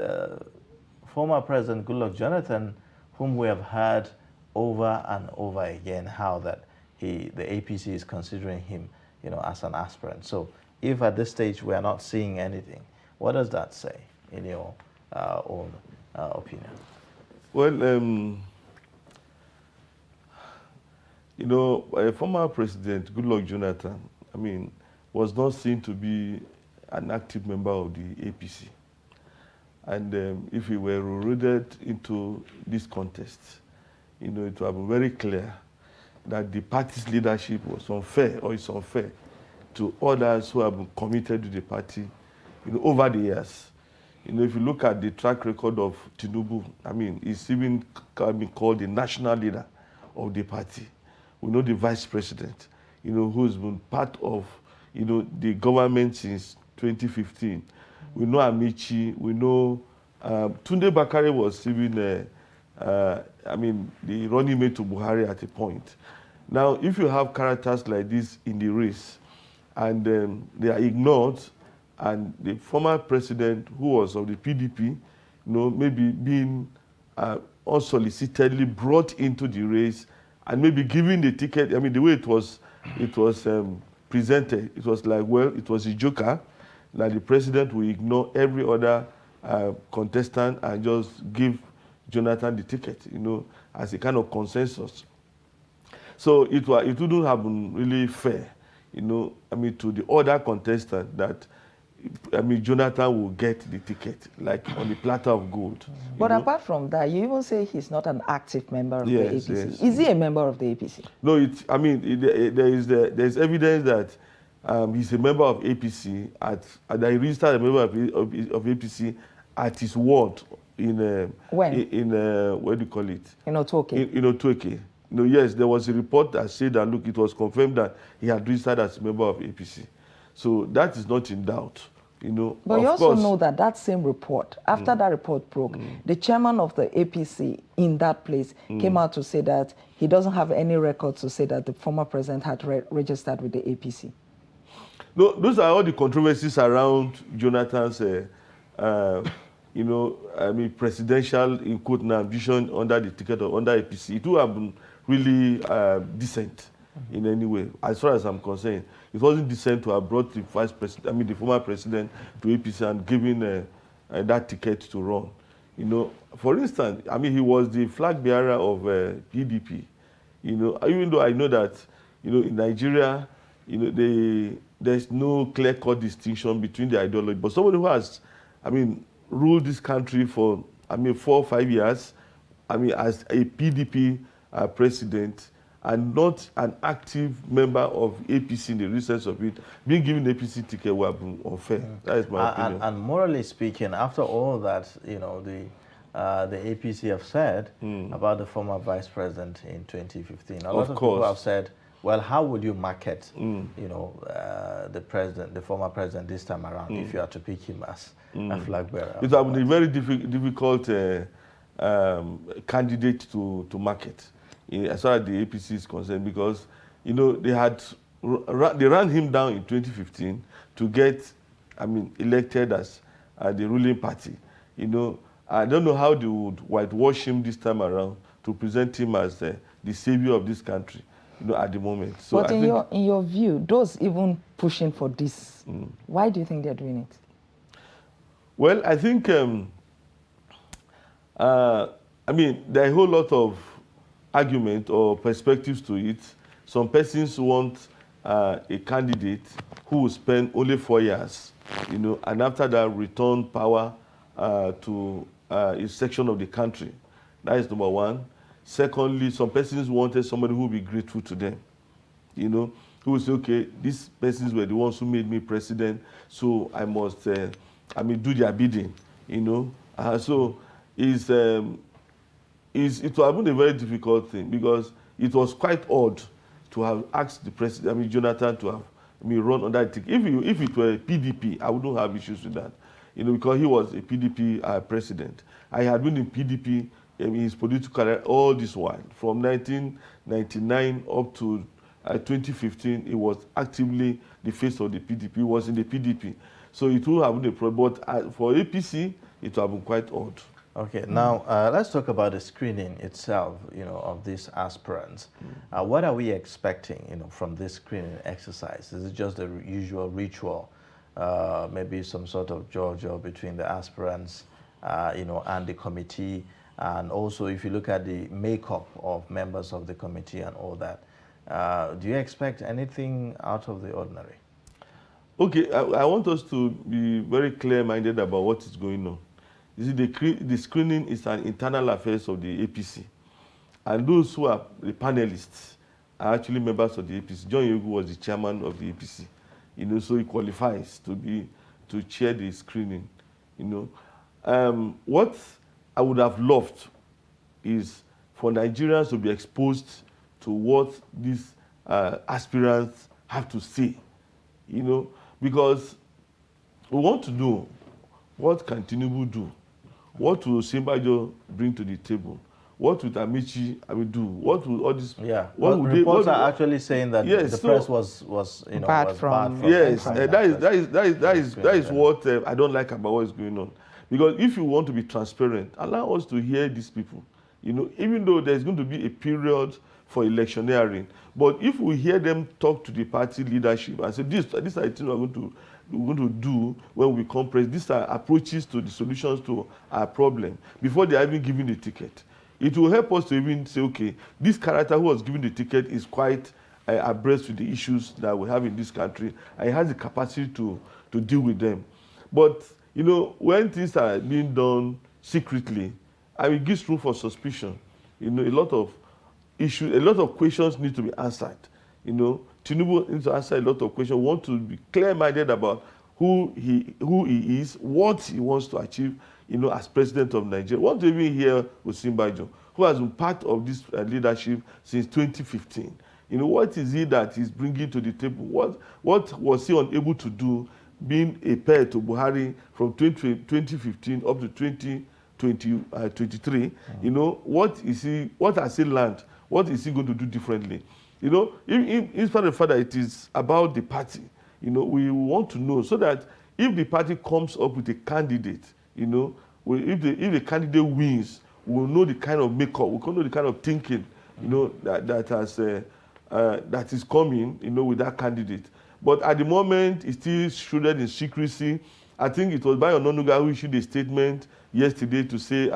former President Goodluck Jonathan, whom we have heard over and over again how that the APC is considering him, as an aspirant. So if at this stage we are not seeing anything, what does that say in your own opinion?
Well, former President Goodluck Jonathan, was not seen to be an active member of the APC. And if he were rooted into this contest, it would have been very clear that the party's leadership was unfair or is unfair to others who have been committed to the party over the years. If you look at the track record of Tinubu, he's even been called the national leader of the party. We know the vice president, who's been part of the government since 2015. We know Amici, we know Tunde Bakare was even, the running mate to Buhari at a point. Now, if you have characters like this in the race, and they are ignored, and the former president, who was of the PDP, maybe being unsolicitedly brought into the race, and maybe given the ticket, the way it was presented, it was like, well, it was a joker, that the president will ignore every other contestant and just give Jonathan the ticket, as a kind of consensus. So it wouldn't have been really fair, to the other contestant that, Jonathan will get the ticket, like on the platter of gold.
But apart from that, you even say he's not an active member of the APC.
Yes.
Is he a member of the APC?
No, there's evidence that he's a member of APC, that he registered a member of APC at his ward in
when?
What do you call it?
In Otuoke.
In Otuoke. Yes, there was a report that said that, look, it was confirmed that he had registered as a member of APC. So that is not in doubt.
But you also know that same report, after that report broke, the chairman of the APC in that place came out to say that he doesn't have any record to say that the former president had registered with the APC.
No, those are all the controversies around Jonathan's, presidential, in quote, ambition under the ticket of under APC. It would have been really decent in any way, as far as I'm concerned. It wasn't decent to have brought the vice president, the former president, to APC and given that ticket to run. For instance, he was the flag bearer of PDP. Even though I know that, in Nigeria, there's no clear-cut distinction between the ideology. But somebody who has, ruled this country for, 4 or 5 years, as a PDP president, and not an active member of APC in the recess of it, being given the APC ticket would have been unfair. That is my opinion.
And morally speaking, after all that, the APC have said about the former vice president in 2015, a lot of people have said, well, how would you market, the former president this time around if you are to pick him as a flag bearer?
It would be a very difficult candidate to market, as far as the APC is concerned, because You know, they ran him down in 2015 to get, elected as the ruling party. You know, I don't know how they would whitewash him this time around to present him as the savior of this country, you know, at the moment. So
but in your view, those even pushing for this, why do you think they're doing it?
Well, I think, there are a whole lot of argument or perspectives to it. Some persons want a candidate who will spend only 4 years, you know, and after that return power to a section of the country. That is number one. Secondly, some persons wanted somebody who will be grateful to them, you know, who will say, okay, these persons were the ones who made me president, so I must, do their bidding, you know. So it will have been a very difficult thing because it was quite odd to have asked the president, Jonathan, to have run on that ticket. If it were PDP, I wouldn't have issues with that, you know, because he was a PDP president. I had been in PDP in his political career all this while. From 1999 up to 2015, he was actively the face of the PDP. He was in the PDP. So it would have been a problem. But for APC, it would have been quite odd.
Okay, now let's talk about the screening itself, you know, of these aspirants. What are we expecting, you know, from this screening exercise? Is it just the usual ritual, maybe some sort of Georgia between the aspirants, you know, and the committee? And also, if you look at the makeup of members of the committee and all that, do you expect anything out of the ordinary?
Okay, I want us to be very clear-minded about what is going on. You see, the screening is an internal affair of the APC. And those who are the panelists are actually members of the APC. John Yogu was the chairman of the APC. You know, so he qualifies to chair the screening. You know, what I would have loved is for Nigerians to be exposed to what these aspirants have to say. You know, because we want to know what can Tinubu do, what will Simbajo bring to the table, what would Amici do, what will all this?
Yeah, well, reports are actually saying that the press was you know bad from
yes, that is what I don't like about what is going on. Because if you want to be transparent, allow us to hear these people. You know, even though there's going to be a period for electioneering, but if we hear them talk to the party leadership and say, these are the things we're going to do when we become president, these are approaches to the solutions to our problem, before they are even given the ticket, it will help us to even say, okay, this character who was given the ticket is quite abreast with the issues that we have in this country, and he has the capacity to deal with them. But, you know, when things are being done secretly, it gives room for suspicion. You know, a lot of issues, a lot of questions need to be answered. You know, Tinubu needs to answer a lot of questions. We want to be clear-minded about who he is, what he wants to achieve, you know, as president of Nigeria. We want to even hear Osinbajo, who has been part of this leadership since 2015. You know, what is it that he's bringing to the table? What was he unable to do, being a pair to Buhari from 2015 up to 2023? You know, what has he learned? What is he going to do differently? You know, in spite of the fact that it is about the party, you know, we want to know so that if the party comes up with a candidate, you know, if the candidate wins, we'll know the kind of makeup, we'll know the kind of thinking, you know, that is coming, you know, with that candidate. But at the moment, it's still shrouded in secrecy. I think it was Bayo Onanuga who issued a statement yesterday to say,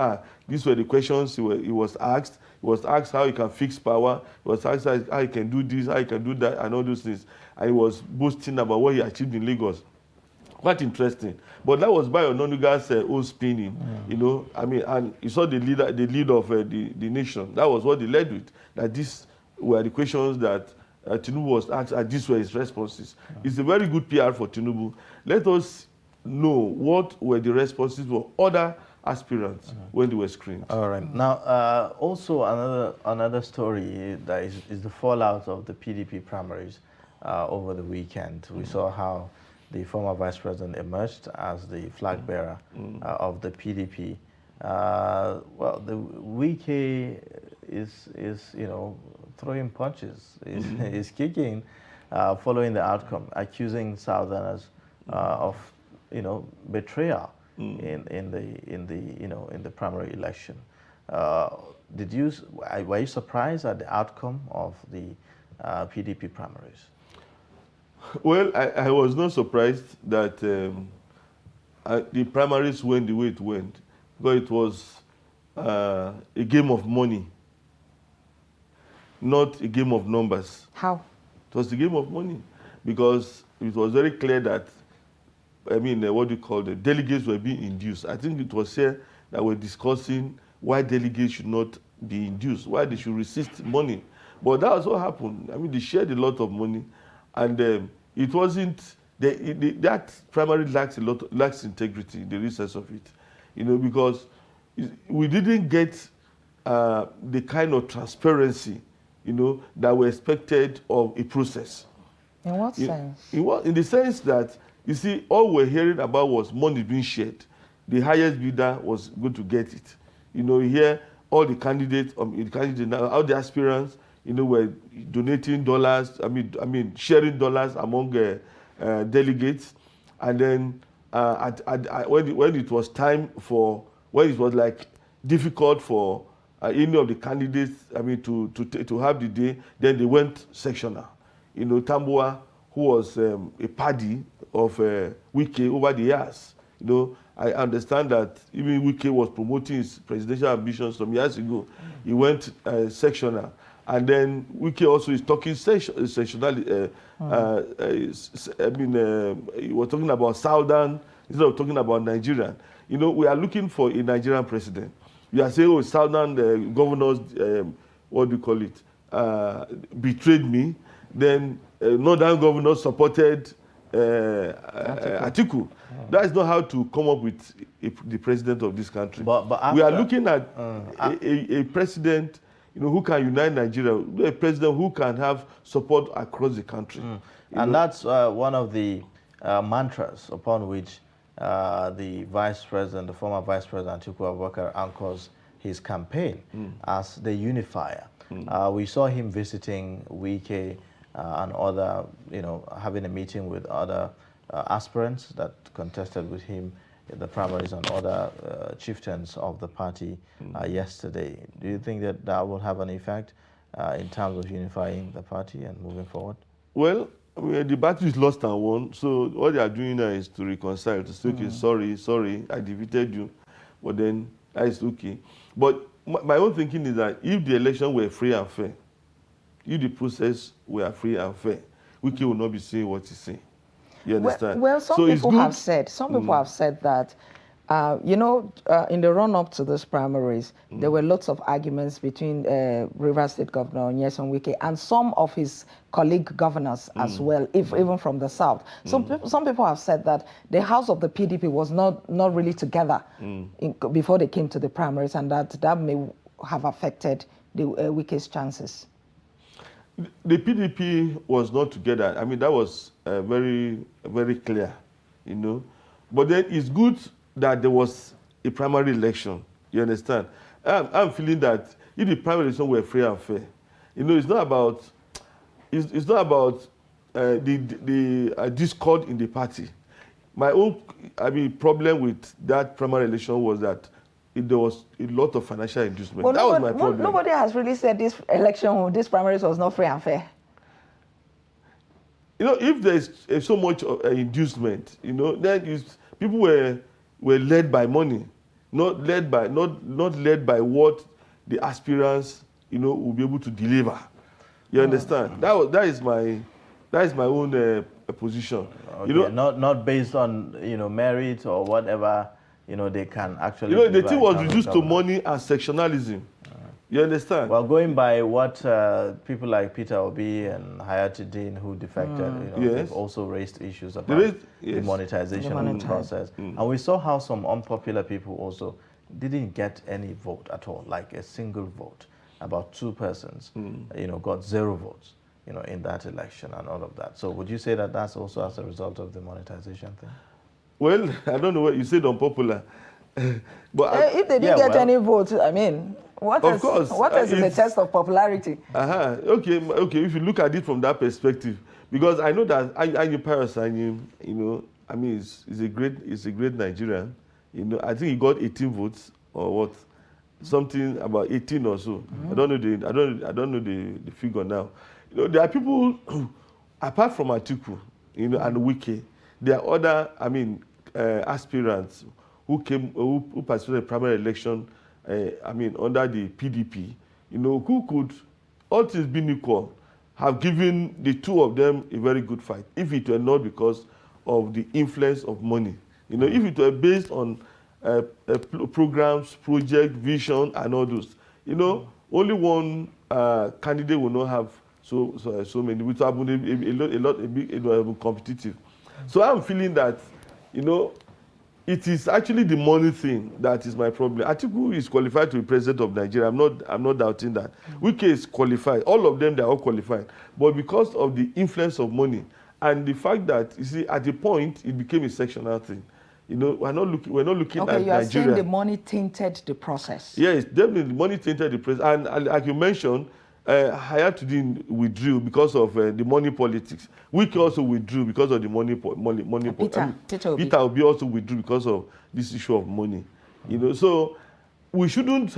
these were the questions he was asked. He was asked how he can fix power. He was asked how he can do this, how he can do that, and all those things. And he was boasting about what he achieved in Lagos. Quite interesting. But that was Bayo Onanuga's own spinning, you know. And you saw the lead of the nation. That was what they led with. That these were the questions that Tinubu was asked, and these were his responses. It's a very good PR for Tinubu. Let us know what were the responses for other aspirants when they were screened.
All right. Now, also another story that is the fallout of the PDP primaries over the weekend. We saw how the former vice president emerged as the flag bearer of the PDP. Well, the Wike is, you know, throwing punches. He's kicking, following the outcome, accusing Southerners of, betrayal in the primary election. Were you surprised at the outcome of the PDP primaries?
Well, I was not surprised that the primaries went the way it went, because it was a game of money, not a game of numbers.
How?
It was a game of money, because it was very clear that, what do you call it, delegates were being induced. I think it was here that we're discussing why delegates should not be induced, why they should resist money. But that also happened. They shared a lot of money, and it wasn't, that primary lacks integrity, the research of it, because we didn't get the kind of transparency, that we expected of a process.
In what sense?
In the sense that, you see, all we're hearing about was money being shared. The highest bidder was going to get it. You hear all the candidates, all the aspirants, were donating dollars, sharing dollars among delegates. And then when it was time for, when it was like difficult for any of the candidates, to have the day, then they went sectional. Tambua, who was a paddy of Wike over the years, I understand that even Wike was promoting his presidential ambitions some years ago. He went sectional. And then Wike also is talking sectionality. He was talking about Southern instead of talking about Nigerian. We are looking for a Nigerian president. You are saying, Southern governors, what do you call it, betrayed me. Then Northern governors supported Atiku. That is not how to come up with the president of this country.
But
we are looking at a president, who can unite Nigeria, a president who can have support across the country.
And that's one of the mantras upon which the former Vice President Atiku Abubakar anchors his campaign as the unifier. We saw him visiting Wike and other, having a meeting with other aspirants that contested with him in the primaries and other chieftains of the party yesterday. Do you think that that will have an effect in terms of unifying the party and moving forward?
Well, the battle is lost and won, so what they are doing now is to reconcile, to say, okay, sorry, I defeated you, but then that is okay. But my own thinking is that if the election were free and fair, if the process were free and fair, Wike will not be saying what he's saying. You understand?
Well, some people have said that, in the run-up to those primaries, there were lots of arguments between Rivers State Governor Nyesom Wike and some of his colleague governors as well, even from the south. Some people have said that the house of the PDP was not really together before they came to the primaries, and that may have affected the Wike's chances.
The PDP was not together. That was very, very clear, But then it's good that there was a primary election. You understand? I'm feeling that if the primary election were free and fair, it's not about the discord in the party. My own problem with that primary election was that there was a lot of financial inducement.
Well,
that was my problem.
Nobody has really said this primaries was not free and fair.
If there's so much inducement, then people were led by money, not led by what the aspirants, will be able to deliver. You understand? That is my own position.
Okay. Not based on merit or whatever. They can actually.
The thing was reduced to money and sectionalism. You understand?
Well, going by what people like Peter Obi and Hayatuddin who defected, they've also raised issues about the monetization process. And we saw how some unpopular people also didn't get any vote at all, like a single vote. About 2 persons, got 0 votes, in that election and all of that. So would you say that that's also as a result of the monetization thing?
Well, I don't know what you said unpopular.
But if they didn't get any votes, I mean, what
of
is,
course,
what is the test of popularity?
Okay, if you look at it from that perspective, because I know that Anyi Parasanyim, you know, I mean, he's a great Nigerian. You know, I think he got 18 votes or what, something about 18 or so. I don't know the figure now. You know, there are people who, apart from Atiku, you know, and Wike, there are other, I mean, aspirants who participated in the primary election. I mean, under the PDP, you know, who could, all things being equal, have given the two of them a very good fight, if it were not because of the influence of money. You know, if it were based on programs, project, vision, and all those, you know, only one candidate will not have so many, which have been it will be competitive. So I'm feeling that, you know, it is actually the money thing that is my problem. Atiku is qualified to be president of Nigeria. I'm not doubting that. Wike is qualified. All of them, they're all qualified. But because of the influence of money and the fact that, you see, at the point, it became a sectional thing. You know, we're not looking at Nigeria.
Okay, you are saying the money tainted the process.
Yes, definitely, the money tainted the process. And like you mentioned, Hayatuddin withdrew because of the money politics. Wike also withdrew because of the money. Peter Obi also withdrew because of this issue of money. You know, so we shouldn't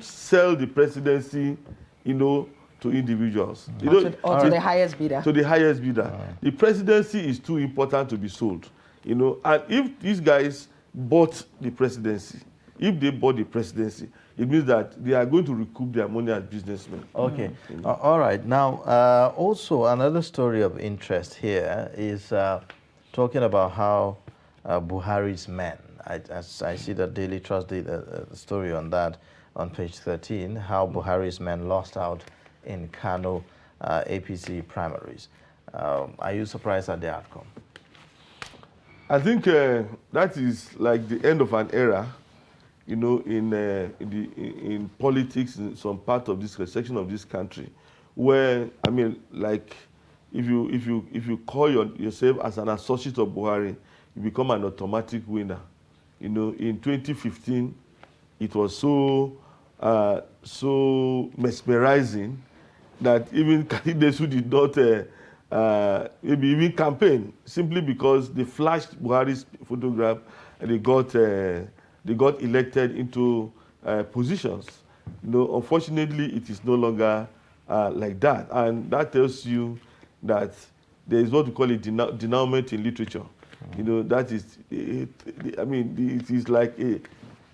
sell the presidency, you know, to individuals. You know,
or to the highest bidder.
To the highest bidder. The presidency is too important to be sold. You know, and if these guys bought the presidency, if they bought the presidency, it means that they are going to recoup their money as businessmen.
Okay. All right. Now, also another story of interest here is talking about how Buhari's men, I see that Daily Trust did a story on that on page 13, how Buhari's men lost out in Kano APC primaries. Are you surprised at the outcome?
I think that is like the end of an era, you know, in politics in some part of this section of this country, where, I mean, like, if you call yourself as an associate of Buhari, you become an automatic winner. You know, in 2015, it was so mesmerizing that even candidates who did not maybe even campaign, simply because they flashed Buhari's photograph and they got elected into positions. You know, unfortunately, it is no longer like that, and that tells you that there is what we call a denouement in literature. You know, that is, I mean, it is like a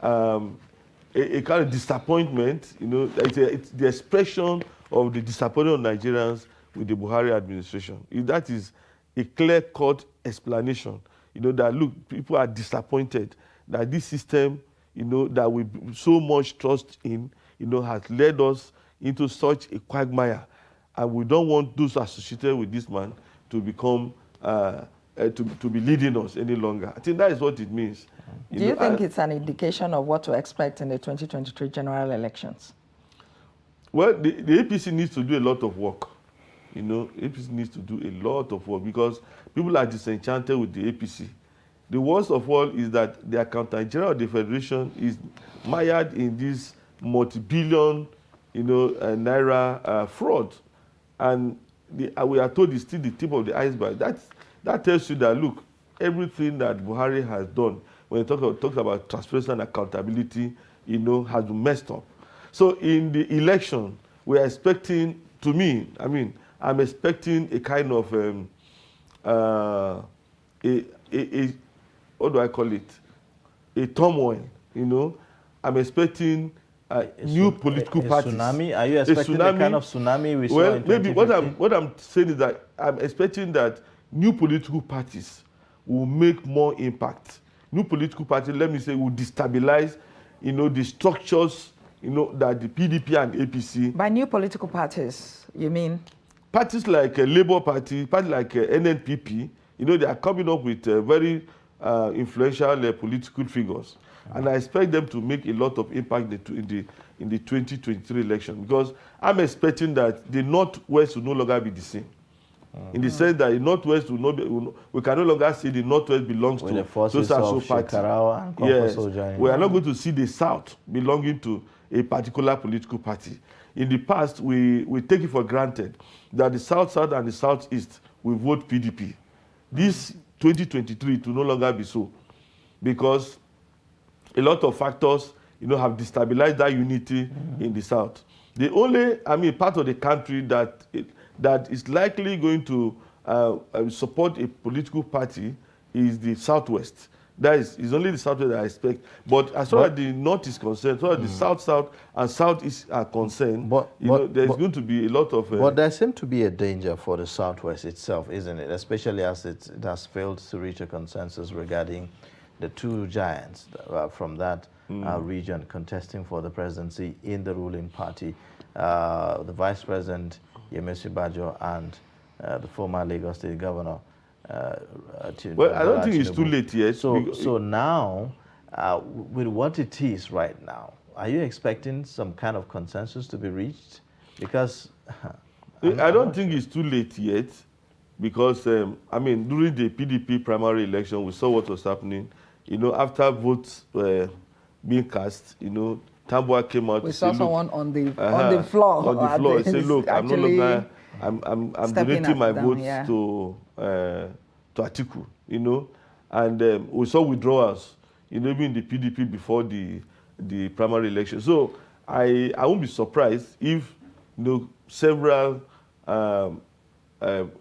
kind of disappointment. You know, it's the expression of the disappointment of Nigerians with the Buhari administration. That is a clear-cut explanation. You know, that look, people are disappointed that this system, you know, that we so much trust in, you know, has led us into such a quagmire, and we don't want those associated with this man to become to be leading us any longer. I think that is what it means.
Do you think it's an indication of what to expect in the 2023 general elections?
Well, the APC needs to do a lot of work. You know, APC needs to do a lot of work because people are disenchanted with the APC. The worst of all is that the Accountant General of the Federation is mired in this multi-billion, you know, naira fraud, and we are told it's still the tip of the iceberg. That tells you that, look, everything that Buhari has done when he talks about transparency and accountability, you know, has been messed up. So in the election, we are expecting, to me, I mean, I'm expecting a kind of what do I call it? A turmoil, you know. I'm expecting new political parties.
Tsunami? Are you expecting a kind of tsunami we saw in 2015?
Maybe what I'm saying is that I'm expecting that new political parties will make more impact. New political parties, let me say, will destabilize, you know, the structures, you know, that the PDP and APC.
By new political parties, you mean?
Parties like Labour Party, parties like NNPP, you know, they are coming up with very influential political figures. And I expect them to make a lot of impact in the 2023 election, because I'm expecting that the Northwest will no longer be the same. in the sense that the Northwest will not be, we can no longer say the Northwest belongs
with
to
the forces
so
of
party.
Shekarau and
Yes,
Kwankwaso.
we are not going to see the South belonging to a particular political party. In the past, we take it for granted that the South-South and the Southeast will vote PDP. This 2023 it will no longer be so, because a lot of factors, have destabilized that unity in the South. The only, part of the country that is likely going to support a political party is the Southwest. That is only the Southwest that I expect. But as far as the North is concerned, as far as the South and Southeast are concerned, there's going to be a lot of...
but there seems to be a danger for the Southwest itself, isn't it? Especially as it has failed to reach a consensus regarding the two giants from that region contesting for the presidency in the ruling party, the Vice President, Yemisi Bajo, and the former Lagos State Governor,
well, I don't think it's too late yet.
So now, with what it is right now, are you expecting some kind of consensus to be reached? Because
I don't think it's too late yet, because during the PDP primary election, we saw what was happening. After votes were being cast, Tambuwal came out.
We saw someone on the floor.
On the floor, he said, "Look, I'm no longer. I'm donating my votes to Atiku." And we saw withdrawals. Even in the PDP before the primary election. So I won't be surprised if several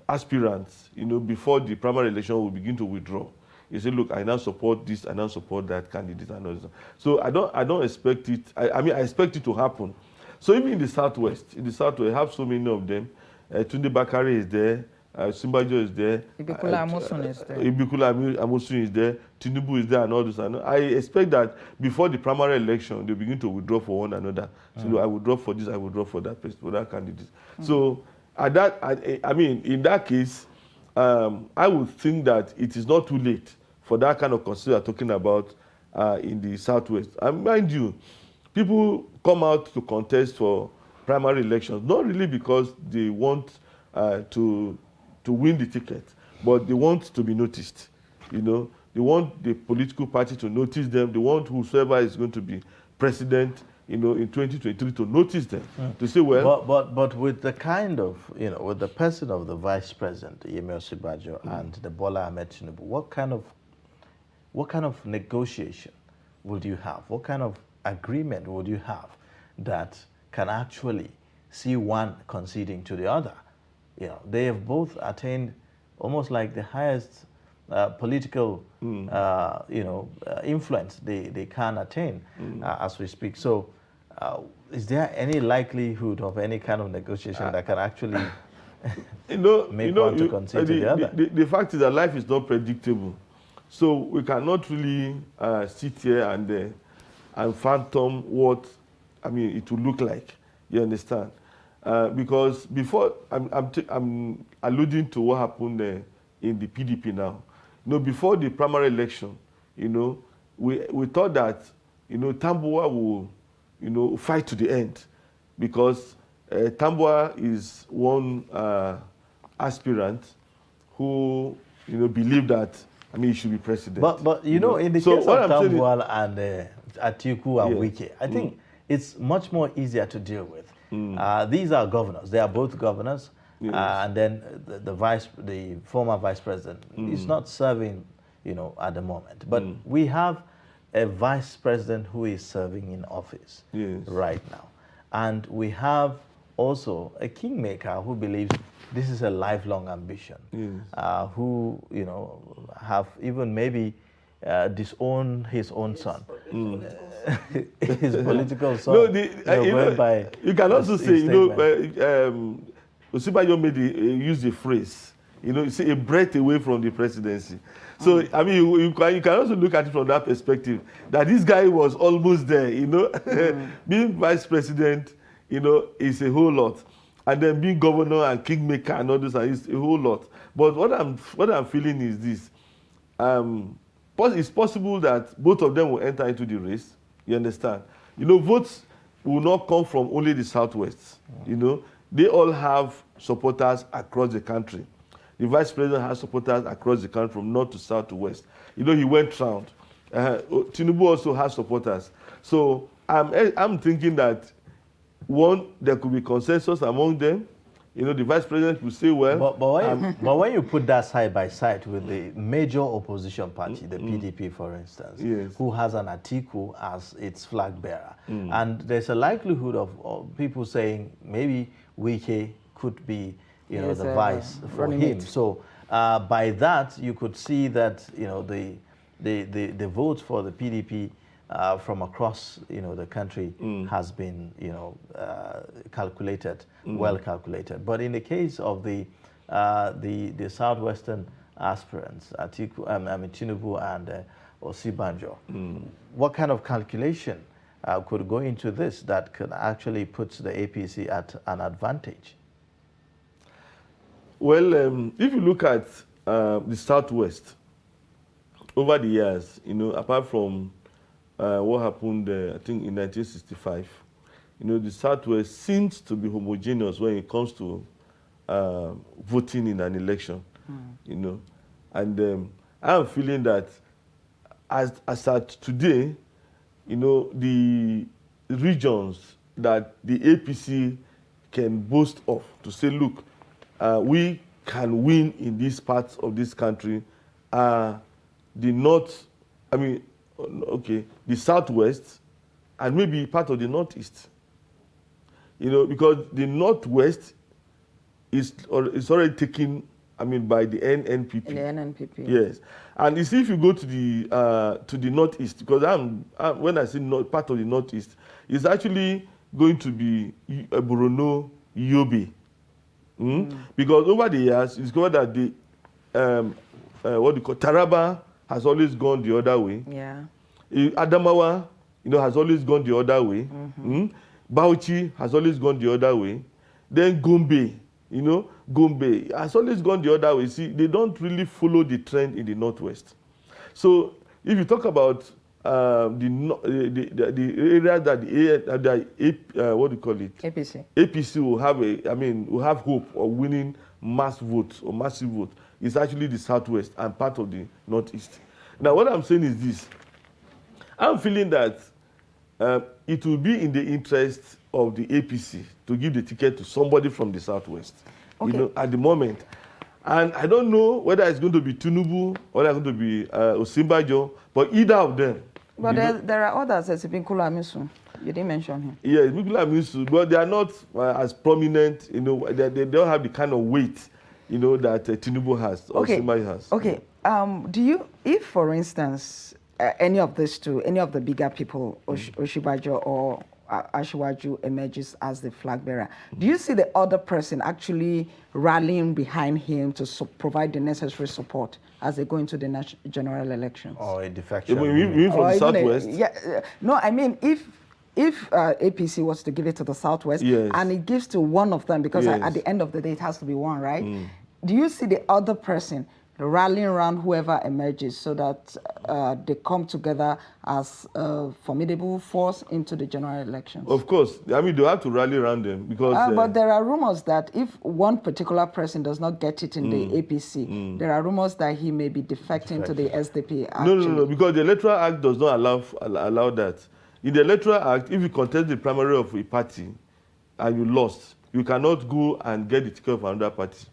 aspirants before the primary election will begin to withdraw. You say, look, I now support this, I now support that candidate, and all this. So I don't expect it. I expect it to happen. So even in the Southwest, I have so many of them. Tunde Bakare is there. Simbajo is there.
Ibikula Amosun is there.
Ibikula Amosun is there. Tinubu is there, and all this. I expect that before the primary election, they begin to withdraw for one another. So I will draw for this, I will draw for that person, for that candidate. So in that case, I would think that it is not too late for that kind of consider you're talking about in the Southwest. And mind you, people come out to contest for primary elections, not really because they want to win the ticket, but they want to be noticed. They want the political party to notice them. They want whosoever is going to be president, in 2023 to notice them, to say, well...
But with the kind of, with the person of the vice president, Yemisi Bajo, and the Bola Ahmed Tinubu, what kind of negotiation would you have? What kind of agreement would you have that can actually see one conceding to the other? They have both attained almost like the highest political, influence they can attain as we speak. So, is there any likelihood of any kind of negotiation that can actually make one to concede to the other?
The fact is that life is not predictable, so we cannot really sit here and phantom what it will look like. You understand? Because before I'm alluding to what happened in the PDP now. Before the primary election, we thought that Tambuwal will fight to the end, because Tambuwal is one aspirant who believed that he should be president.
But in the case of Tambuwal and Atiku and Wike, I think it's much more easier to deal with. These are governors. They are both governors. Yes. And then the former vice president is not serving, at the moment. But we have a vice president who is serving in office right now. And we have also a kingmaker who believes this is a lifelong ambition, who, have even maybe disowned his own son, his political son.
You can also say, Osibajo used the phrase, a breath away from the presidency. So, you can also look at it from that perspective, that this guy was almost there, Being vice president, is a whole lot. And then being governor and kingmaker and all this is a whole lot. But what I'm feeling is this. It's possible that both of them will enter into the race. You understand? Votes will not come from only the Southwest. They all have supporters across the country. The vice president has supporters across the country from north to south to west. He went round. Tinubu also has supporters. So I'm thinking that, one, there could be consensus among them. The vice president will say, well...
But when you put that side by side with the major opposition party, the PDP, for instance, who has an Atiku as its flag bearer, and there's a likelihood of people saying maybe Wike could be, the vice for him. So by that, you could see that, the votes for the PDP from across, the country has been, calculated, well calculated. But in the case of the southwestern aspirants, Tinubu and Osibanjo, what kind of calculation could go into this that could actually put the APC at an advantage?
Well, if you look at the southwest, over the years, apart from what happened, I think, in 1965, the Southwest seems to be homogeneous when it comes to voting in an election, And I'm feeling that as at today, the regions that the APC can boast of to say, look, we can win in these parts of this country are the north, the southwest, and maybe part of the northeast. Because the northwest is already taken, by the NNPP.
The NNPP.
Yes, and if you go to the northeast, because when I say part of the northeast, it's actually going to be Borno, Yobe, because over the years it's discovered that the Taraba has always gone the other way.
Yeah.
Adamawa, has always gone the other way. Bauchi has always gone the other way. Then Gombe, Gombe has always gone the other way. See, they don't really follow the trend in the northwest. So if you talk about the area that what do you call it? APC will have hope of winning massive vote. It's actually the southwest and part of the northeast. Now, what I'm saying is this. I'm feeling that it will be in the interest of the APC to give the ticket to somebody from the southwest, at the moment. And I don't know whether it's going to be Tinubu or it's going to be Osinbajo, but either of them.
But there are others, as Ibinkula Amisu. You didn't mention him.
Yeah, Ibinkula Amisu, but they are not as prominent, they don't have the kind of weight, that Tinubu has or Osinbajo has.
Okay. Do you, if for instance, any of these two, any of the bigger people, Oshibajo or Asiwaju emerges as the flag bearer, do you see the other person actually rallying behind him to provide the necessary support as they go into the general elections?
Or a defection?
You mean from the southwest?
No, I mean if APC was to give it to the southwest, and it gives to one of them, because at the end of the day it has to be one, right? Do you see the other person rallying around whoever emerges so that they come together as a formidable force into the general elections?
Of course. They'll have to rally around them because...
but there are rumors that if one particular person does not get it in the APC, there are rumors that he may be defecting to the SDP. Actually.
No, because the Electoral Act does not allow that. In the Electoral Act, if you contest the primary of a party and you lost, you cannot go and get the ticket of another party.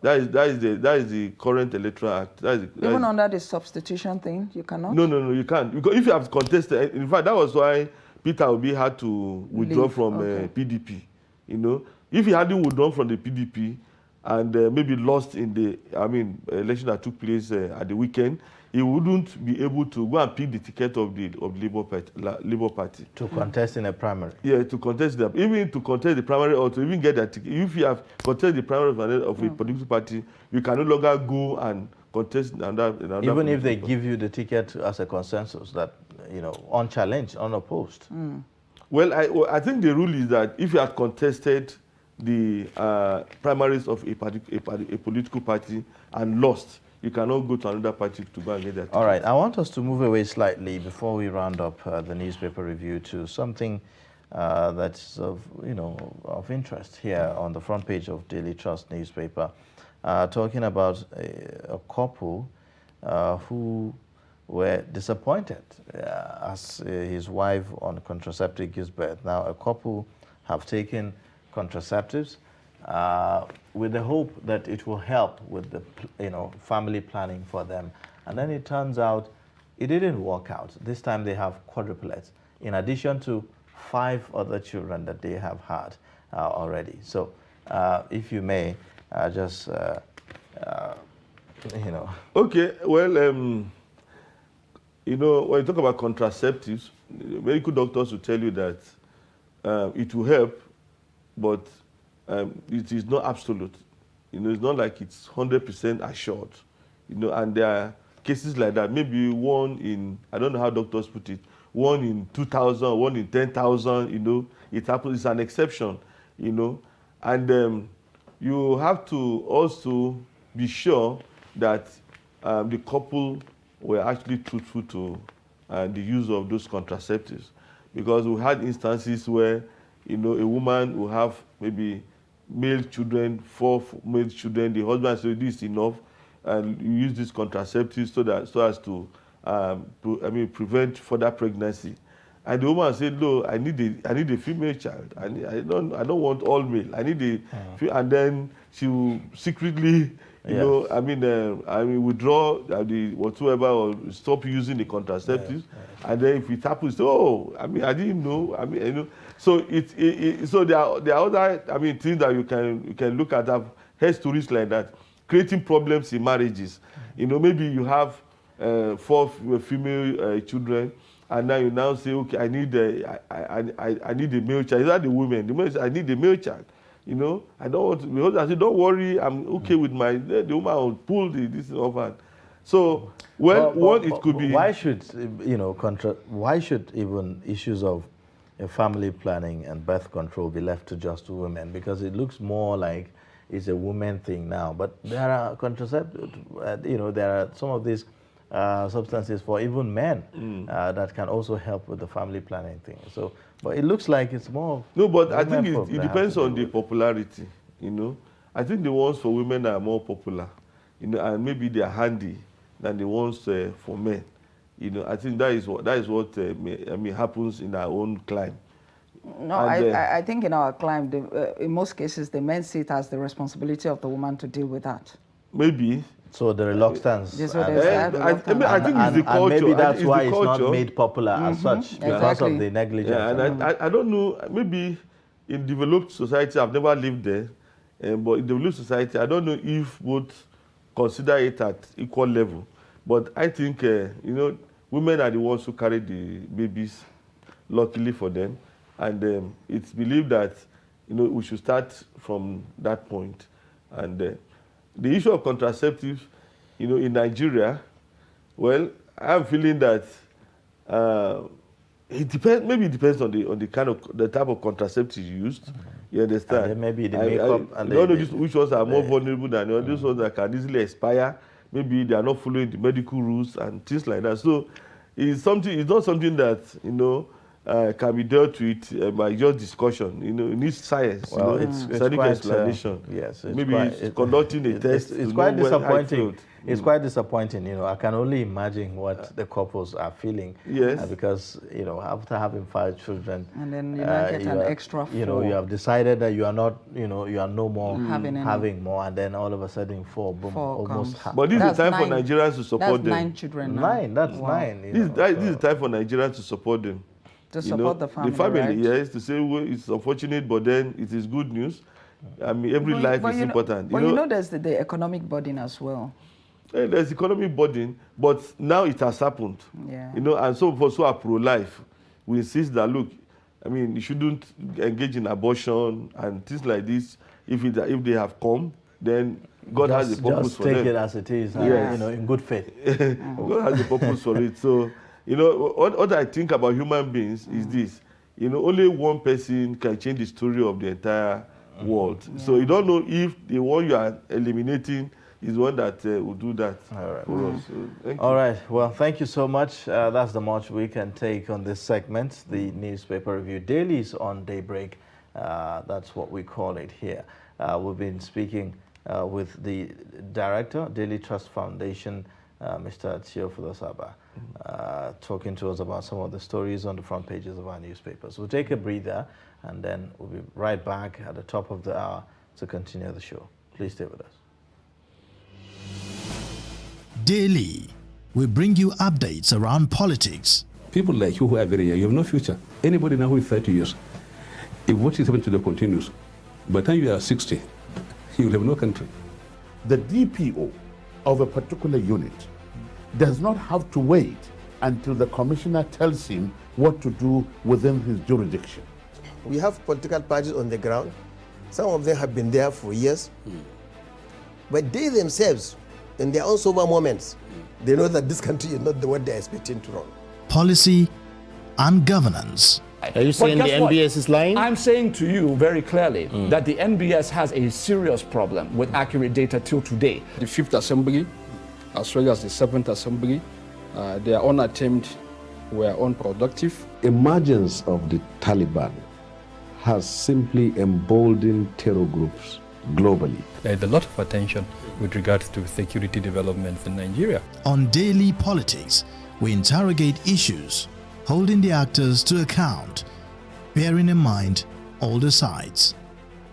That is the current Electoral Act.
Even under the substitution thing, you cannot?
No, you can't. Because if you have contested, in fact, that was why Peter Obi had to withdraw from PDP. If he hadn't withdrawn from the PDP and maybe lost in the election that took place at the weekend, he wouldn't be able to go and pick the ticket of the Labour Party.
To contest in a primary.
Yeah, to contest them. Even to contest the primary or to even get that ticket. If you have contested the primary of a political party, you can no longer go and contest another
even if they give you the ticket as a consensus that, unchallenged, unopposed.
Well, I think the rule is that if you have contested the primaries of a political party and lost, you cannot go to another party to go and get that ticket.
All right, I want us to move away slightly before we round up the newspaper review to something that's of interest here on the front page of Daily Trust newspaper. talking about a couple who were disappointed as his wife on contraceptive gives birth. Now, a couple have taken contraceptives with the hope that it will help with the family planning for them. And then it turns out it didn't work out. This time they have quadruplets, in addition to 5 other children that they have had already. So if you may, just,
Okay, well, when you talk about contraceptives, medical doctors will tell you that it will help, but it is not absolute. It's not like it's 100% assured. And there are cases like that. Maybe one in, I don't know how doctors put it, 1 in 2,000, 1 in 10,000. It happens. It's an exception. And you have to also be sure that the couple were actually truthful to the use of those contraceptives, because we had instances where a woman will have maybe male children, 4 male children. The husband said, "This is enough," and you use these contraceptives so as to prevent further pregnancy. And the woman said, "No, I need a female child. I don't want all male. I need a," and then she will secretly, withdraw the whatsoever, or stop using the contraceptives. And then if it happens, I didn't know. So so there are other things that you can look at. I've heard stories like that, creating problems in marriages. Maybe you have 4 female children, and now you now say, okay, I need a male child. Is that the woman? The woman says, I need a male child. I don't want to. The husband says, don't worry, I'm okay with the woman will pull this off. And so it could be.
Why should why should even issues of family planning and birth control be left to just women? Because it looks more like it's a woman thing now. But there are contraceptives. There are some of these substances for even men that can also help with the family planning thing. So, but it looks like it's more.
No, but I think it depends on the popularity. I think the ones for women are more popular, and maybe they are handy than the ones for men. I think that is what happens in our own climb.
No, I think in our climb, in most cases, the men see it as the responsibility of the woman to deal with that.
Maybe.
So the reluctance.
I think
it's the culture.
And maybe that's why it's not made popular as such, because of the negligence.
Yeah, and I don't know, maybe in developed society, I've never lived there, but in developed society, I don't know if both consider it at equal level. But I think, women are the ones who carry the babies, luckily for them. And it's believed that, we should start from that point. And the issue of contraceptives, in Nigeria, well, I'm feeling that it depends. Maybe it depends on the type of contraceptives used. You understand?
And then maybe the makeup.
I don't know which ones are more vulnerable than the others. Ones that can easily expire. Maybe they are not following the medical rules and things like that. So it's not something that can be dealt with by just discussion. It needs science.
Well, it's
scientific
quite,
explanation.
Yes,
maybe conducting a test.
It's quite disappointing. It's quite disappointing. I can only imagine what the couples are feeling.
Yes.
Because after having 5 children,
and then you get an extra 4.
You have decided that you are not, you are no more having more, and then all of a sudden 4, boom,
4
almost half.
But this is the time for Nigerians to support them.
That's 9 children. Now.
9. That's 9.
This is the time for Nigerians to support them.
To support the family.
The family,
right?
yes, to say it's unfortunate, but then it is good news. Every life is important.
But there's the economic burden as well.
There's economic burden, but now it has happened.
Yeah.
And so for who are pro-life, we insist that look, you shouldn't engage in abortion and things like this. If they have come, then God has a purpose for them.
Just take it as it is, in good faith.
God has a purpose for it. So, what I think about human beings is this. Only one person can change the story of the entire world. Yeah. So you don't know if the one you are eliminating is one that will do that for us. So,
all right. Well, thank you so much. That's the much we can take on this segment, the newspaper review dailies on Daybreak. That's what we call it here. We've been speaking with the director, Daily Trust Foundation, Mr. Theophilus Saba, talking to us about some of the stories on the front pages of our newspapers. We'll take a breather, and then we'll be right back at the top of the hour to continue the show. Please stay with us.
Daily, we bring you updates around politics.
People like you who are very young, you have no future. Anybody now who is 30 years, if what is happening to them continues, by the time you are 60, you will have no country.
The DPO of a particular unit does not have to wait until the commissioner tells him what to do within his jurisdiction.
We have political parties on the ground. Some of them have been there for years. But they themselves, in their own sober moments, they know that this country is not what they're expecting to run.
Policy and governance.
Are you saying the NBS is lying?
I'm saying to you very clearly that the NBS has a serious problem with accurate data till today.
The 5th Assembly, as well as the 7th Assembly, their own attempt were unproductive.
Emergence of the Taliban has simply emboldened terror groups globally.
There is a lot of attention with regards to security developments in Nigeria.
On Daily Politics, we interrogate issues, holding the actors to account, bearing in mind all the sides.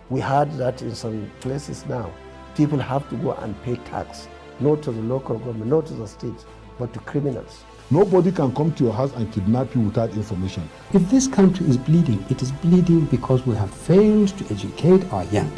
We heard that in some places now, people have to go and pay tax, not to the local government, not to the state, but to criminals.
Nobody can come to your house and kidnap you without information.
If this country is bleeding, it is bleeding because we have failed to educate our young.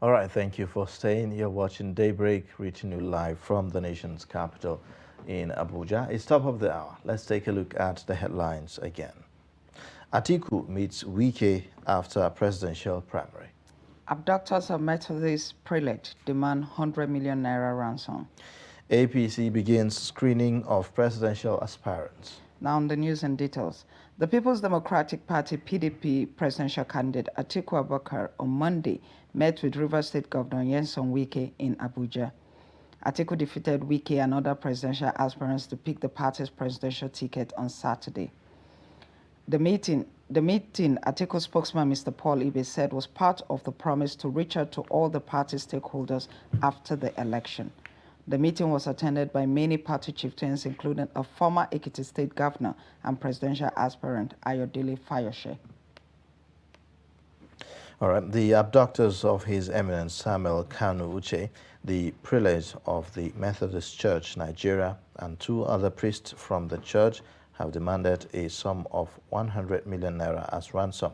All right, thank you for staying. You're watching Daybreak, reaching you live from the nation's capital in Abuja. It's top of the hour. Let's take a look at the headlines again. Atiku meets Wike after presidential primary.
Abductors of Methodist prelate demand 100 million naira ransom.
APC begins screening of presidential aspirants.
Now on the news and details. The People's Democratic Party PDP presidential candidate Atiku Abubakar on Monday met with Rivers State Governor Nyesom Wike in Abuja. Atiku defeated Wike and other presidential aspirants to pick the party's presidential ticket on Saturday. The meeting, Atiku spokesman Mr. Paul Ibe said was part of the promise to reach out to all the party stakeholders after the election. The meeting was attended by many party chieftains, including a former Ekiti State governor and presidential aspirant Ayodele Fayose.
All right, the abductors of His Eminence Samuel Kanu Uche, the prelate of the Methodist Church, Nigeria, and two other priests from the church have demanded a sum of 100 million naira as ransom.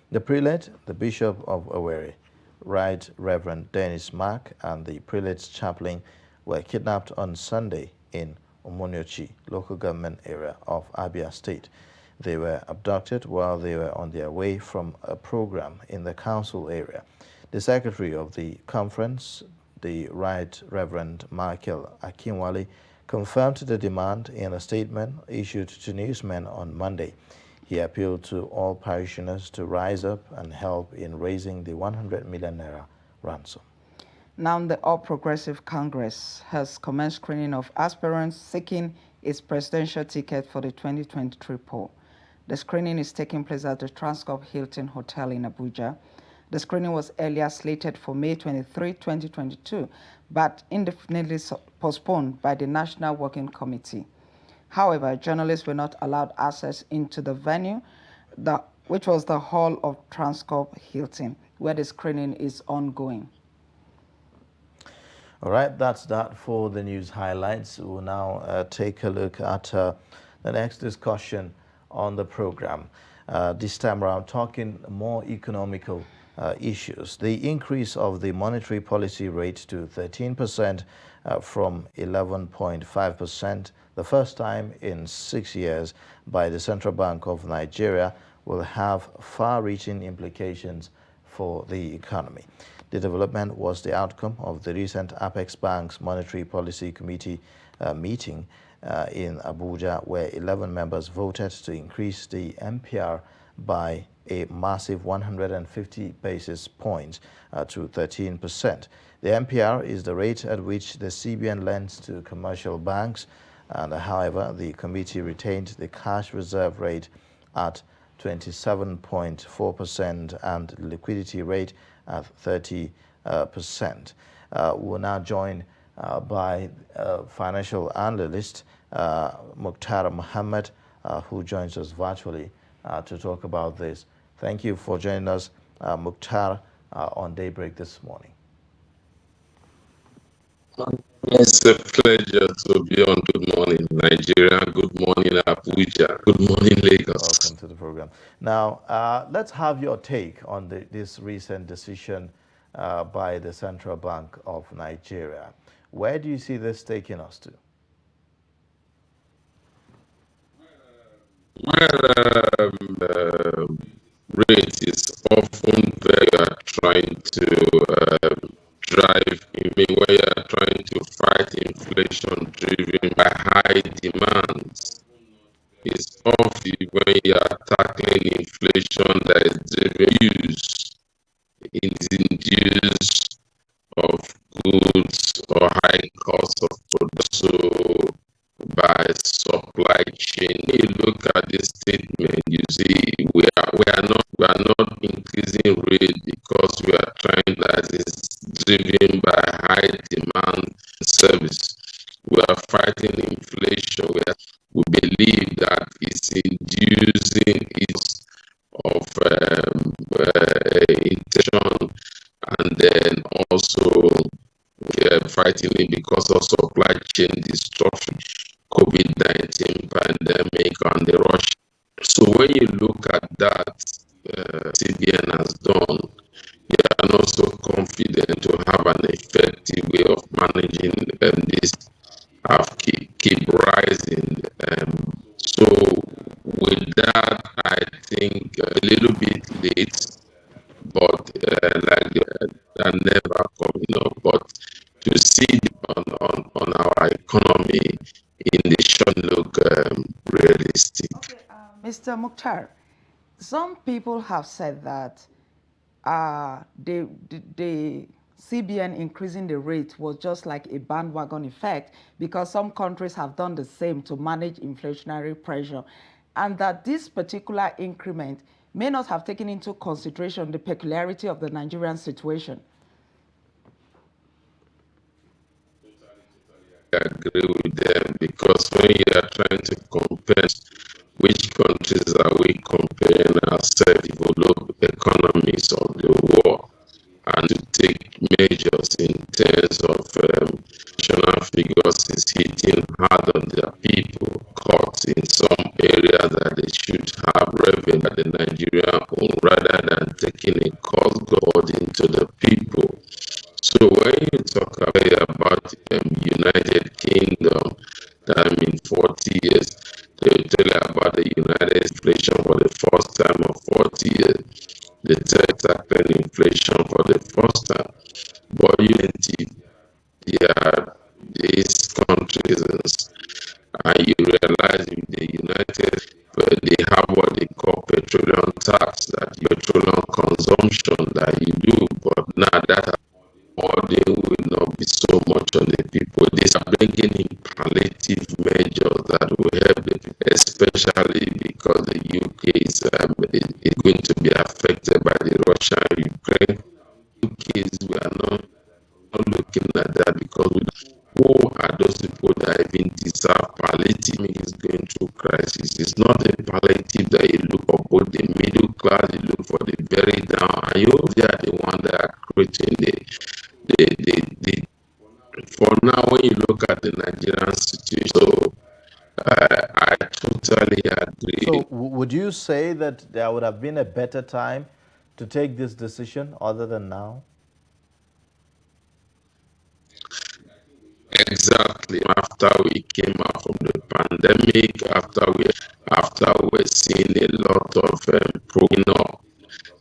The prelate, the Bishop of Owerri, Right Reverend Dennis Mark, and the prelate's chaplain were kidnapped on Sunday in Omoniochi, local government area of Abia State. They were abducted while they were on their way from a program in the council area. The secretary of the conference, the Right Reverend Michael Akinwale, confirmed the demand in a statement issued to newsmen on Monday. He appealed to all parishioners to rise up and help in raising the 100 million naira ransom.
Now, the All Progressive Congress has commenced screening of aspirants seeking its presidential ticket for the 2023 poll. The screening is taking place at the Transcorp Hilton Hotel in Abuja. The screening was earlier slated for May 23, 2022, but indefinitely postponed by the National Working Committee. However, journalists were not allowed access into the venue, which was the hall of Transcorp Hilton, where the screening is ongoing.
All right, that's that for the news highlights. We'll now take a look at the next discussion on the program. This time around, talking more economical issues. The increase of the monetary policy rate to 13% from 11.5%, the first time in 6 years, by the Central Bank of Nigeria, will have far-reaching implications for the economy. The development was the outcome of the recent Apex Bank's Monetary Policy Committee meeting in Abuja, where 11 members voted to increase the MPR by a massive 150 basis points to 13%. The MPR is the rate at which the CBN lends to commercial banks, and however, the committee retained the cash reserve rate at 27.4% and the liquidity rate at 30%. We're now joined by financial analyst Mukhtar Mohammed, who joins us virtually to talk about this. Thank you for joining us, Mukhtar, on Daybreak this morning.
It's a pleasure to be on Good Morning Nigeria, Good Morning Abuja, Good Morning Lagos.
Welcome to the program. Now, let's have your take on this recent decision by the Central Bank of Nigeria. Where do you see this taking us to?
Rate is often very trying to drive, where you are trying to fight inflation driven by high demands. It's often when you are tackling inflation that is driven use of goods or high cost of production by supply chain. When you look at this statement, you see we are not increasing rate because we are trying, that is driven by high demand service. We are fighting inflation. We believe that it's inducing its of inflation, and then also fighting it because of supply chain disruption, COVID-19 pandemic, and the rush. So when you look at that, CBN has done, you are not so confident to have an effective way of managing this, keep rising. So with that, I think a little bit late, but are never coming up. But to see on our economy in the short look realistic.
Okay, Mr. Mukhtar, some people have said that the CBN increasing the rate was just like a bandwagon effect because some countries have done the same to manage inflationary pressure, and that this particular increment may not have taken into consideration the peculiarity of the Nigerian situation.
I agree with them, because when you are trying to compare which countries are we comparing ourselves, developed economies of the world, and to take measures in terms of national figures is hitting hard on their people. Caught in some areas that they should have revenue that the Nigerian own, rather than taking a cost according to the people. So when you talk about United Kingdom, that means 40 years, they will tell you about the United inflation for the first time of 40 years. They tell exactly inflation for the first time. But these countries, and you realize in the United, they have what they call petroleum tax, that petroleum consumption that you do, but now that burden will not be so much on the people. These are bringing in palliative measures that will help the people, especially because the UK is going to be affected by the Russia-Ukraine. We are not looking at that because who are those people that even deserve palliative is going through crisis? It's not a palliative that you look for both the middle class, you look for the very down, and you they are the one that are creating the for now when you look at the Nigerian situation. So I totally agree.
So would you say that there would have been a better time to take this decision other than now?
Exactly. After we came out from the pandemic, after we're seeing a lot of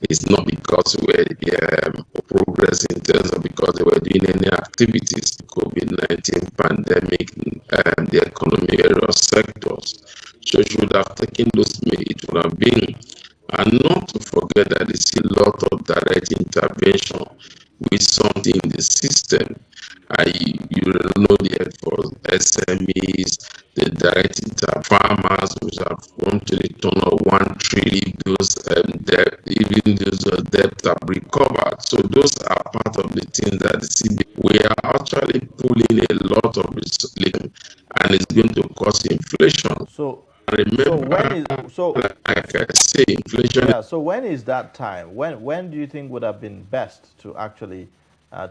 it's not because we're progressing in terms of because they were doing any activities. COVID-19 pandemic and the economic various sectors. So you should have taken those measures. It would have been, and not to forget that there's a lot of direct intervention with something in the system. You know the efforts, SMEs, the direct farmers which have come to the tune of 1 trillion, those debt, even those debt are recovered. So those are part of the things that the CBN, we are actually pulling a lot of resources, and it's going to cause inflation.
So
remember, like I say, inflation.
Yeah. So when is that time? When do you think would have been best to actually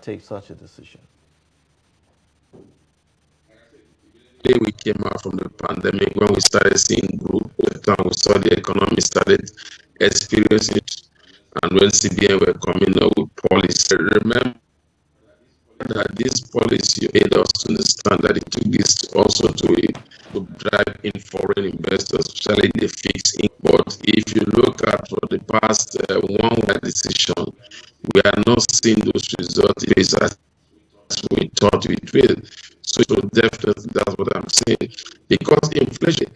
take such a decision?
We came out from the pandemic, when we started seeing growth, we saw the economy started experiencing, and when CBN were coming up with policy. Remember that this policy made us to understand that it took this also to drive in foreign investors, especially the fixed income. But if you look at for the past one decision, we are not seeing those results as we thought it will. So definitely that's what I'm saying. Because inflation,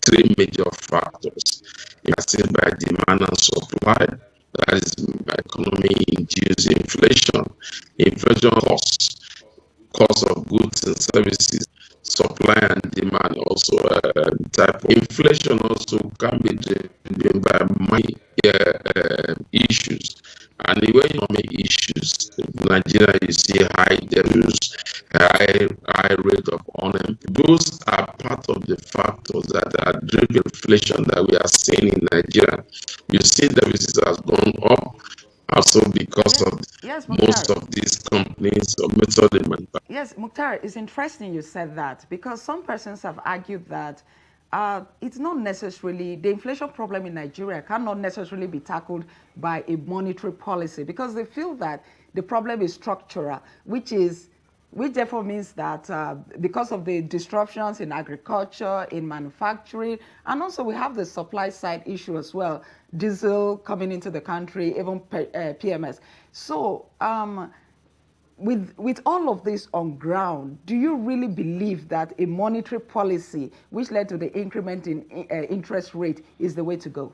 three major factors. It's seen by demand and supply. That is economy-induced inflation. Inflation cost of goods and services, supply and demand also type of inflation also can be driven by money issues. And when economic issues, Nigeria, you see high debts, high rate of unemployment. Those are part of the factors that are driving inflation that we are seeing in Nigeria. You see deficits has gone up also because of most of these companies or method in manufacturing.
Yes, Mukhtar, it's interesting you said that, because some persons have argued that it's not necessarily, the inflation problem in Nigeria cannot necessarily be tackled by a monetary policy, because they feel that the problem is structural, which therefore means that because of the disruptions in agriculture, in manufacturing, and also we have the supply side issue as well, diesel coming into the country, even PMS. So with all of this on ground, do you really believe that a monetary policy which led to the increment in interest rate is the way to go?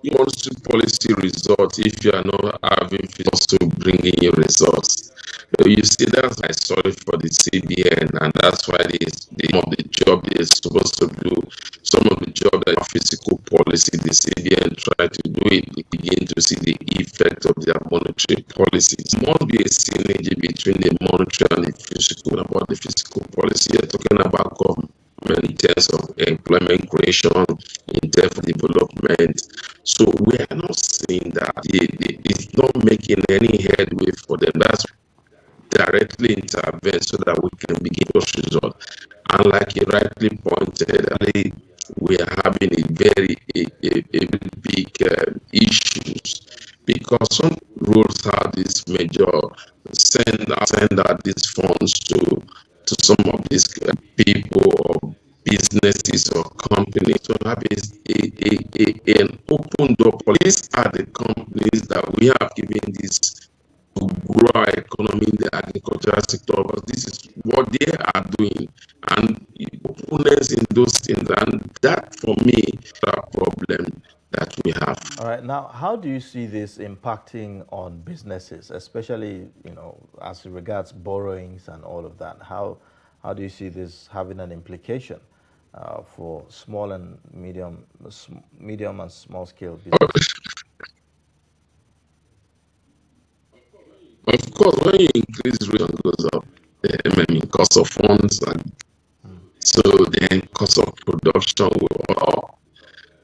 Monetary policy results, if you are not having also bringing your results. You see, that's my sorry for the CBN, and that's why the job they're supposed to do, some of the job that physical policy, the CBN try to do it, they begin to see the effect of their monetary policies. There must be a synergy between the monetary and the physical. About the physical policy, you're talking about government in terms of employment creation, in terms of development. So we are not seeing that it's not making any headway for them. That's directly intervene so that we can begin those results. And like you rightly pointed, we are having a big issues, because some rules have this major send out these funds to some of these people or businesses or companies to have an open door policy. These are the companies that we have given this to grow our economy in the agricultural sector. But this is what they are doing, and openness in those things, and that for me is a problem that we have.
All right. Now, how do you see this impacting on businesses, especially as regards borrowings and all of that? How do you see this having an implication for small and medium and small scale businesses?
Of course, when you increase rate goes up, cost of funds, and so then cost of production will go up,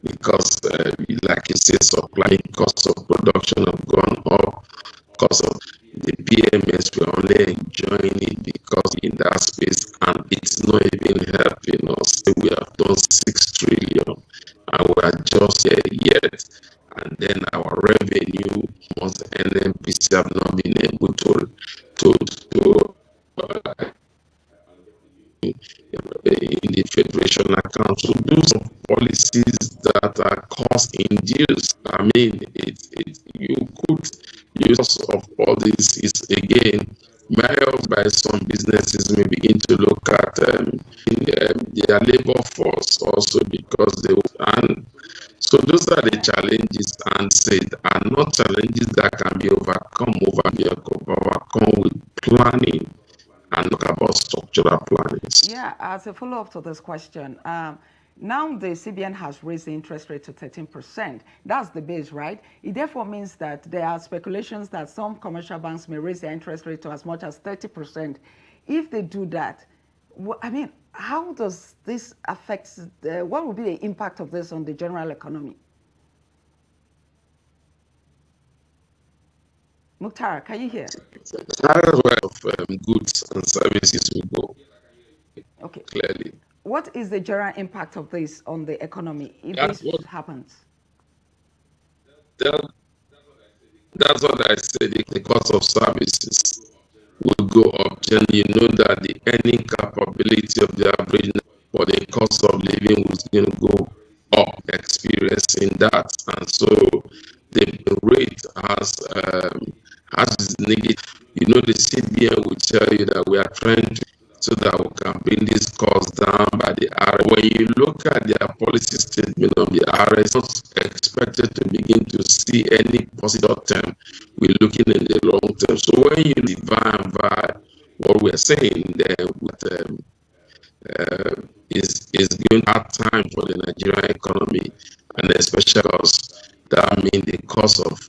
because like you say, supply cost of production have gone up. Cost of the PMS, we're only enjoying it because in that space, and it's not even helping us. We have done 6 trillion and we are just here yet. And then our revenue, most NNPC have not been able to in the federation account to do some policies that are cost induced. I mean, you could use of all this is again by some businesses may begin to look at their labor force also, because and so those are the challenges, and said are not challenges that can be overcome with planning and look about structural planning.
Yeah, as a follow-up to this question, now the CBN has raised the interest rate to 13%. That's the base, right? It therefore means that there are speculations that some commercial banks may raise their interest rate to as much as 30%. If they do that, I mean, how does this affect, what will be the impact of this on the general economy? Mukhtar, can you hear?
That's where goods and services will go.
Okay.
Clearly.
What is the general impact of this on the economy if this happens?
That's what I said. The cost of services will go up. Then you know that the earning capability of the average for the cost of living was going to go up, experiencing that, and so the rate has this negative. You know, the CBN will tell you that we are trying to, so that we can bring this cost down by the RS. When you look at their policy statement on the RS, not expected to begin to see any positive term. We're looking in the long term. So when you divide by what we're saying, then is going to have time for the Nigerian economy, and especially because that means the cost of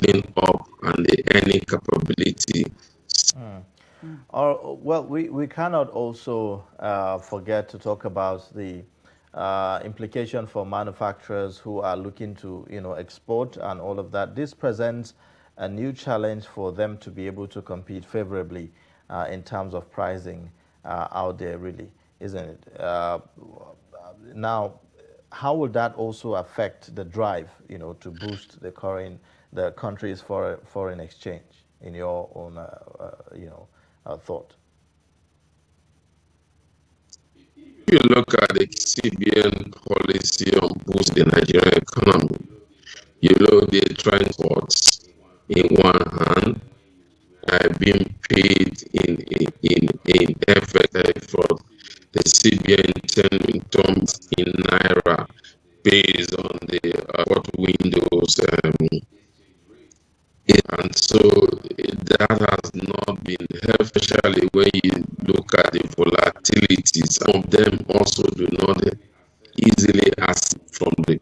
living up and the earning capability.
Well, we cannot also forget to talk about the implication for manufacturers who are looking to export and all of that. This presents a new challenge for them to be able to compete favorably in terms of pricing out there, really, isn't it? Now, how will that also affect the drive, to boost the country's foreign exchange, in your own, thought?
If you look at the CBN policy on boosting the Nigerian economy, the transports in one hand are being paid in effect for the CBN in terms in naira based on the what windows. And so that has not been helped, especially when you look at the volatilities. Some of them also do not easily ask from the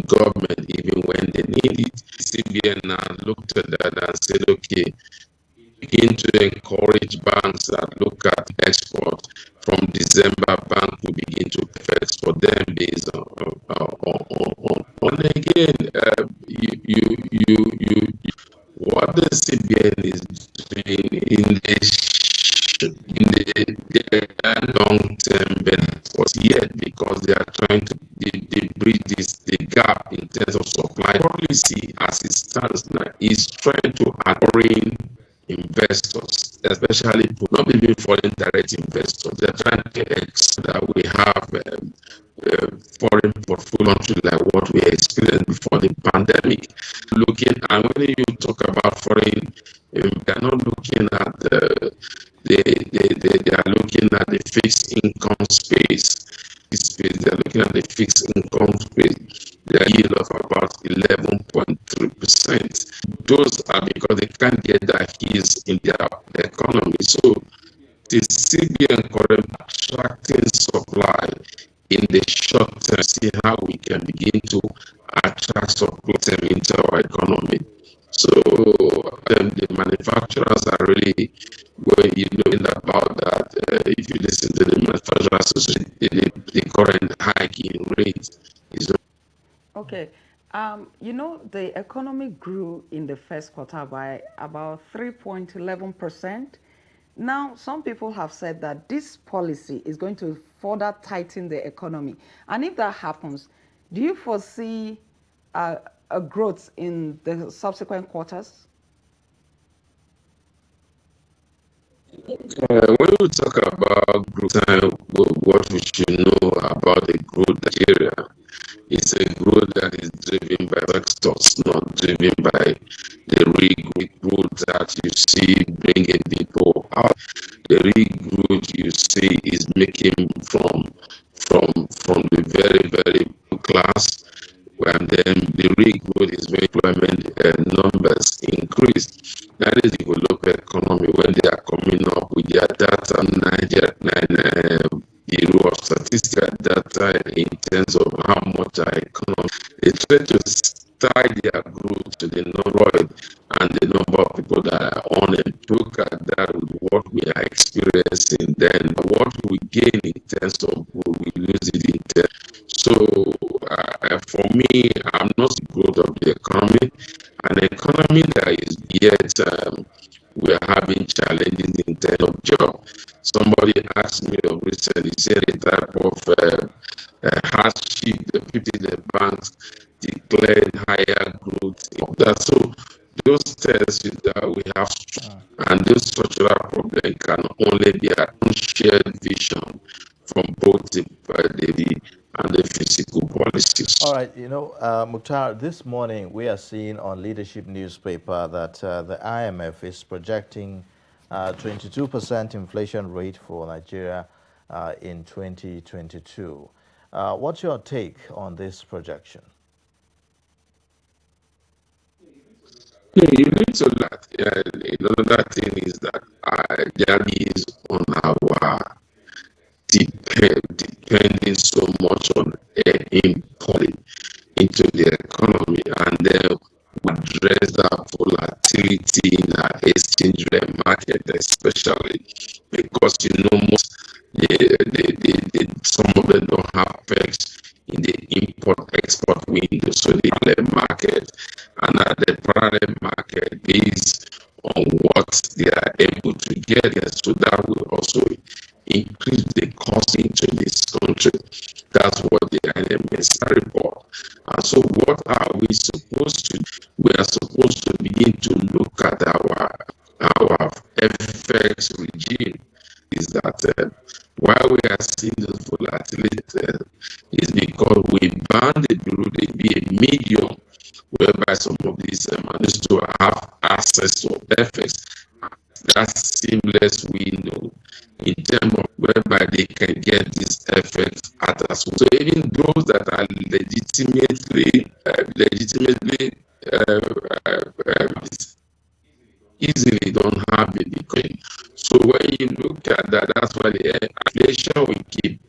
government, even when they need it. CBN now looked at that and said, okay, begin to encourage banks that look at export. From December, bank will begin to export them based on again, what the CBN is doing in the long-term benefits yet, because they are trying to bridge the gap in terms of supply policy as it stands now is trying to foreign investors, especially not even foreign direct investors. They're trying to expect that we have foreign portfolio like what we experienced before the pandemic. Looking, and when you talk about foreign, they're not looking at they are looking at the fixed income space. They're looking at the fixed income space. The yield of about 11.3%. Those are because they can't get that ease in their economy. So the CBN current attracting supply in the short term, see how we can begin to attract supply into our economy. So the manufacturers are really knowing about that. If you listen to the manufacturers association, the current hike in rates is.
Okay. The economy grew in the first quarter by about 3.11%. Now, some people have said that this policy is going to further tighten the economy. And if that happens, do you foresee a growth in the subsequent quarters?
When we talk about growth, what we should know about the growth Nigeria is a growth that is driven by sectors, not driven by the real growth that you see bringing people out. The real growth you see is making from the very, very class, and then the real growth is when employment numbers increase. That is the local economy when they are coming up with their data, Bureau of Statistical data in terms of how much our economy. They try to tie their growth to the number and the number of people that are on it. Look at that with what we are experiencing, then what we gain in terms of growth, we lose it in terms. So for me, I'm not the growth of the economy. An economy that is yet we are having challenges in terms of job. Somebody asked me recently, said the type of hardship the people in the banks declared higher growth. So those tells you that we have, and those structural problems can only be a shared vision from both the and the physical policies.
All right, Mukhtar, this morning we are seeing on Leadership newspaper that the IMF is projecting 22% inflation rate for Nigeria in 2022. What's your take on this projection?
Yeah, you need to look at another thing is that there is on our depending so much on importing into the economy, and then address that volatility in our exchange rate market, especially because most some of them don't have pegs in the import-export window, so the market and the parallel market based on what they are able to get, so that will also increase the cost into this country. That's what the IMF report. And so what are we supposed to do? We are supposed to begin to look at our FX regime. Is that why we are seeing this volatility is because we banned the Bureau to be a medium whereby some of these managed to have access to FX. That seamless window in terms of whereby they can get this effect at us. So even those that are legitimately easily don't have it because. So when you look at that, that's why the inflation will keep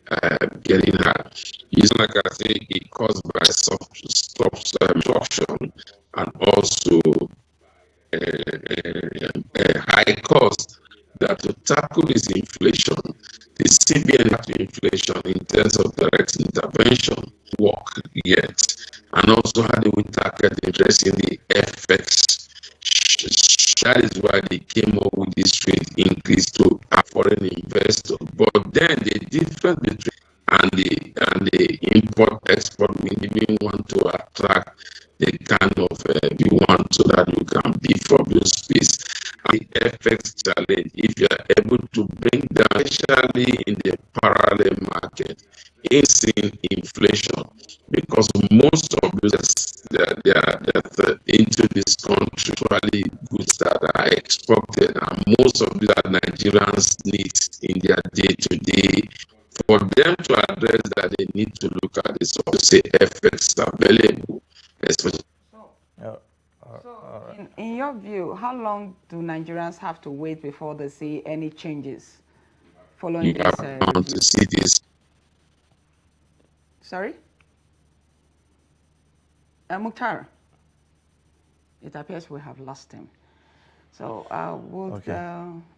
getting higher. It's like I say, it caused by disruption and also a high cost. That to tackle this inflation, the CBN inflation in terms of direct intervention work yet, and also how they will tackle addressing the FX. That is why they came up with this rate increase to foreign investors. But then the difference between and the import export, we even want to attract the kind of you want so that you can be from your space. And the FX challenge, if you are able to bring down, especially in the parallel market, is in inflation, because most of those that into this country actually goods that are exported, and most of these are Nigerians need in their day-to-day. For them to address that, they need to look at this, or say FX available, especially.
In your view, how long do Nigerians have to wait before they see any changes following
You
this
are bound to see this.
Sorry? Mukhtar, it appears we have lost him. So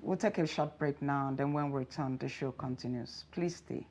we'll take a short break now, and then when we return, the show continues. Please stay.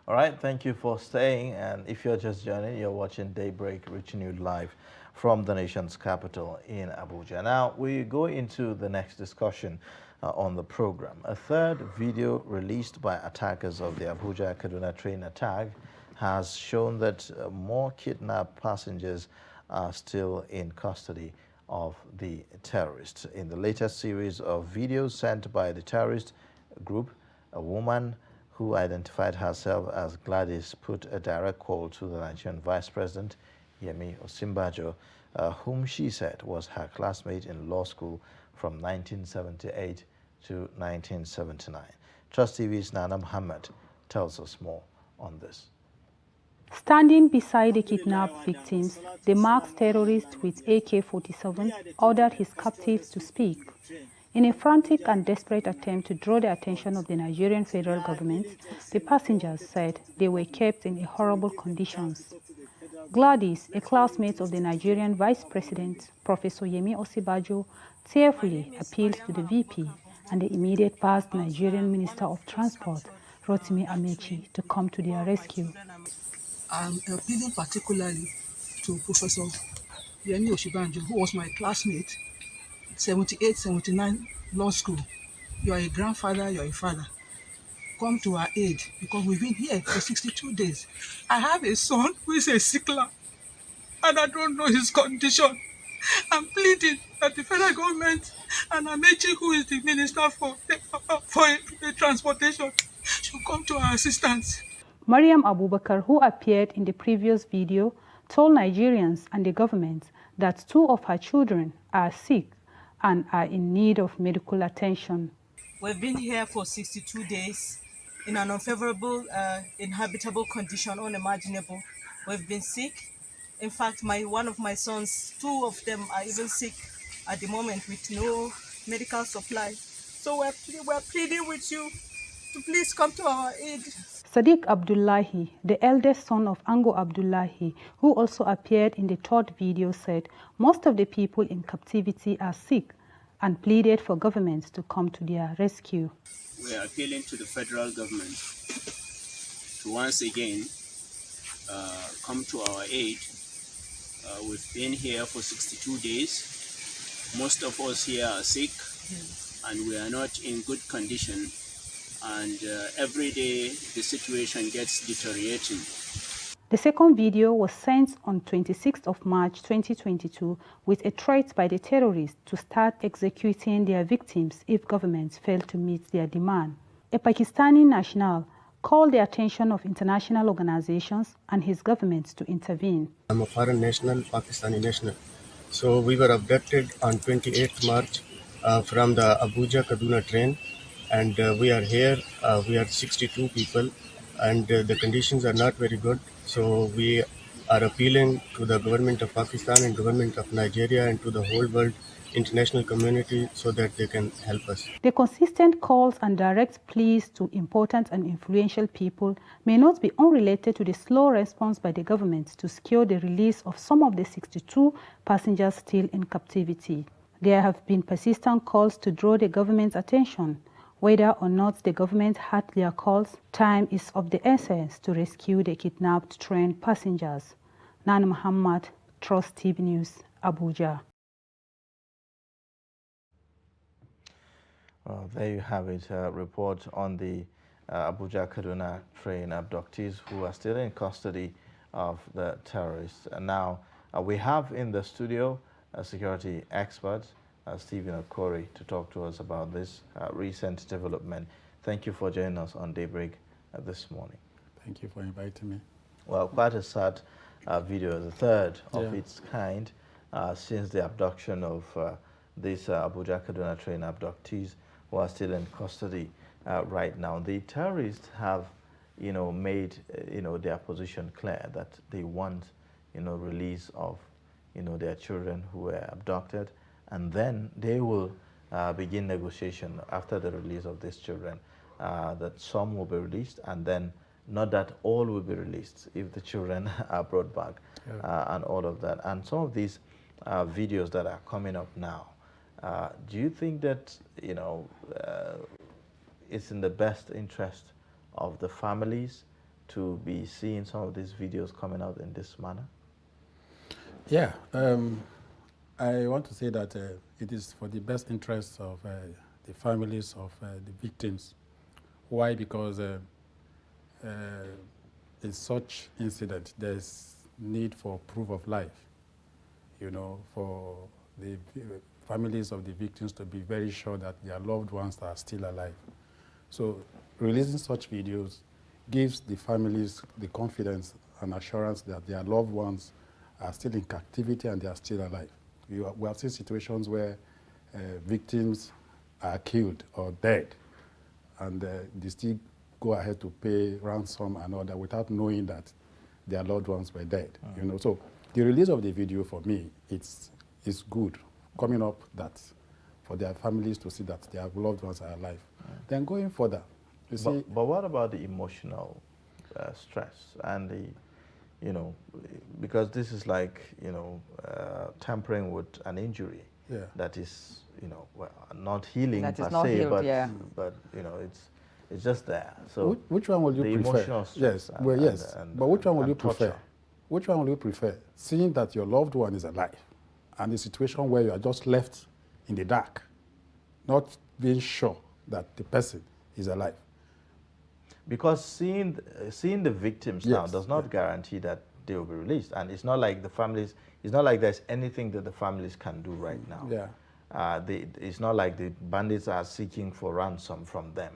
All right, thank you for staying. And if you're just joining, you're watching Daybreak, reaching you live from the nation's capital in Abuja. Now, we go into the next discussion on the program. A third video released by attackers of the Abuja-Kaduna train attack has shown that more kidnapped passengers are still in custody of the terrorists. In the latest series of videos sent by the terrorist group, a woman who identified herself as Gladys put a direct call to the Nigerian Vice President, Yemi Osinbajo, whom she said was her classmate in law school from 1978 to 1979. Trust TV's Nana Muhammad tells us more on this.
Standing beside the kidnapped victims, the masked terrorist with AK-47 ordered his captives to speak. In a frantic and desperate attempt to draw the attention of the Nigerian federal government, the passengers said they were kept in horrible conditions. Gladys, a classmate of the Nigerian Vice President, Professor Yemi Osinbajo, tearfully appealed to the VP and the immediate past Nigerian Minister of Transport, Rotimi Amechi, to come to their rescue.
I'm appealing particularly to Professor Yemi Osinbajo, who was my classmate, 78, 79 law school. You are a grandfather, you are a father. Come to our aid, because we've been here for 62 days. I have a son who is a sickler, and I don't know his condition. I'm pleading that the federal government and Amechi, who is the minister for transportation, should come to our assistance.
Mariam Abubakar, who appeared in the previous video, told Nigerians and the government that 2 of her children are sick and are in need of medical attention.
We've been here for 62 days in an unfavorable, inhabitable condition, unimaginable. We've been sick. In fact, one of my sons, 2 of them are even sick at the moment with no medical supply. So we're pleading with you to please come to our aid.
Sadiq Abdullahi, the eldest son of Ango Abdullahi, who also appeared in the 3rd video, said most of the people in captivity are sick and pleaded for governments to come to their rescue.
We are appealing to the federal government to once again come to our aid. We've been here for 62 days. Most of us here are sick and we are not in good condition. And every day the situation gets deteriorating.
The second video was sent on 26th of March 2022 with a threat by the terrorists to start executing their victims if governments fail to meet their demand. A Pakistani national called the attention of international organizations and his government to intervene.
I'm a foreign national, Pakistani national. So we were abducted on 28th March from the Abuja-Kaduna train. And we are here, we are 62 people, and the conditions are not very good. So we are appealing to the government of Pakistan and government of Nigeria and to the whole world international community so that they can help us.
The consistent calls and direct pleas to important and influential people may not be unrelated to the slow response by the government to secure the release of some of the 62 passengers still in captivity. There have been persistent calls to draw the government's attention. Whether or not the government heard their calls, time is of the essence to rescue the kidnapped train passengers. Nana Muhammad, Trust TV News, Abuja.
Well, there you have it, a report on the Abuja-Kaduna train abductees who are still in custody of the terrorists. And now we have in the studio a security expert, Stephen Okori, to talk to us about this recent development. Thank you for joining us on Daybreak this morning.
Thank you for inviting me.
Well, quite a sad video, the third of its kind since the abduction of these Abuja-Kaduna train abductees who are still in custody right now. The terrorists have, made, their position clear that they want, release of, their children who were abducted, and then they will begin negotiation after the release of these children, that some will be released, and then not that all will be released if the children are brought back, and all of that. And some of these videos that are coming up now, do you think that, it's in the best interest of the families to be seeing some of these videos coming out in this manner?
Yeah, I want to say that it is for the best interests of the families of the victims. Why? Because in such incident, there's need for proof of life, for the families of the victims to be very sure that their loved ones are still alive. So releasing such videos gives the families the confidence and assurance that their loved ones are still in captivity and they are still alive. We have seen situations where victims are killed or dead, and they still go ahead to pay ransom and all that without knowing that their loved ones were dead. So the release of the video for me, it's good, coming up that for their families to see that their loved ones are alive. Then going further, you see.
But what about the emotional stress and the, because this is like, tampering with an injury that is, well, not healing
that
per
is not
se,
healed,
but it's just there. So
which one will you prefer? Yes, well, yes. But which one will you prefer? Which one will you prefer? Seeing that your loved one is alive, and the situation where you are just left in the dark, not being sure that the person is alive.
Because seeing the victims now does not guarantee that they will be released, and it's not like the families. It's not like there's anything that the families can do right now.
Yeah.
It's not like the bandits are seeking for ransom from them.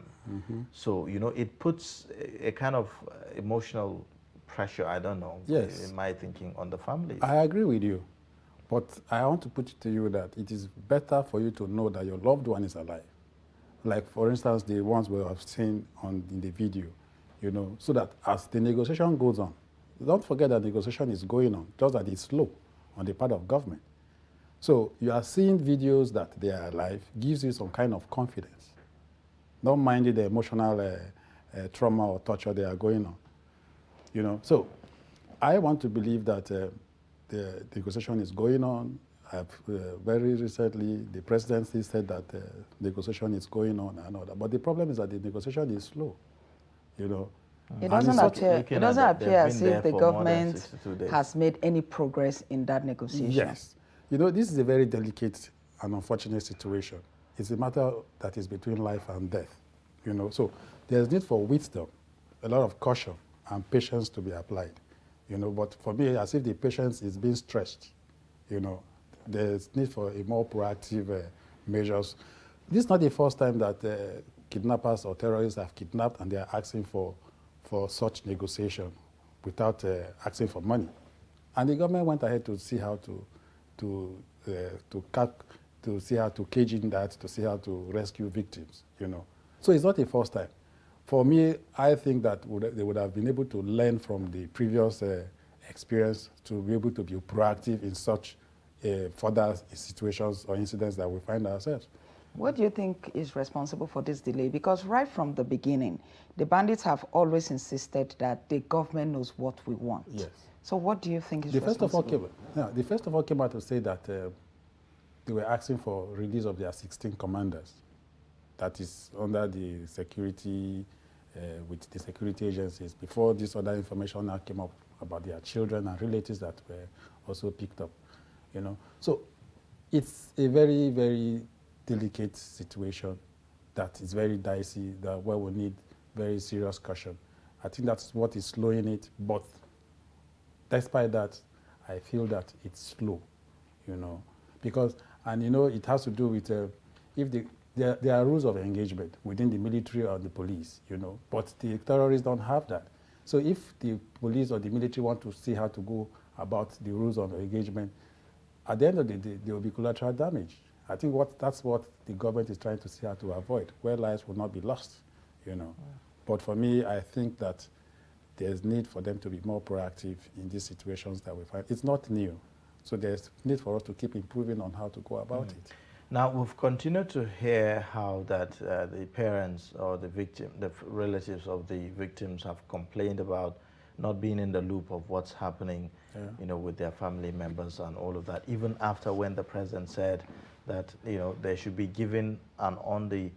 So it puts a kind of emotional pressure. I don't know.
Yes.
In my thinking, on the families.
I agree with you, but I want to put it to you that it is better for you to know that your loved one is alive. Like, for instance, the ones we have seen in the video, so that as the negotiation goes on, don't forget that negotiation is going on, just that it's slow on the part of government. So you are seeing videos that they are alive, gives you some kind of confidence. Don't mind the emotional trauma or torture they are going on. So I want to believe that the negotiation is going on. Very recently, the presidency said that negotiation is going on and all that. But the problem is that the negotiation is slow,
It doesn't appear as if the government has made any progress in that negotiation.
Yes. This is a very delicate and unfortunate situation. It's a matter that is between life and death, So there's need for wisdom, a lot of caution and patience to be applied, But for me, as if the patience is being stretched, there's need for a more proactive measures. This is not the first time that kidnappers or terrorists have kidnapped and they are asking for such negotiation without asking for money. And the government went ahead to see how to see how to cage in that, to see how to rescue victims, So it's not the first time. For me, I think that they would have been able to learn from the previous experience to be able to be proactive in such further situations or incidents that we find ourselves.
What do you think is responsible for this delay? Because right from the beginning, the bandits have always insisted that the government knows what we want.
Yes.
So what do you think is
The first of all
responsible?
came out to say that they were asking for release of their 16 commanders. That is under the security, with the security agencies. Before this other information now came up about their children and relatives that were also picked up, you know. So it's a very, very delicate situation that is very dicey, that where we need very serious caution. I think that's what is slowing it, but despite that, I feel that it's slow, you know, because, and you know, it has to do with if there are rules of engagement within the military or the police, you know, but the terrorists don't have that. So if the police or the military want to see how to go about the rules of engagement, at the end of the day, there will be collateral damage. I think that's what the government is trying to see how to avoid, where lives will not be lost, you know. But for me, I think that there's need for them to be more proactive in these situations that we find. It's not new, so there's need for us to keep improving on how to go about it.
Now, we've continued to hear how that the parents or the relatives of the victims have complained about not being in the loop of what's happening, you know, with their family members and all of that, even after when the president said that, you know, they should be given an on the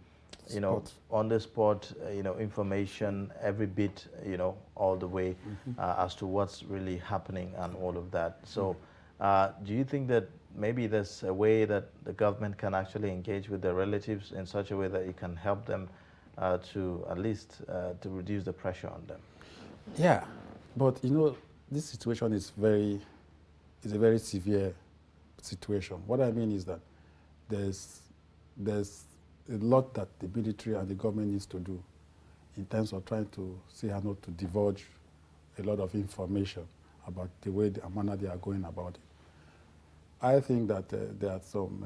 spot, you know, information, every bit, you know, all the way as to what's really happening and all of that. So do you think that maybe there's a way that the government can actually engage with their relatives in such a way that it can help them to at least to reduce the pressure on them?
Yeah, but you know, this situation is a very severe situation. What I mean is that there's a lot that the military and the government needs to do in terms of trying to see how not to divulge a lot of information about the way, the manner they are going about it. I think that there are some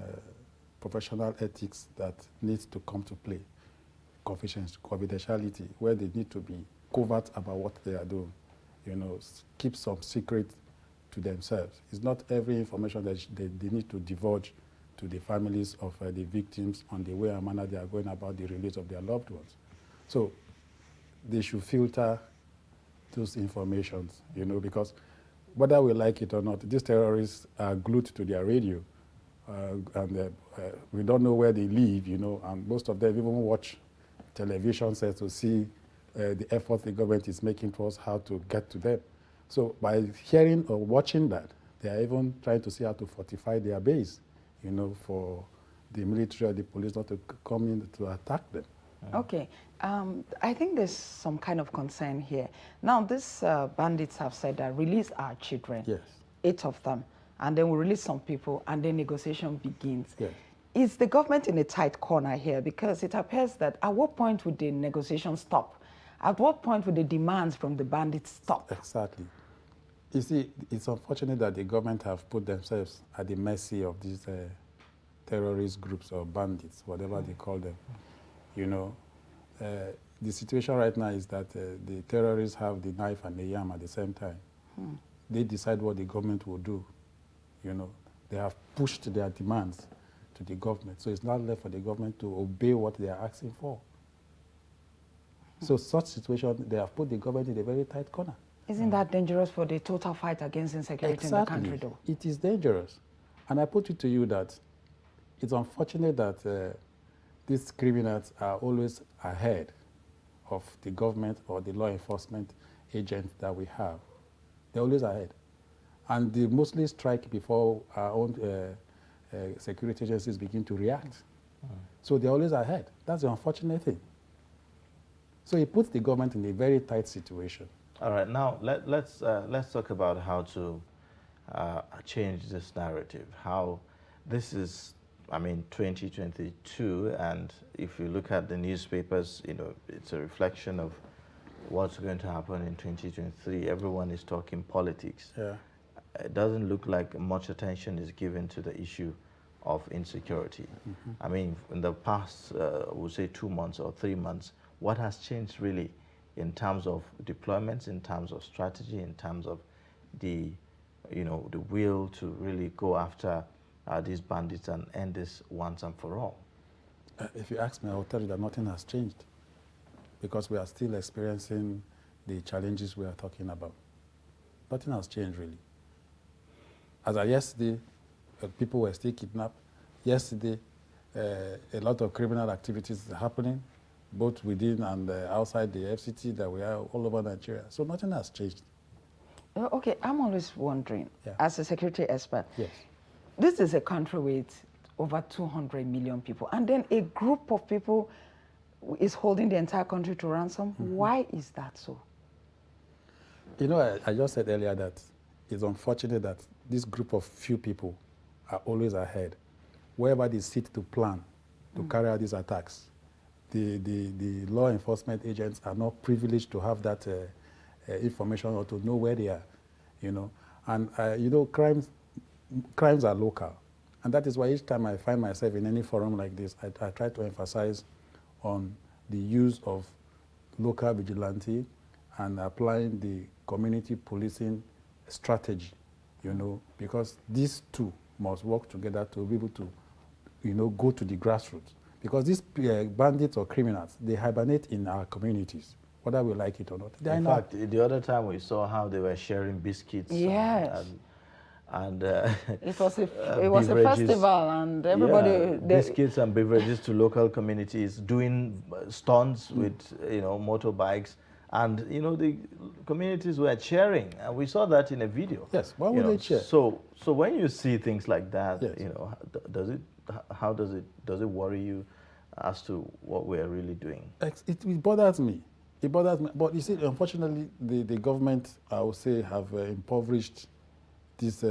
professional ethics that needs to come to play, confidentiality, where they need to be covert about what they are doing, you know, keep some secret to themselves. It's not every information that they need to divulge to the families of the victims on the way and manner they are going about the release of their loved ones. So they should filter those informations, you know, because whether we like it or not, these terrorists are glued to their radio, and we don't know where they live, you know, and most of them even watch television sets to see the effort the government is making towards how to get to them. So by hearing or watching that, they are even trying to see how to fortify their base, you know, for the military or the police not to come in to attack them.
Okay, I think there's some kind of concern here. Now, these bandits have said that release our children,
yes,
8 of them, and then we release some people, and then negotiation begins.
Yes.
Is the government in a tight corner here? Because it appears that at what point would the negotiation stop? At what point would the demands from the bandits stop?
Exactly. You see, it's unfortunate that the government have put themselves at the mercy of these terrorist groups or bandits, whatever they call them. You know, the situation right now is that the terrorists have the knife and the yam at the same time. They decide what the government will do. You know, they have pushed their demands to the government, so it's not left for the government to obey what they are asking for. So such situation, they have put the government in a very tight corner.
Isn't that dangerous for the total fight against insecurity in the country, though?
It is dangerous. And I put it to you that it's unfortunate that these criminals are always ahead of the government or the law enforcement agents that we have. They're always ahead. And they mostly strike before our own security agencies begin to react. So they're always ahead. That's the unfortunate thing. So it puts the government in a very tight situation.
All right, now let's talk about how to change this narrative. How this is, I mean, 2022, and if you look at the newspapers, you know, it's a reflection of what's going to happen in 2023. Everyone is talking politics.
Yeah.
It doesn't look like much attention is given to the issue of insecurity. I mean, in the past, we'll say 2 months or 3 months, what has changed really in terms of deployments, in terms of strategy, in terms of the, the will to really go after these bandits and end this once and for all?
If you ask me, I will tell you that nothing has changed because we are still experiencing the challenges we are talking about. Nothing has changed, really. As of yesterday, people were still kidnapped. Yesterday, a lot of criminal activities are happening, both within and outside the FCT that we are all over Nigeria. So nothing has changed.
Okay, I'm always wondering, as a security expert,
yes,
this is a country with over 200 million people, and then a group of people is holding the entire country to ransom. Why is that so?
You know, I just said earlier that it's unfortunate that this group of few people are always ahead. Wherever they sit to plan, to carry out these attacks, the law enforcement agents are not privileged to have that information or to know where they are, And, crimes are local. And that is why each time I find myself in any forum like this, I try to emphasize on the use of local vigilante and applying the community policing strategy, because these two must work together to be able to, go to the grassroots. Because these bandits or criminals, they hibernate in our communities, whether we like it or not.
In fact, the other time we saw how they were sharing biscuits.
Yes.
And
it was a festival, and everybody
biscuits and beverages to local communities, doing stunts with motorbikes, and the communities were cheering, and we saw that in a video.
Yes, why would they cheer?
So when you see things like that, how does it worry you as to what we're really doing?
It bothers me. It bothers me. But you see, unfortunately, the government, I would say, have impoverished these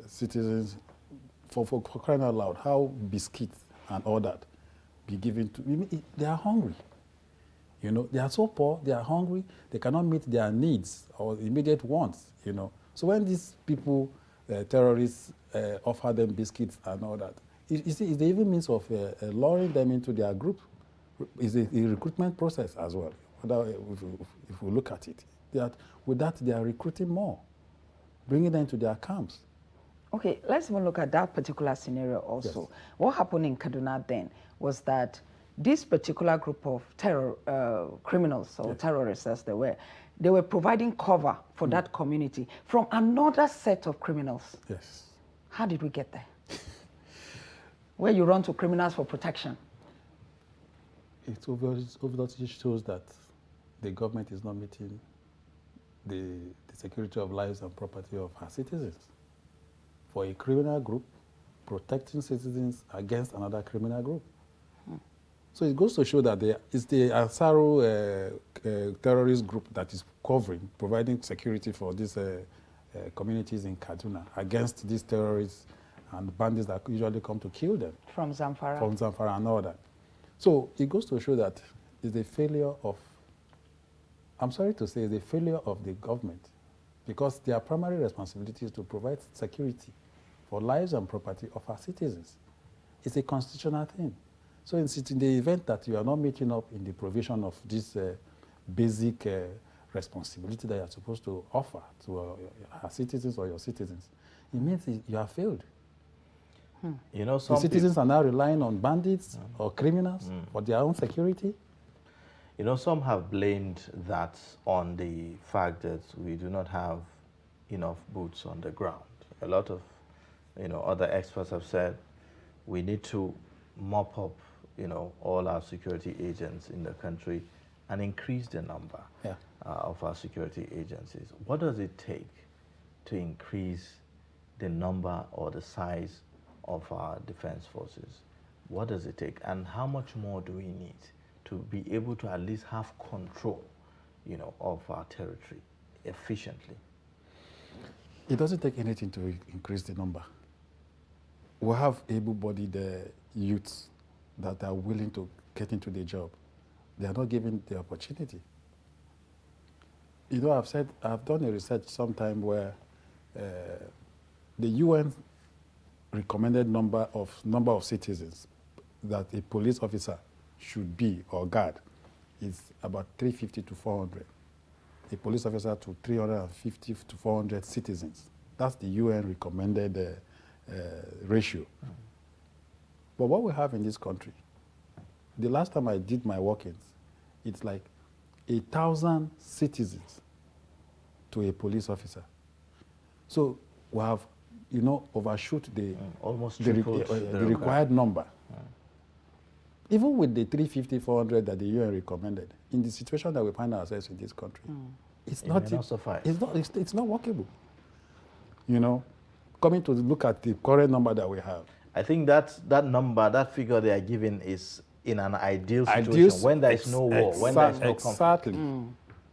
citizens for crying out loud. How biscuits and all that be given to? They are hungry. They are so poor, they are hungry, they cannot meet their needs or immediate wants, So when these people, terrorists, offer them biscuits and all that, you see, it's the even means of luring them into their group. It's a recruitment process as well. If we look at it, with that they are recruiting more, bringing them to their camps.
Okay, let's even look at that particular scenario also. Yes. What happened in Kaduna then was that this particular group of criminals or terrorists, as they were providing cover for that community from another set of criminals.
Yes.
How did we get there? Where you run to criminals for protection.
It obviously shows that the government is not meeting the security of lives and property of our citizens. For a criminal group, protecting citizens against another criminal group. So it goes to show that it's the Ansaro terrorist group that is providing security for these communities in Kaduna against these terrorists and bandits that usually come to kill them.
From Zamfara.
From Zamfara and all that. So it goes to show that it's a failure of, I'm sorry to say, it's a failure of the government, because their primary responsibility is to provide security for lives and property of our citizens. It's a constitutional thing. So in the event that you are not meeting up in the provision of this basic responsibility that you are supposed to offer to our citizens or your citizens, it means you have failed.
Some
the citizens are now relying on bandits or criminals for their own security.
Some have blamed that on the fact that we do not have enough boots on the ground. A lot of, other experts have said we need to mop up, all our security agents in the country and increase the number of our security agencies. What does it take to increase the number or the size of our defense forces? What does it take, and how much more do we need to be able to at least have control, of our territory efficiently?
It doesn't take anything to increase the number. We have able-bodied youths that are willing to get into the job. They are not given the opportunity. I've done a research sometime where the UN recommended number of citizens that a police officer should be or guard is about 350 to 400. a police officer to 350 to 400 citizens. That's the UN recommended ratio. But what we have in this country, the last time I did my walk-ins, it's like 1,000 citizens to a police officer. So we have, overshoot the
almost
the
the
required number. Even with the 350, 400 that the UN recommended, in the situation that we find ourselves in this country, it's not
suffice.
It's not workable. Coming to look at the current number that we have.
I think that figure they are giving is in an ideal situation when there is no war, when there is no conflict.
Exactly.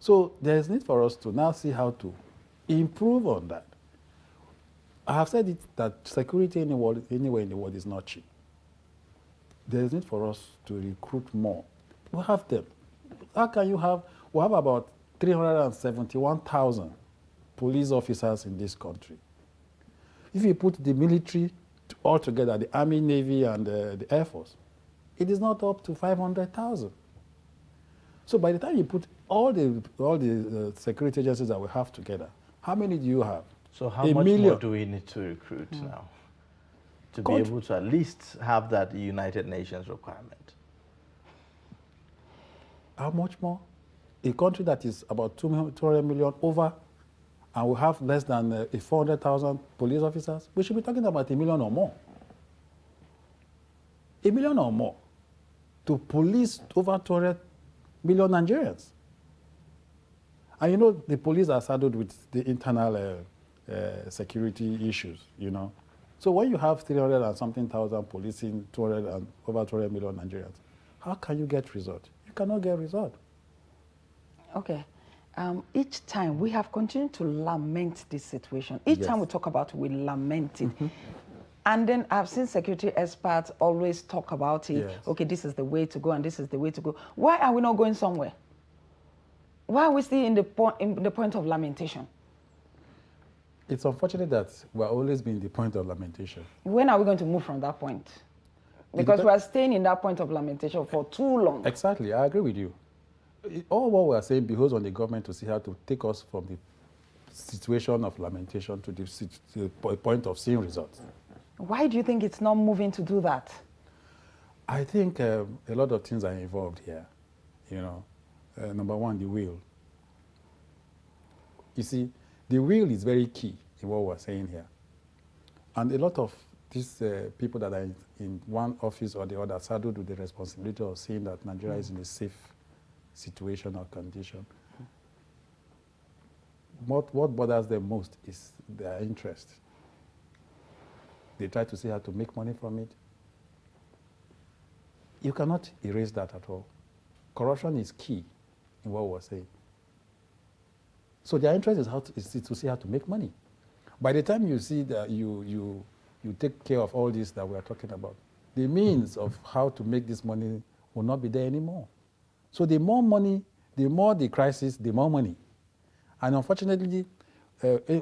So there is need for us to now see how to improve on that. I have said it that security anywhere in the world is not cheap. There is need for us to recruit more. We have them. How can you have? We have about 371,000 police officers in this country. If you put the military all together, the Army, Navy, and the Air Force, it is not up to 500,000. So by the time you put all the security agencies that we have together, how many do you have?
So how much more do we need to recruit now to be able to at least have that United Nations requirement?
How much more? A country that is about 200 million over, and we have less than 400,000 police officers, we should be talking about 1 million or more. 1 million or more to police over 200 million Nigerians. And the police are saddled with the internal security issues, So when you have 300 and something thousand policing 200 and over 200 million Nigerians, how can you get result? You cannot get result.
Okay. Each time we have continued to lament this situation. Each time we talk about it, we lament it. And then I've seen security experts always talk about it. Yes. Okay, this is the way to go and this is the way to go. Why are we not going somewhere? Why are we still in the point of lamentation?
It's unfortunate that we're always being the point of lamentation.
When are we going to move from that point? Because we are staying in that point of lamentation for too long.
Exactly, I agree with you. All what we are saying behoves on the government to see how to take us from the situation of lamentation to the point of seeing results.
Why do you think it's not moving to do that?
I think a lot of things are involved here. Number one, the will. You see, the will is very key in what we're saying here. And a lot of these people that are in one office or the other saddled with the responsibility of seeing that Nigeria is in a safe situation or condition. What bothers them most is their interest. They try to see how to make money from it. You cannot erase that at all. Corruption is key in what we're saying. So their interest is to see how to make money. By the time you see that you take care of all this that we are talking about, the means of how to make this money will not be there anymore. So the more money, the more the crisis, the more money. And unfortunately,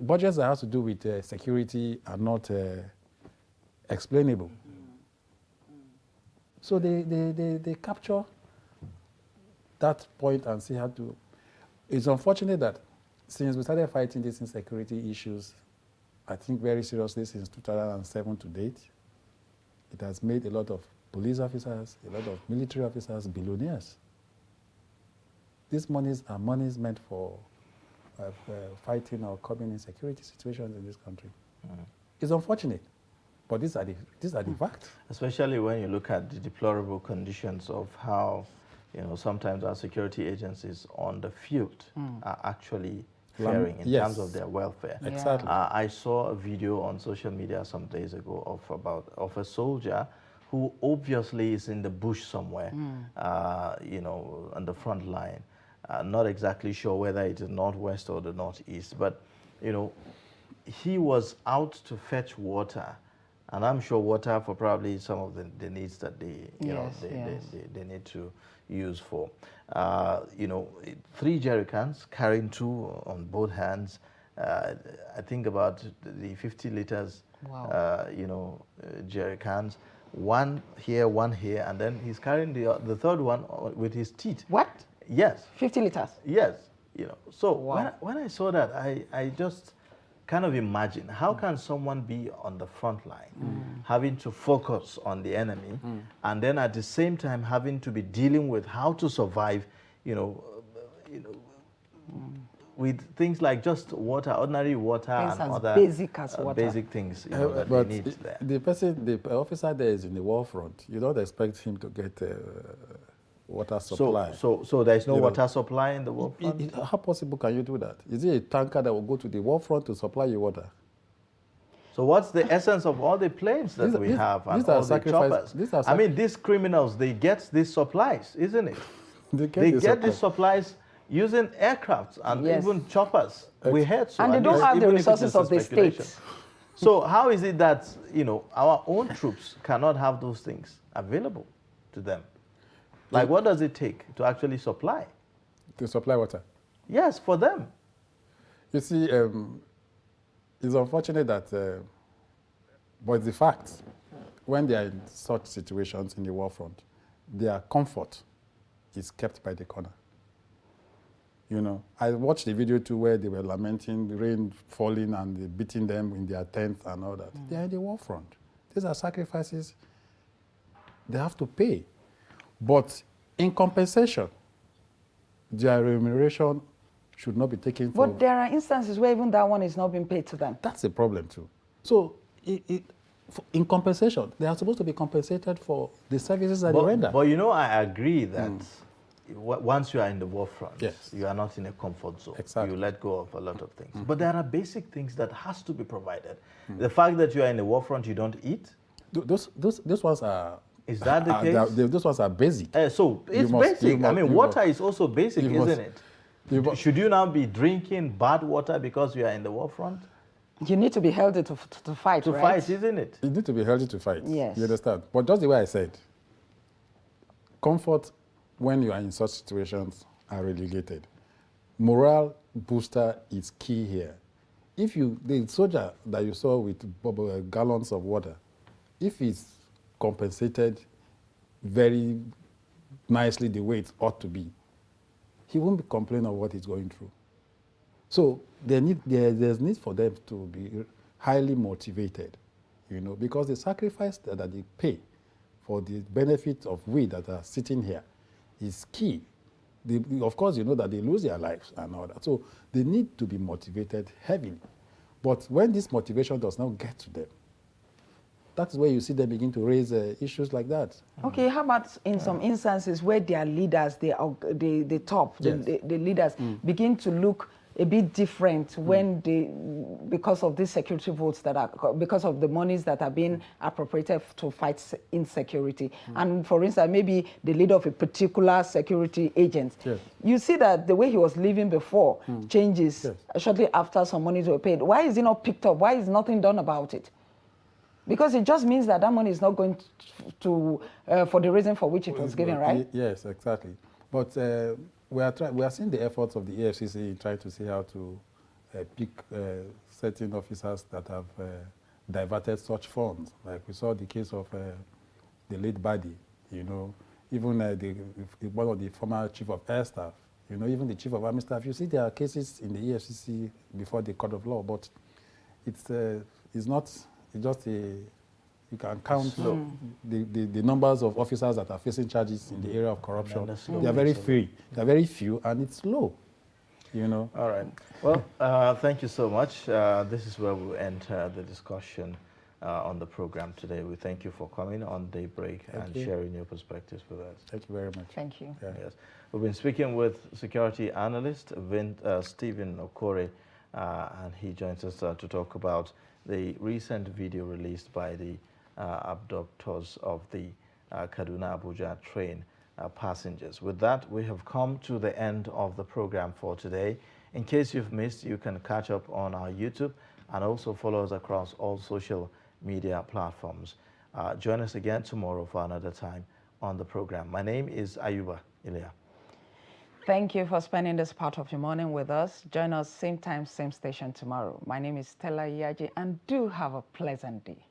budgets that have to do with security are not explainable. So they capture that point and see how to. It's unfortunate that since we started fighting these insecurity issues, I think very seriously since 2007 to date, it has made a lot of police officers, a lot of military officers billionaires. These monies are monies meant for fighting or curbing insecurity situations in this country. It's unfortunate, but these are the facts.
Especially when you look at the deplorable conditions of how, sometimes our security agencies on the field are actually faring in terms of their welfare.
Exactly.
I saw a video on social media some days ago of a soldier who obviously is in the bush somewhere, on the front line. Not exactly sure whether it is northwest or the northeast, but he was out to fetch water, and I'm sure water for probably some of the needs that they need to use for. 3 jerrycans, carrying 2 on both hands. I think about the 50 liters, jerrycans. One here, and then he's carrying the third one with his teeth.
What?
Yes.
50 liters?
Yes. You know, so when I saw that, I just kind of imagine how can someone be on the front line, having to focus on the enemy, and then at the same time having to be dealing with how to survive, with things like just water, ordinary water,
things
and
as
other
basic as water.
basic things that
but
they need there.
The officer there is in the war front. You don't expect him to get water supply.
So there's no water supply in the war front?
How possible can you do that? Is it a tanker that will go to the war front to supply you water?
So what's the essence of all the planes that we have and all the choppers? I mean, these criminals, they get these supplies, isn't it?
They
get these supplies using aircrafts and even choppers. We heard so.
And they don't have the resources of the state.
So how is it that, our own troops cannot have those things available to them? Like, what does it take to actually supply?
To supply water?
Yes, for them.
You see, it's unfortunate that, but the fact, when they are in such situations in the war front, their comfort is kept by the corner. I watched the video too where they were lamenting the rain falling and they beating them in their tents and all that. They are in the war front. These are sacrifices they have to pay. But in compensation, their remuneration should not be taken for...
But there are instances where even that one is not being paid to them.
That's a problem too. So in compensation, they are supposed to be compensated for the services that they render.
But I agree that once you are in the war front, you are not in a comfort zone.
Exactly.
You let go of a lot of things. But there are basic things that has to be provided. The fact that you are in the war front, you don't eat?
Those ones are...
Is that the case?
Those ones are basic.
So it's basic. Water is also basic, isn't it? Should you now be drinking bad water because you are in the war front?
You need to be healthy to fight,
right? To fight, isn't it?
You need to be healthy to fight.
Yes.
You understand? But just the way I said, comfort when you are in such situations are relegated. Morale booster is key here. If the soldier that you saw with gallons of water, if he's compensated very nicely the way it ought to be, he won't be complaining of what he's going through. So there's need for them to be highly motivated, because the sacrifice that they pay for the benefit of we that are sitting here is key. Of course, that they lose their lives and all that. So they need to be motivated heavily. But when this motivation does not get to them, that's where you see them begin to raise issues like that.
Okay, how about in some instances where their leaders, the leaders begin to look a bit different when because of these security votes because of the monies that are being appropriated to fight insecurity. And for instance, maybe the leader of a particular security agent. Yes. You see that the way he was living before changes shortly after some monies were paid. Why is it not picked up? Why is nothing done about it? Because it just means that money is not going to for the reason for which it was given, right?
Yes, exactly. But we are seeing the efforts of the EFCC in trying to see how to pick certain officers that have diverted such funds. Like we saw the case of the late Badi, even one of the former chief of air staff, even the chief of army staff. You see there are cases in the EFCC before the court of law, but it's not... It's just you can count the numbers of officers that are facing charges in the area of corruption. They are very few. They are very few, and it's low. All
right. Well, thank you so much. This is where we'll end the discussion on the program today. We thank you for coming on Daybreak and sharing your perspectives with us.
Thank you very much.
Thank you.
Yeah. Yes. We've been speaking with security analyst Stephen Okore, and he joins us to talk about the recent video released by the abductors of the Kaduna-Abuja train passengers. With that, we have come to the end of the program for today. In case you've missed, you can catch up on our YouTube and also follow us across all social media platforms. Join us again tomorrow for another time on the program. My name is Ayuba Ilya.
Thank you for spending this part of your morning with us. Join us same time, same station tomorrow. My name is Stella Iyaji, and do have a pleasant day.